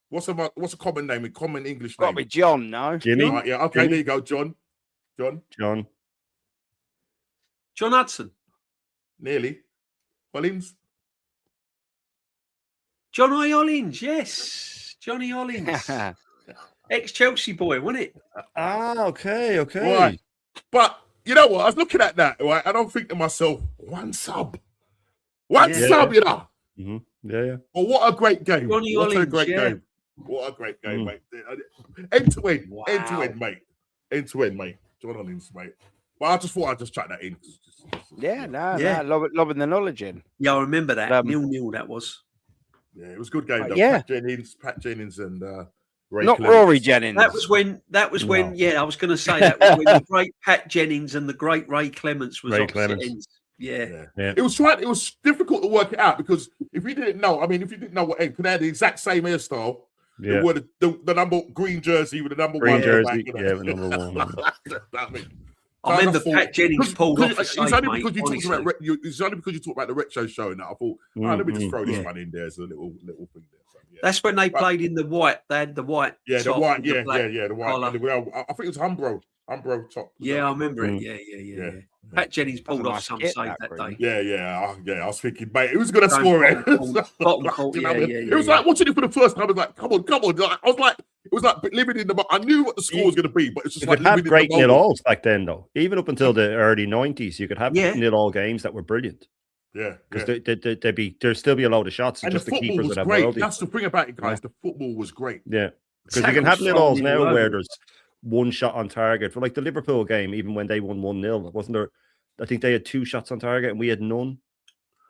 What's a common name? A common English Got name? to be John, no? Jimmy? Right, yeah. Okay, Jimmy? there you go, John. John. John Hudson. Nearly. Collins. Johnny Hollins, yes. Johnny Hollins. Ex-Chelsea boy, wasn't it? Ah, okay. Right. But you know what? I was looking at that, right? And I'm thinking to myself, one sub. One Yeah. sub, you know. Mm-hmm. Yeah. But what a great game. Johnny What a Hollins, great yeah. game. What a great game, mate. End to end. Wow. End to end, mate. End to end, mate. John Hollins, mate. But I just thought I'd just chuck that in. Yeah, Yeah. lobbing the knowledge in. Yeah, I remember that. 0-0 that was. Yeah, it was a good game, though. yeah. Pat Jennings and Ray Not Clements. Rory Jennings. That was when, yeah, I was going to say that was when the great Pat Jennings and the great Ray Clements was Ray opposite Clements. ends. Yeah. Yeah. It was difficult to work it out because if you didn't know, what end, could they had the exact same hairstyle. Yeah. They wore the number green jersey with the number Green one. jersey, back, yeah, with number one. I remember Pat Jennings pulled off a it's save, only mate, because you talked honestly. about it's only because you talked about the retro show and that. I thought, let me just throw this one in there as a little thing there. So, yeah. That's when they played in the white. They had the white. Yeah, the top white, with the black the white. collar. And I think it was Umbro top. Yeah, I remember it. Yeah. Pat Jennings pulled off some save that day. Yeah. I was thinking, mate, who's going to score it? Bottom court, It was like watching it for the first time. I was like, come on. Like, I was like, it was like living in the. I knew what the score was going to be, but it's just You like could have living great in the nil-alls back then, though. Even up until the early 90s, you could have Yeah. nil-all games that were brilliant. Yeah, Because there'd still be a load of shots. and just the the football keepers was would have great. worldie. That's the thing about it, guys. The football was great. Yeah, because you Tackles can have nil-alls flying now all where over. there's one shot on target. For like the Liverpool game, even when they won 1-0, wasn't there? I think they had 2 shots on target and we had none.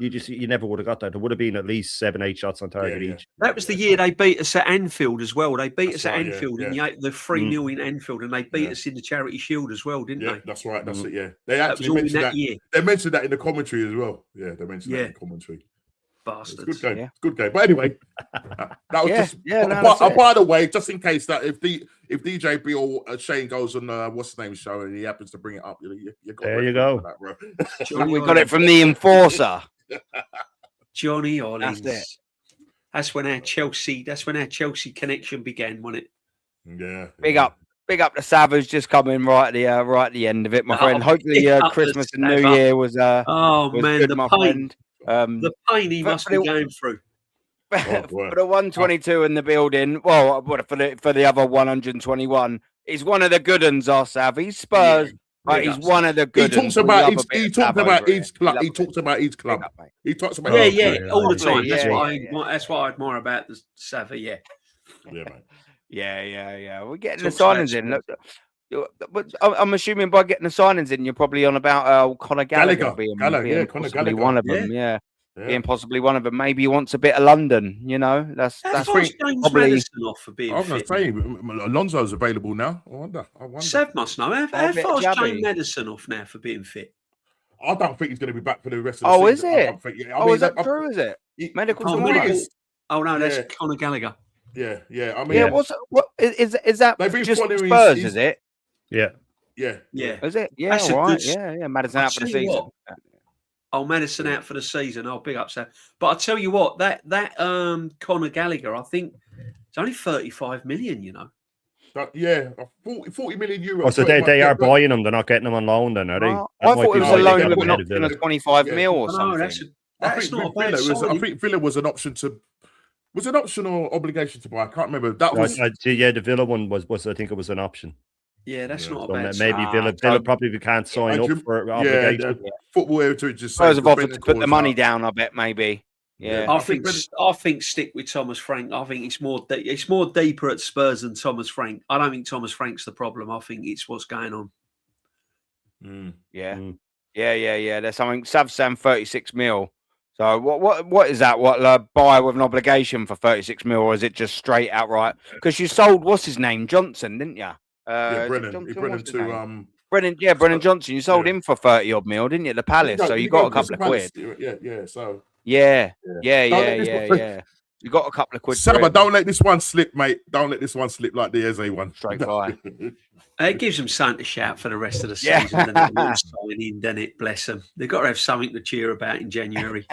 You never would have got that. There would have been at least 7-8 shots on target each. That was the year they beat us at Anfield as well. They beat us at right, yeah, Anfield in yeah. the 3-0 in Anfield, and they beat us in the Charity Shield as well, didn't Yeah, they? that's right. That's it. Yeah, they That was actually all in mentioned that that. year. They mentioned that in the commentary as well. Yeah, they mentioned that Yeah. in the commentary. It's a Bastards. good game. Yeah. Good game. But anyway, that was just. that's it. By the way, just in case that if DJ B or Shane goes on what's his name show and he happens to bring it up, you got There you go. that, bro. We got it from the enforcer. Johnny Hollins. That's it. That's when our Chelsea connection began, wasn't it? Yeah. Big up the Savage just coming right at the end of it, my friend. Hopefully big up Christmas the and New Savage. Year was Oh was man, good, the my pain. friend. The pain he must be going through. For the 122 in the building, well, for the other 121, he's one of the good ones, our Sav. He's Spurs, but he's one of the good ones. He talked about each club. He talks about each club. He talks about all the time. Yeah, That's what I admire about the Savvy. Yeah, yeah, mate. Yeah. We're getting Talks the signings about in. But I'm assuming by getting the signings in, you're probably on about Conor Gallagher being Conor possibly Gallagher. one of them. Yeah. Being possibly one of them. Maybe he wants a bit of London. You know, that's James probably. Madison off for being I was going to fit. say Alonso's available now. I wonder. Sav must know. How bit far is jabby. James Madison off now for being fit? I don't think he's going to be back for the rest of the season. Is it? I don't think, I Is that true? Is it? Medical Medical. support. Oh no, that's Conor Gallagher. Yeah. I mean, Yeah. What is that? They've been Just following Spurs? his- Is it? Yeah. Yeah. Is it? Yeah, That's a all right. good- Yeah. Madison I'll out for the tell you season. what. Oh, Madison out for the season. Oh, big up, Sam. But I tell you what, that Conor Gallagher, I think it's only 35 million. You know. 40 million euros. Oh, so they are buying them. They're not getting them on loan, then, are they? Oh, I thought it was a loan with an option of 25 mil or No, something. that's not a bad I signing. think Villa was an option to. Was an option or obligation to buy? I can't remember. That was the Villa one was. I think it was an option. Yeah, that's not a So bad. maybe Villa probably can't sign up for obligation. Football Heritage just Spurs have offered to put the money down. I bet maybe. Yeah, I think stick with Thomas Frank. I think it's more deeper at Spurs than Thomas Frank. I don't think Thomas Frank's the problem. I think it's what's going on. Yeah. There's something. Savsam 36 mil. So what is that? What buy with an obligation for 36 mil, or is it just straight outright? Because you sold what's his name, Johnson, didn't you? Brennan to Brennan Johnson. You sold him for 30 odd mil, didn't you? The Palace. So you got a couple of quid. Yeah. So yeah. You got a couple of quid. Saba, don't let this one slip, mate. Don't let this one slip like the Eze one. Straight by. It gives them something to shout for the rest of the season. Doesn't it? Bless them. They've got to have something to cheer about in January.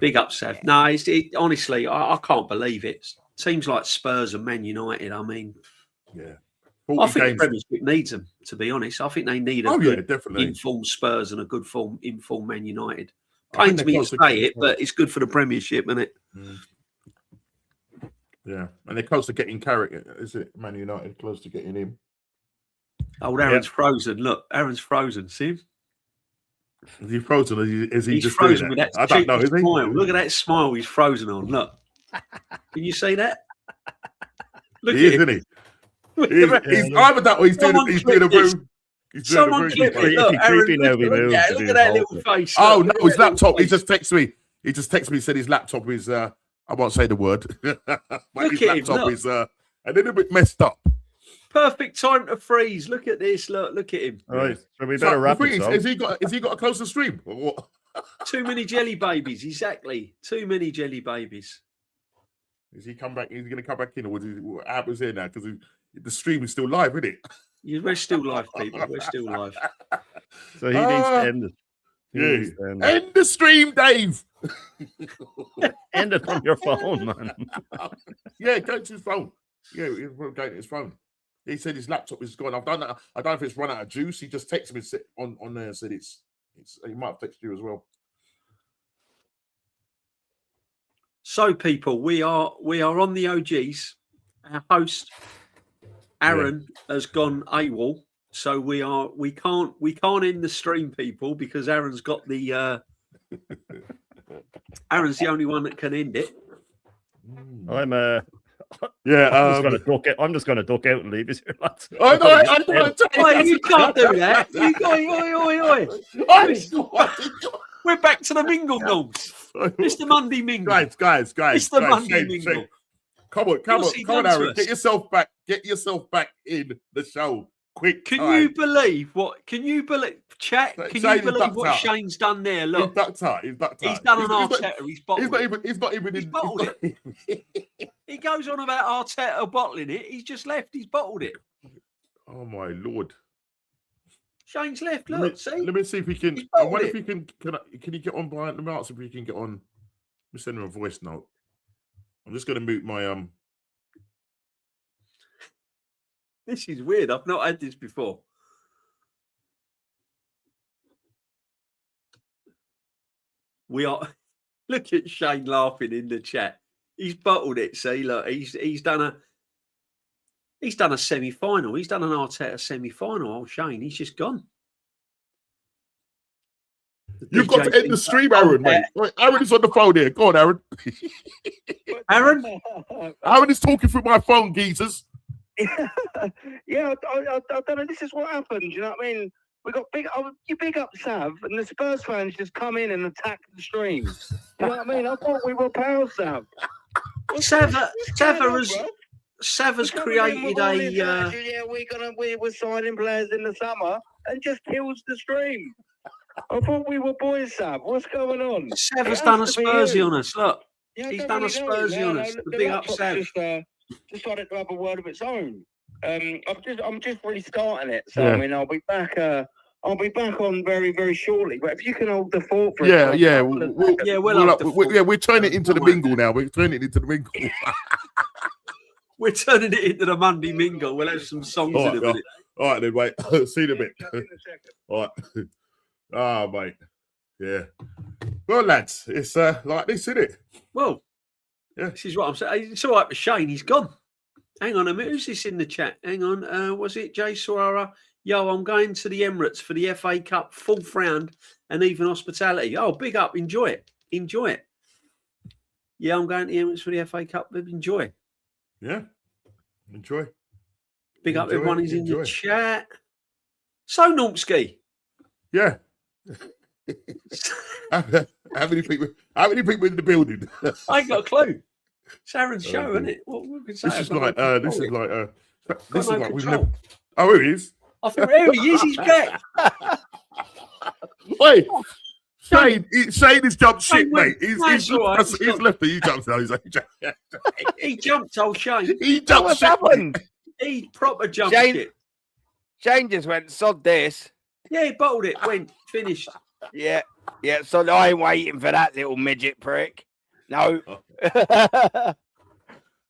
Big up, Sav. No, honestly, I can't believe it. Seems like Spurs and Man United. I mean, I think the Premiership needs them, to be honest. I think they need a good informed Spurs and a good informed Man United. Pains me to say it, but it's good for the Premiership, isn't it? Yeah, and they're close to getting Carrick. Is it Man United close to getting him? Old Aaron's frozen. Look, Aaron's frozen. See him? Is he frozen? Or is he He's just frozen with that I don't know. Is he? Smile. Look at that smile he's frozen on. Look. Can you see that? Look he at is, him. isn't he? He's either that or he's doing a room. Someone clip it. Look, Aaron, look at that little face. Oh, no, his laptop. He just texted me. He just texted me, said his laptop is, I won't say the word. But his laptop is a little bit messed up. Perfect time to freeze. Look at this. Look at him. All right, so we better wrap it up. Has he got to close the stream? Or what? Too many jelly babies. Exactly. Too many jelly babies. Is he come back? Is he going to come back in, or what happens here now? Because the stream is still live, isn't it? Yeah, we're still live, people. We're still live. So he needs to end it. End the stream, Dave. End it from your phone, man. Yeah, go to his phone. Yeah, he's going to his phone. He said his laptop is gone. I've done that. I don't know if it's run out of juice. He just texted me on there and said it's. He might have texted you as well. So, people, we are on the OGs. Our host Aaron has gone AWOL, so we can't end the stream, people, because Aaron's got the Aaron's the only one that can end it. I'm just gonna duck out and leave you here, lads. You can't do that. We're back to the mingle notes. It's the Monday mingle. Guys. It's the Monday mingle. Come on, Aaron. Get yourself back in the show. Quick. Can you believe chat? Can you believe what Shane's done there? Look. He's done an Arteta. He's bottled it. He's not even bottled it. He goes on about Arteta bottling it. He's just left. He's bottled it. Oh my Lord. Shane's left. Look, let me see if he can. I wonder if he can. Can he get on by? Let me ask if he can get on. Let me send him a voice note. I'm just going to mute my This is weird. I've not had this before. We are. Look at Shane laughing in the chat. He's bottled it. See, look, he's done a semi-final. He's done an Arteta semi-final. Oh, Shane, he's just gone. You've got to end the stream, Aaron, mate. Aaron is on the phone here. Go on, Aaron. Aaron is talking through my phone, geezers. Yeah, I don't know. This is what happened. You know what I mean? We got you big up Sav, and the Spurs fans just come in and attack the stream. You know what I mean? I thought we were pals, Sav. Sav has created a. Yeah, we're signing players in the summer, and just kills the stream. I thought we were boys, Sav. What's going on? Sav has done a Spursy on us. Look, he's done a Spursy on us. The big up Sav. Just started to have a word of its own. I'm just restarting it, so Yeah. I mean, I'll be back on very, very shortly. But if you can hold the fort for Yeah, a yeah, couple of seconds. we're turning it into the mingle now. We're turning it into the mingle. We're turning it into the Monday mingle. We'll have some songs All in a minute. All right, then, mate. See you in a bit. All right. Ah, mate. Yeah. Well, lads, it's like this, isn't it? Well, yeah. This is what I'm saying. It's all right for Shane. He's gone. Hang on a minute. Who's this in the chat? Hang on. Was it Jay Suara? Yo, I'm going to the Emirates for the FA Cup, 4th round, and even hospitality. Oh, big up. Enjoy it. Enjoy it. Yeah, I'm going to the Emirates for the FA Cup. Enjoy. Yeah. Enjoy. Big up Enjoy, everyone who's in enjoy. the chat. So, Normski. Yeah. How many people in the building? I ain't got a clue. It's Aaron's show, isn't it? What we can say? This is like we've control. never. Oh, here he is. I think there he is. He's back. Wait, Shane has jumped ship, Shane went- mate. That's all right. He's left. He jumps now. He jumped, old Shane. He jumped What's ship. happened? He proper jumped Shane- shit. Shane just went, sod this. Yeah, he bottled it. Went, finished. Yeah, so I ain't waiting for that little midget prick. No.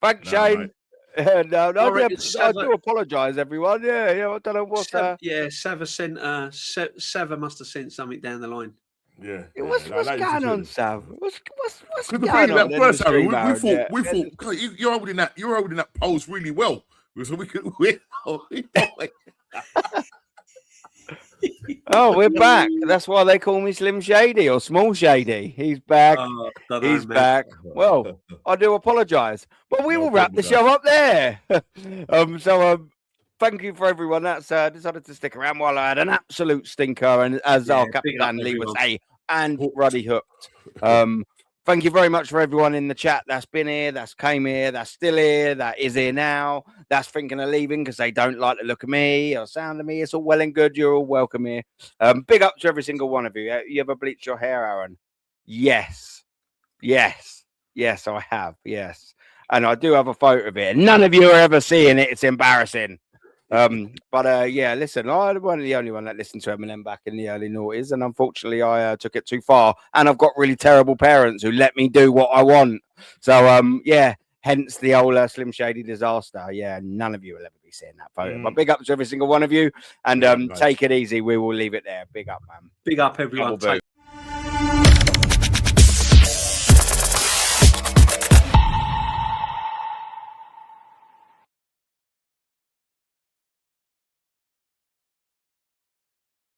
Thanks, Shane. No, I do apologise, everyone. Yeah, I don't know what's Sava sent. Sava must have sent something down the line. Yeah. What's going on, Sav? What's Because the going thing on? that first, in the Aaron, stream, we Aaron? thought, God, you're holding that pose really well. So we could. Oh, we're back. That's why they call me Slim Shady or Small Shady. He's back. He's back. Well, I do apologise, but we will wrap the show up there. Thank you for everyone that's decided to stick around while I had an absolute stinker, and as our captain Lee would say, and Ruddy hooked. Thank you very much for everyone in the chat that's been here, that's came here, that's still here, that is here now, that's thinking of leaving because they don't like the look of me or sound of me. It's all well and good. You're all welcome here. Big up to every single one of you. You ever bleached your hair, Aaron? Yes, I have. Yes, and I do have a photo of it. None of you are ever seeing it. It's embarrassing. Yeah, listen, I wasn't the only one that listened to Eminem back in the early noughties, and unfortunately I took it too far, and I've got really terrible parents who let me do what I want. So hence the old Slim Shady disaster. Yeah, none of you will ever be seeing that photo. But big up to every single one of you, and take it easy. We will leave it there. Big up, man. Big up, everyone.